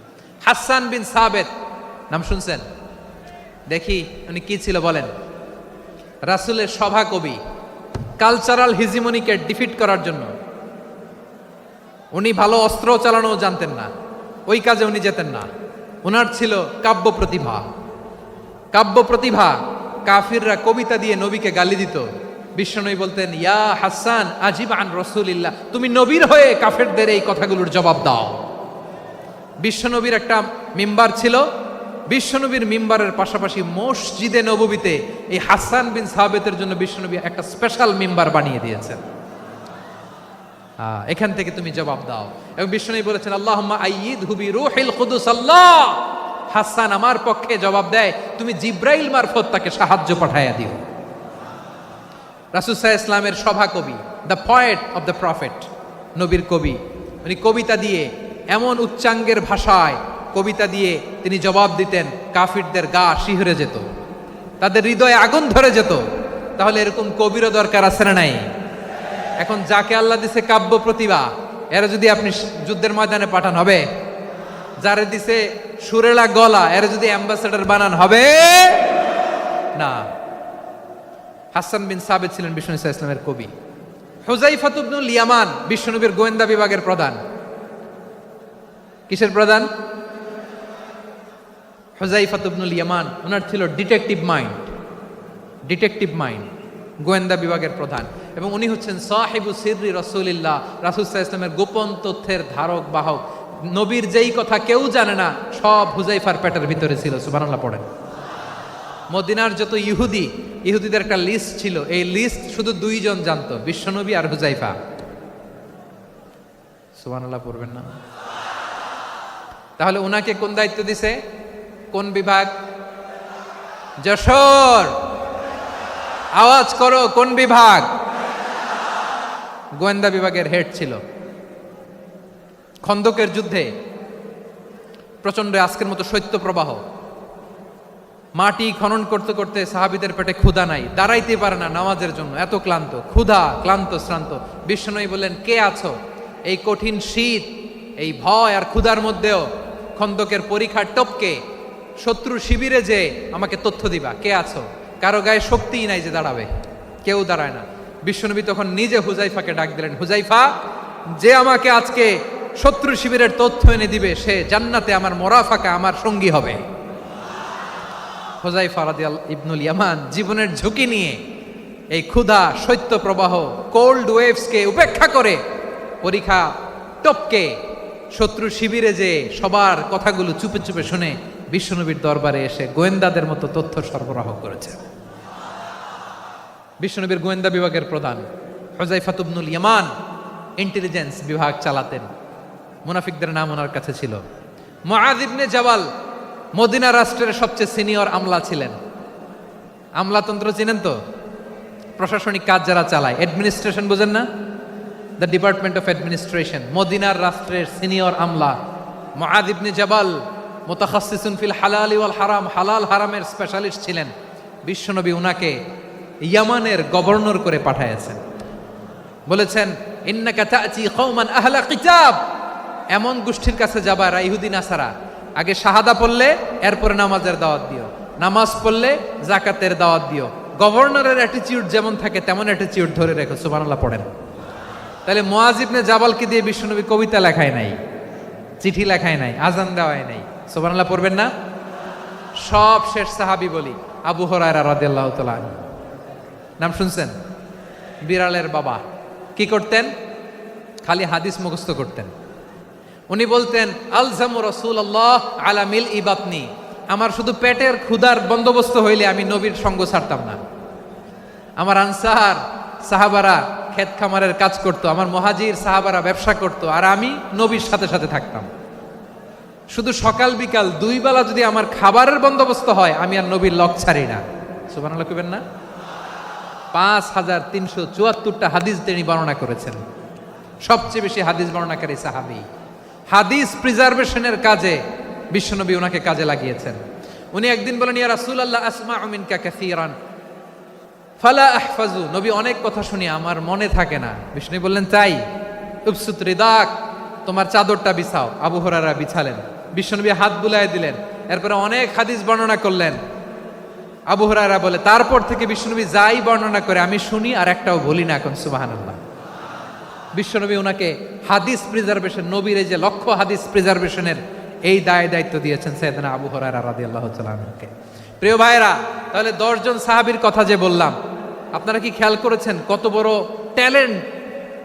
হাসান বিন সাবেত, নাম শুনছেন? দেখি উনি কি ছিল বলেন। রাসূলের সভা কবি, কালচারাল হিজিমনিকে ডিফিট করার জন্য। উনি ভালো অস্ত্র চালানো জানতেন না, ওই কাজে উনি যেতেন না। ওনার ছিল কাব্য প্রতিভা। কাব্য প্রতিভা, কাফিররা কবিতা দিয়ে নবীকে গালি দিত। বিশ্বনবী বলতেন, ইয়া হাসান আজিব আন রাসূলিল্লাহ, তুমি নবীর হয়ে কাফেরদের এই কথাগুলোর জবাব দাও। বিশ্বনবীর একটা মিম্বার ছিল, বিশ্বনবীর মিম্বারের পাশাপাশি মসজিদে নববীতে এই হাসান বিন সাবেতের জন্য বিশ্বনবী একটা স্পেশাল মিম্বার বানিয়ে দিয়েছেন। এখান থেকে তুমি জবাব দাও। এবং বিশ্বনবী বলেছেন, আল্লাহুম্মা আইয়িদহু বিরূহিল কুদুস। আল্লাহ, হাসান আমার পক্ষে জবাব দেয়, তুমি জিব্রাইল মারফত তাকে সাহায্য পাঠাইয়া দিও। রাসূল সাল্লাল্লাহু আলাইহি ইসলামের সভা কবি, the poet of the prophet, নবীর কবি। উনি কবিতা দিয়ে, এমন উচ্চাঙ্গের ভাষায় কবিতা দিয়ে তিনি জবাব দিতেন, কাফিরদের গা শিহরে যেত, তাদের হৃদয়ে আগুন ধরে যেত। তাহলে এরকম কবিরও দরকার আছে না নাই? এখন যাকে আল্লাহ দিছে কাব্য প্রতিভা, এরা যদি আপনি যুদ্ধের ময়দানে পাঠান হবে? যারে দিছে সুরেলা গলা, এরা যদি অ্যাম্বাসেডর বানান হবে না। হাসান বিন সাবেত ছিলেন বিশ্বনবী সাল্লাল্লাহু আলাইহি ওয়াসাল্লামের কবি। হুযায়ফা ইবনুল ইয়ামান বিশ্বনবীর গোয়েন্দা বিভাগের প্রধান। কিসের প্রধান? হুযায়ফা ইবনুল ইয়ামান। ওনার ছিল ডিটেকটিভ মাইন্ড, ডিটেকটিভ মাইন্ড, গোয়েন্দা বিভাগের প্রধান। এবং উনি হচ্ছেন সাহিবু সিররি রাসূলিল্লাহ, রাসূল সাল্লাল্লাহু আলাইহি ওয়াসাল্লামের গোপন তথ্যের ধারক বাহক। নবীর যেই কথা কেউ জানে না, সব হুযায়ফার পেটের ভিতরে ছিল। সুবহানাল্লাহ পড়েন। মদিনার যত ইহুদিদের একটা লিস্ট ছিল, এই লিস্ট শুধু দুইজন জানতো, বিশ্বনবী আর হুযায়ফা। সুবহানাল্লাহ পড়বেন না? তাহলে উনাকে কোন দায়িত্ব দিছে? কোন বিভাগ? যশোর, আওয়াজ করো, কোন বিভাগ? গোয়েন্দা বিভাগের হেড ছিল। খন্দকের যুদ্ধে প্রচন্ড আজকের মতো শৈত্য প্রবাহ, মাটি খনন করতে করতে সাহাবীদের পেটে ক্ষুধা নাই, দাঁড়াইতে পারে না নামাজের জন্য, এত ক্লান্ত, ক্ষুধা, ক্লান্ত, শ্রান্ত। বিশ্বনবী বললেন, কে আছো? এই কঠিন শীত, এই ভয় আর ক্ষুধার মধ্যেও খন্দকের পরীক্ষার টপকে শত্রু শিবিরে যে আমাকে তথ্য দিবা, কে আছো? কারো গায়ে শক্তিই নাই যে দাঁড়াবে, কেউ দাঁড়ায় না। বিশ্বনবী তখন নিজে হুযায়ফাকে ডাক দিলেন, হুযায়ফা, যে আমাকে আজকে শত্রু শিবিরের তথ্য এনে দিবে, সে জান্নাতে আমার মোরাফাকা, আমার সঙ্গী হবে। হুযায়ফা রাদিয়াল্লাহু ইবনুল ইয়ামান জীবনের ঝুঁকি নিয়ে এই ক্ষুধা, শৈত্য প্রবাহ, কোল্ড ওয়েভসকে উপেক্ষা করে পরীক্ষা টপকে শত্রু শিবিরে যে সবার কথাগুলো চুপে চুপে শুনে বিশ্বনবীর দরবারে এসে গোয়েন্দাদের মতো তথ্য সরবরাহ করেছে। বিশ্বনবীর গোয়েন্দা বিভাগের প্রধান হুযায়ফা ইবনুল ইয়ামান ইন্টেলিজেন্স বিভাগ চালাতেন। মুনাফিকদের নাম ওনার কাছে ছিল। মুআয ইবনে জাবাল মদিনা রাষ্ট্রের সবচেয়ে সিনিয়র আমলা ছিলেন। আমলাতন্ত্র চিনেন তো? প্রশাসনিক কাজ যারা চালায়, অ্যাডমিনিস্ট্রেশন বোঝেন না? The department of administration. মদিনার রাষ্ট্রের সিনিয়র আমলা মুআয ইবনে জাবাল মুতাখাসসিসুন ফিল হালাল ওয়াল হারাম, হালাল হারামের স্পেশালিস্ট ছিলেন। বিশ্বনবী উনাকে ইয়ামানের গভর্নর করে পাঠাইছেন। বলেছেন, ইন্নাকা তা'তি কওমান আহলা কিতাব, এমন গোষ্ঠীর কাছে যাবা যারা ইহুদি নাসারা, আগে শাহাদা পড়লে এরপরে নামাজের দাওয়াত দিও, নামাজ পড়লে যাকাতের দাওয়াত দিও। গভর্নরের অ্যাটিটিউড যেমন থাকে তেমন অ্যাটিটিউড ধরে রেখো। সুবহানাল্লাহ পড়েন। তাহলে মুআয ইবনে জাবালকে দিয়ে বিশ্বনবী কবিতা লেখায় নাই, চিঠি লেখায় নাই, আজান দেওয়ায় নাই। সুবহানাল্লাহ পড়বেন না? সব শেষ সাহাবী বলি আবু হুরায়রা রাদিয়াল্লাহু তাআলা আনহু, নাম শুনছেন? বিড়ালের বাবা। কি করতেন? খালি হাদিস মুখস্থ করতেন। উনি বলতেন, আলজামু রাসূলুল্লাহ আলা মিল ইবাতনি, আমার শুধু পেটের ক্ষুধার বন্দোবস্ত হইলে আমি নবীর সঙ্গ ছাড়তাম না। আমার আনসার সাহাবারা ক্ষেত খামারের কাজ করত, আমার মুহাজির সাহাবারা ব্যবসা করত, আর আমি নবীর সাথে সাথে থাকতাম। শুধু সকাল বিকাল দুই বেলা যদি আমার খাবারের বন্দোবস্ত হয়, আমি আর নবীর লক ছাড়ি না। সুবহানাল্লাহ কইবেন না? 5374টা হাদিস তিনি বর্ণনা করেছেন। সবচেয়ে বেশি হাদিস বর্ণনাকারী সাহাবী। হাদিস প্রিজার্ভেশনের কাজে বিশ্বনবী ওনাকে কাজে লাগিয়েছেন। উনি একদিন বলেন, ইয়া রাসূলুল্লাহ আসমাউ মিনকা কাসীরান ফালা আহফাজু, নবী অনেক কথা শুনি আমার মনে থাকে না। বিষ্ণু বললেন, তাই? উবসুত রিদাক, তোমার চাদরটা বিছাও। আবু হুরায়রা বিছালেন, বিশ্বনবী হাত বুলায় দিলেন, এরপরে অনেক হাদিস বর্ণনা করলেন। আবু হুরায়রা বলে, তারপর থেকে বিশ্বনবী যাই বর্ণনা করে আমি শুনি আর একটাও বলি না। এখন সুবহানাল্লাহ। বিশ্বনবী ওনাকে হাদিস প্রিজার্ভেশন, নবীর এই যে লক্ষ্য হাদিস প্রিজার্ভেশনের এই দায়িত্ব দিয়েছেন সাইয়েদনা আবু হুরায়রা রাদিয়াল্লাহু তাআলা আনহুকে। প্রিয় ভাইরা, তাহলে 10 জন সাহাবীর কথা যে বললাম, আপনারা কি খেয়াল করেছেন কত বড় ট্যালেন্ট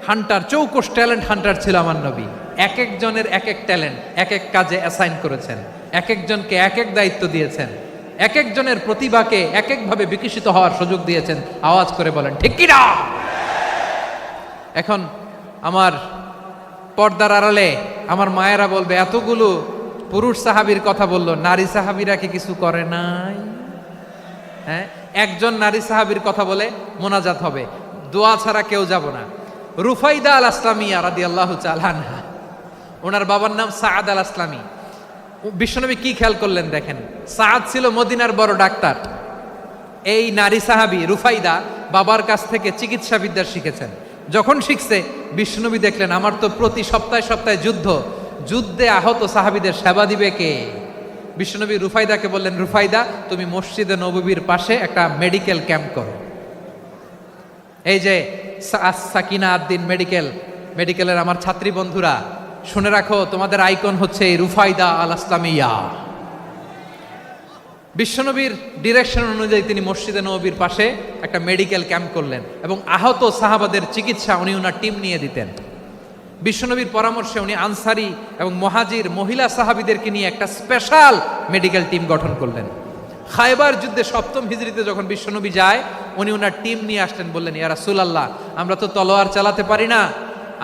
হান্টার, চৌকস ট্যালেন্ট হান্টার ছিল আমার নবী। এক একজনের এক এক ট্যালেন্ট এক এক কাজে অ্যাসাইন করেছেন, এক একজনকে এক এক দায়িত্ব দিয়েছেন, এক একজনের প্রতিভাকে এক একভাবে বিকশিত হওয়ার সুযোগ দিয়েছেন। আওয়াজ করে বলেন ঠিক কি না? এখন আমার পর্দার আড়ালে আমার মায়েরা বলবে, এতগুলো পুরুষ সাহাবীর কথা বললো, নারী সাহাবীরা কি কিছু করে নাই? হ্যাঁ, একজন নারী সাহাবীর কথা বলে মোনাজাত হবে, দোয়া ছাড়া কেউ যাব না। রুফাইদা আল আসলামিয়া রাদিয়াল্লাহু তাআলা আনহা, ওনার বাবার নাম সাআদ আল আসলামি। বিশ্বনবী কি খেয়াল করলেন দেখেন, সাআদ ছিল মদিনার বড় ডাক্তার। এই নারী সাহাবী রুফাইদা বাবার কাছ থেকে চিকিৎসা বিদ্যা শিখেছেন। যখন শিখছে, বিশ্বনবী দেখলেন আমার তো প্রতি সপ্তাহে সপ্তাহে যুদ্ধে আহত সাহাবীদের সেবা দিবে কে? বিশ্বনবী রুফাইদাকে বললেন, রুফাইদা তুমি মসজিদে নববীর পাশে একটা মেডিকেল ক্যাম্প করো। এই যে সাকিনা আদ্দিন মেডিকেলের আমার ছাত্রী বন্ধুরা, শুনে রাখো, তোমাদের আইকন হচ্ছে এই রুফাইদা আল আসলামিয়া। বিশ্বনবীর ডিরেকশন অনুযায়ী তিনি মসজিদে নববীর পাশে একটা মেডিকেল ক্যাম্প করলেন এবং আহত সাহাবাদের চিকিৎসা উনি ওনার টিম নিয়ে দিতেন। বিশ্বনবীর পরামর্শে উনি আনসারি এবং মুহাজির মহিলা সাহাবীদেরকে নিয়ে একটা স্পেশাল মেডিকেল টিম গঠন করলেন। খায়বার যুদ্ধে 7ম হিজরিতে যখন বিশ্বনবী যায়, উনি ওনার টিম নিয়ে আসলেন, বললেন, ইয়া রাসূলুল্লাহ, আমরা তো তলোয়ার চালাতে পারি না,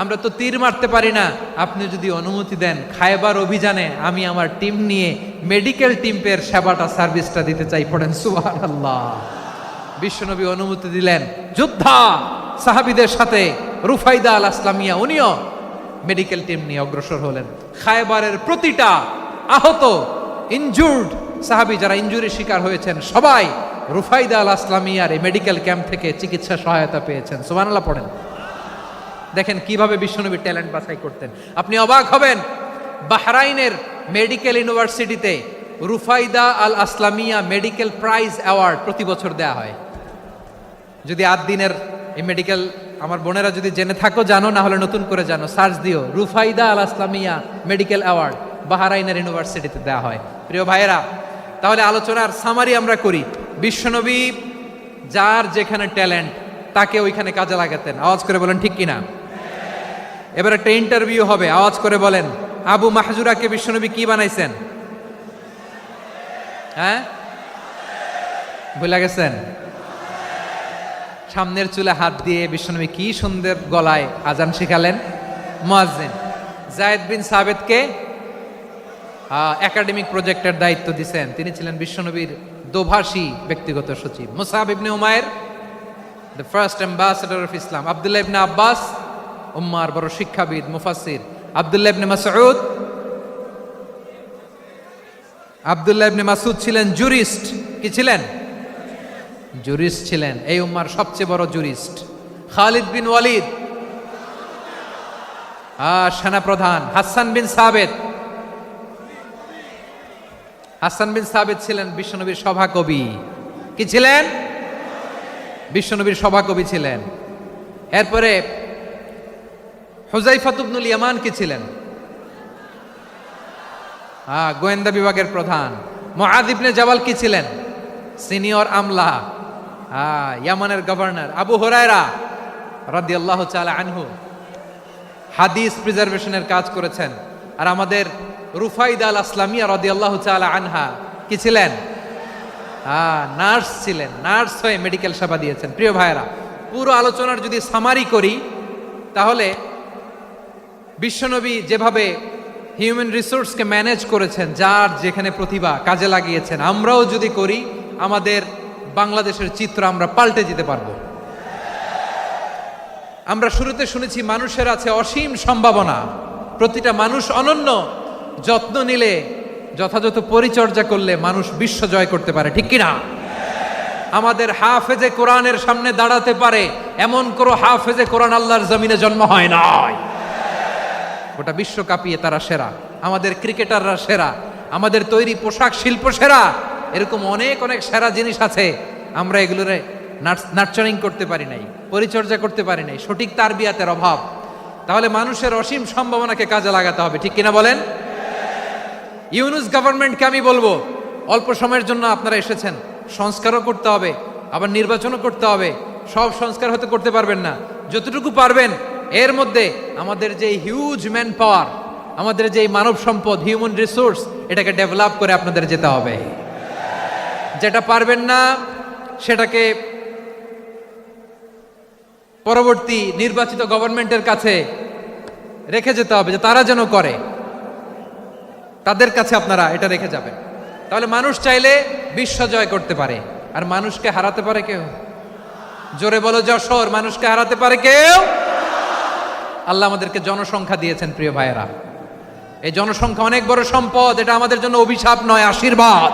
আমরা তো তীর মারতে পারি না, আপনি যদি অনুমতি দেন খায়বার অভিযানে আমি আমার টিম নিয়ে মেডিকেল টিমের সেবাটা সার্ভিসটা দিতে চাই। পড়েন সুবহানাল্লাহ। বিশ্বনবী অনুমতি দিলেন, যোদ্ধা সাহাবীদের সাথে রুফাইদা আল আসলামিয়া উনিও মেডিকেল টিম নিয়ে অগ্রসর হলেন। খায়বারের প্রতিটা আহত ইনজুর্ড সাহাবী, যারা ইনজুরি শিকার হয়েছেন, সবাই রুফাইদা আল আসলামিয়ার এই মেডিকেল ক্যাম্প থেকে চিকিৎসা সহায়তা পেয়েছেন। সুবহানাল্লাহ পড়েন। দেখেন কিভাবে বিশ্বনবী ট্যালেন্ট বাছাই করতেন। আপনি অবাক হবেন, বাহরাইনের মেডিকেল ইউনিভার্সিটিতে রুফাইদা আল আসলামিয়া মেডিকেল প্রাইজ অ্যাওয়ার্ড প্রতি বছর দেয়া হয়। যদি 8 দিনের এই মেডিকেল, আমার বোনেরা যদি জেনে থাকো জানো, না হলে নতুন করে জানো, সার্চ দিও, রুফাইদা আল আসলামিয়া মেডিকেল অ্যাওয়ার্ড বাহরাইনের ইউনিভার্সিটিতে দেওয়া হয়। প্রিয় ভাইয়েরা, তাহলে আলোচনার সামারি আমরা করি। বিশ্বনবী যার যেখানে ট্যালেন্ট তাকে ওইখানে কাজে লাগাতেন। আওয়াজ করে বলেন ঠিক কিনা? এবার একটা ইন্টারভিউ হবে, আওয়াজ করে বলেন, আবু মাহজুরাকে বিশ্বনবী কি বানাইছেন? হ্যাঁ, ভুলে গেছেন? সামনের চুলে হাত দিয়ে বিশ্বনবী কি সুন্দর গলায় আজান শিখালেন। মুয়াজ্জিন। যায়েদ বিন সাবিতকে একাডেমিক প্রজেক্টের দায়িত্ব দিয়েছেন, তিনি ছিলেন বিশ্বনবীর দোভাষী ব্যক্তিগত সচিব। মুসআব ইবনে উমাইর, the first ambassador of Islam. আব্দুল্লাহ ইবনে আব্বাস, উম্মার বড় শিক্ষাবিদ মুফাসসির। আব্দুল্লাহ ইবনে মাসউদ, আব্দুল্লাহ ইবনে মাসউদ ছিলেন জুরিস্ট। কি ছিলেন? জুরিস্ট ছিলেন, এই উম্মার সবচেয়ে বড় জুরিস্ট। খালিদ বিন ওয়ালিদ, সেনাপ্রধান। হাসান বিন সাবিত, হাসান বিন সাবিত ছিলেন বিশ্বনবীর সভাকবি। কি ছিলেন? বিশ্বনবীর সভাকবি ছিলেন। এরপরে হুযায়ফা ইবনুল ইয়ামান কি ছিলেন? গোয়েন্দা বিভাগের প্রধান। মুআয ইবনে জাবাল কি ছিলেন? সিনিয়র আমলা, ইয়ামানের গভর্নর। আবু হুরায়রা রাদিয়াল্লাহু তাআলা আনহু হাদিস প্রিজার্ভেশনের কাজ করেছেন। আর আমাদের রুফাইদা আল আসলামিয়া রাদিয়াল্লাহু তাআলা আনহা কি ছিলেন? নার্স ছিলেন, নার্স হয়ে মেডিকেল সেবা দিয়েছেন। প্রিয় ভাইয়েরা, পুরো আলোচনার যদি সামারি করি, তাহলে বিশ্বনবী যেভাবে হিউম্যান রিসোর্সকে ম্যানেজ করেছেন, যার যেখানে প্রতিভা কাজে লাগিয়েছেন, আমরাও যদি করি, আমাদের বাংলাদেশের চিত্র আমরা পাল্টে যেতে পারবো। আমরা শুরুতে শুনেছি মানুষের আছে অসীম সম্ভাবনা, প্রতিটা মানুষ অনন্য, যত্ন নিলে যথাযথ পরিচর্যা করলে মানুষ বিশ্ব জয় করতে পারে, ঠিক কিনা? আমাদের হাফেজে কোরআনের সামনে দাঁড়াতে পারে এমন কোনো হাফেজে কোরআন আল্লাহর জমিনে জন্ম হয় নাই। গোটা বিশ্ব কাঁপিয়ে তারা সেরা, আমাদের ক্রিকেটাররা সেরা, আমাদের তৈরি পোশাক শিল্প সেরা। এরকম অনেক অনেক সেরা জিনিস আছে, আমরা এগুলোরে নার্চারিং করতে পারি নাই, পরিচর্যা করতে পারি নাই, সঠিক তারবিয়াতের অভাব। তাহলে মানুষের অসীম সম্ভাবনাকে কাজে লাগাতে হবে, ঠিক কিনা বলেন? ইউনুস গভর্নমেন্টকে আমি বলবো, অল্প সময়ের জন্য আপনারা এসেছেন, সংস্কারও করতে হবে, আবার নির্বাচনও করতে হবে। সব সংস্কার হয়তো করতে পারবেন না, যতটুকু পারবেন এর মধ্যে আমাদের যে হিউজ ম্যান পাওয়ার, আমাদের যে মানব সম্পদ, হিউম্যান রিসোর্স, এটাকে ডেভেলপ করে আপনাদের যেতে হবে। যেটা পারবেন না সেটাকে পরবর্তী নির্বাচিত গভর্নমেন্টের কাছে রেখে যেতে হবে, যে তারা যেন করে, তাদের কাছে আপনারা এটা রেখে যাবেন। তাহলে মানুষ চাইলে বিশ্ব জয় করতে পারে। আর মানুষকে হারাতে পারে কেউ? জোরে বলো যশোর, মানুষকে হারাতে পারে কেউ? আল্লাহ আমাদেরকে জনসংখ্যা দিয়েছেন প্রিয় ভাইয়েরা। এই জনসংখ্যা অনেক বড় সম্পদ, এটা আমাদের জন্য অভিশাপ নয়, আশীর্বাদ।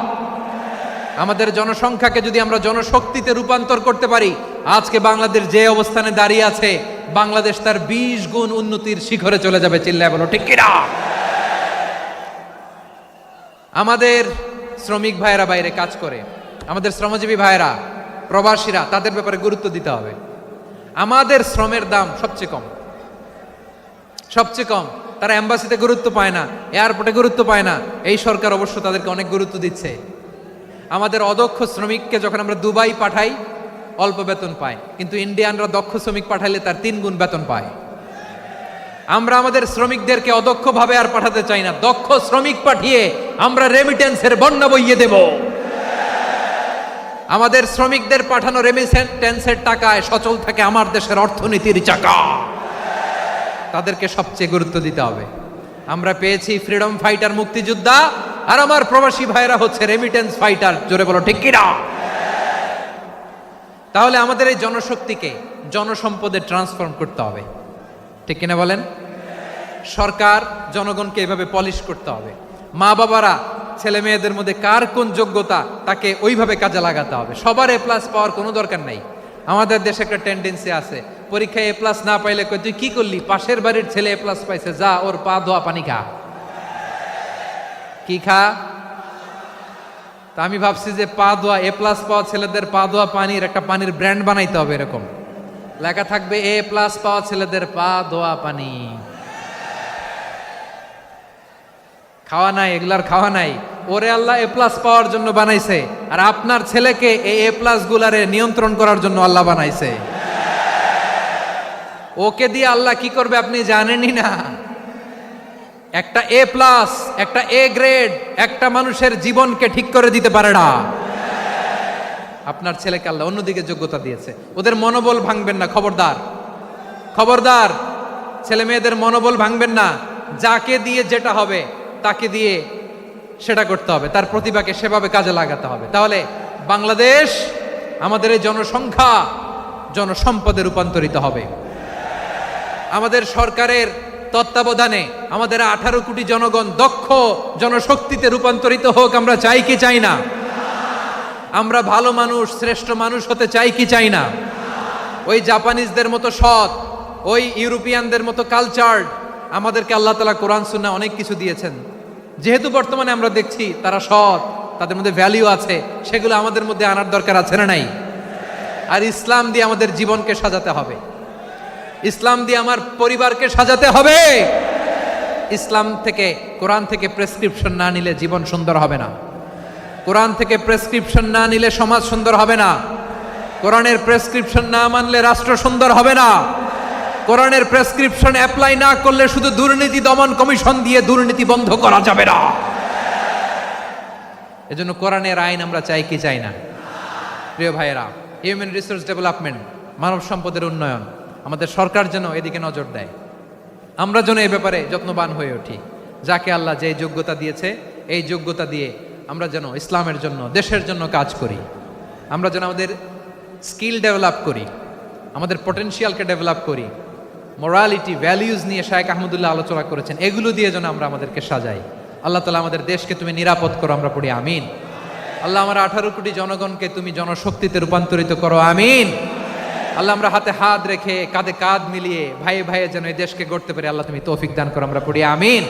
আমাদের জনসংখ্যাকে যদি আমরা জনশক্তিতে রূপান্তর করতে পারি, আজকে বাংলাদেশ যে অবস্থানে দাঁড়িয়ে আছে, বাংলাদেশ তার 20 গুণ উন্নতির শিখরে চলে যাবে। চিল্লায় বলো ঠিক কিনা? আমাদের শ্রমিক ভাইয়েরা বাইরে কাজ করে, আমাদের শ্রমজীবী ভাইয়েরা, প্রবাসীরা, তাদের ব্যাপারে গুরুত্ব দিতে হবে। আমাদের শ্রমের দাম সবচেয়ে কম, সবচেয়ে কম। তারা এম্বাসিতে গুরুত্ব পায় না, এয়ারপোর্টে গুরুত্ব পায় না। এই সরকার অবশ্য তাদেরকে অনেক গুরুত্ব দিচ্ছে। আমাদের অদক্ষ শ্রমিককে যখন আমরা দুবাই পাঠাই, অল্প বেতন পায়, কিন্তু ইন্ডিয়ানরা দক্ষ শ্রমিক পাঠাইলে তার 3 গুণ বেতন পায়। আমরা আমাদের শ্রমিকদেরকে অদক্ষভাবে আর পাঠাতে চাই না, দক্ষ শ্রমিক পাঠিয়ে আমরা রেমিটেন্সের বন্যা বইয়ে দেব। আমাদের শ্রমিকদের পাঠানো রেমিটেন্সের টাকায় সচল থাকে আমার দেশের অর্থনীতির চাকা। তাদেরকে সবচেয়ে গুরুত্ব দিতে হবে। আমরা পেয়েছি ফ্রিডম ফাইটার, মুক্তিযোদ্ধা, আর আমার প্রবাসী ভাইরা হচ্ছে রেমিটেন্স ফাইটার। জোরে বলো ঠিক কিনা? তাহলে আমাদের এই জনশক্তিকে জনসম্পদে ট্রান্সফর্ম করতে হবে, ঠিক কিনা বলেন? সরকার জনগণকে এভাবে পলিশ করতে হবে। মা বাবারা ছেলে মেয়েদের মধ্যে কার কোন যোগ্যতা, তাকে ওইভাবে কাজে লাগাতে হবে। সবার এ প্লাস পাওয়ার কোনো দরকার নাই। আমাদের দেশে একটা টেন্ডেন্সি আছে, পরীক্ষায় এ প্লাস না পাইলে কই তুই কি করলি, পাশের বাড়ির ছেলে এ প্লাস পাইছে, যা ওর পা ধোয়া পানি খা। কি খা? তা আমি ভাবছি যে পা ধোয়া, এ প্লাস পাওয়া ছেলেদের পা ধোয়া পানির একটা পানির ব্র্যান্ড বানাইতে হবে। এরকম লেখা থাকবে, এ প্লাস পাওয়া ছেলেদের পা ধোয়া পানি। খাওয়া নাই, এগুলার খাওয়া নাই। ওরে আল্লাহ এ প্লাস পাওয়ার জন্য বানাইছে, আর আপনার ছেলেকে এই এ প্লাস গুলারে নিয়ন্ত্রণ করার জন্য আল্লাহ বানাইছে। ওকে দিয়ে আল্লাহ কি করবে আপনি জানেনই না। একটা এ প্লাস, একটা এ গ্রেড একটা মানুষের জীবনকে ঠিক করে দিতে পারে না। আপনার ছেলেকে আল্লাহ অন্যদিকে যোগ্যতা দিয়েছে। ওদের মনোবল ভাঙবেন না, খবরদার, খবরদার। ছেলে মেয়েদের মনোবল ভাঙবেন না। যাকে দিয়ে যেটা হবে তাকে দিয়ে সেটা করতে হবে, তার প্রতিভাকে সেভাবে কাজে লাগাতে হবে। তাহলে বাংলাদেশ, আমাদের এই জনসংখ্যা জনসম্পদে রূপান্তরিত হবে। আমাদের সরকারের তত্ত্বাবধানে আমাদের 18 কোটি জনগণ দক্ষ জনশক্তিতে রূপান্তরিত হোক, আমরা চাই কি চাই না? আমরা ভালো মানুষ, শ্রেষ্ঠ মানুষ হতে চাই কি চাই না? ওই জাপানিজদের মতো সৎ, ওই ইউরোপিয়ানদের মতো কালচার্ড। আমাদেরকে আল্লাহ তাআলা কোরআন সুন্নাহ অনেক কিছু দিয়েছেন। যেহেতু বর্তমানে আমরা দেখছি তারা সৎ, তাদের মধ্যে ভ্যালিউ আছে, সেগুলো আমাদের মধ্যে আনার দরকার আছে না নাই? আর ইসলাম দিয়ে আমাদের জীবনকে সাজাতে হবে, ইসলাম দিয়ে আমার পরিবারকে সাজাতে হবে। ইসলাম থেকে, কোরআন থেকে প্রেসক্রিপশন না নিলে জীবন সুন্দর হবে না। কোরআন থেকে প্রেসক্রিপশন না নিলে সমাজ সুন্দর হবে না। কোরআনের প্রেসক্রিপশন না মানলে রাষ্ট্র সুন্দর হবে না। কোরআনের প্রেসক্রিপশন অ্যাপ্লাই না করলে শুধু দুর্নীতি দমন কমিশন দিয়ে দুর্নীতি বন্ধ করা যাবে না। এজন্য কোরআনের আইন আমরা চাই কি চাই না? প্রিয় ভাইয়েরা, হিউম্যান রিসোর্স ডেভেলপমেন্ট, মানব সম্পদের উন্নয়ন, আমাদের সরকার যেন এদিকে নজর দেয়। আমরা যেন এই ব্যাপারে যত্নবান হয়ে উঠি। যাকে আল্লাহ যে যোগ্যতা দিয়েছে, এই যোগ্যতা দিয়ে আমরা যেন ইসলামের জন্য, দেশের জন্য কাজ করি। আমরা যেন আমাদের স্কিল ডেভেলপ করি, আমাদের পটেনশিয়ালকে ডেভেলপ করি। মোরালিটি, ভ্যালিউজ নিয়ে শায়েখ আহমদুল্লাহ আলোচনা করেছেন, এগুলো দিয়ে যেন আমরা আমাদেরকে সাজাই। আল্লাহ তাআলা আমাদের দেশকে তুমি নিরাপদ করো, আমরা পড়ি আমিন। আল্লাহ আমার 18 কোটি জনগণকে তুমি জনশক্তিতে রূপান্তরিত করো, আমিন। আল্লাহ আমরা হাতে হাত রেখে কাঁধে কাঁধ মিলিয়ে ভাই ভাইয়ে যেন এই দেশকে গড়তে পারি, আল্লাহ তুমি তৌফিক দান করো, আমরা পড়ি আমিন।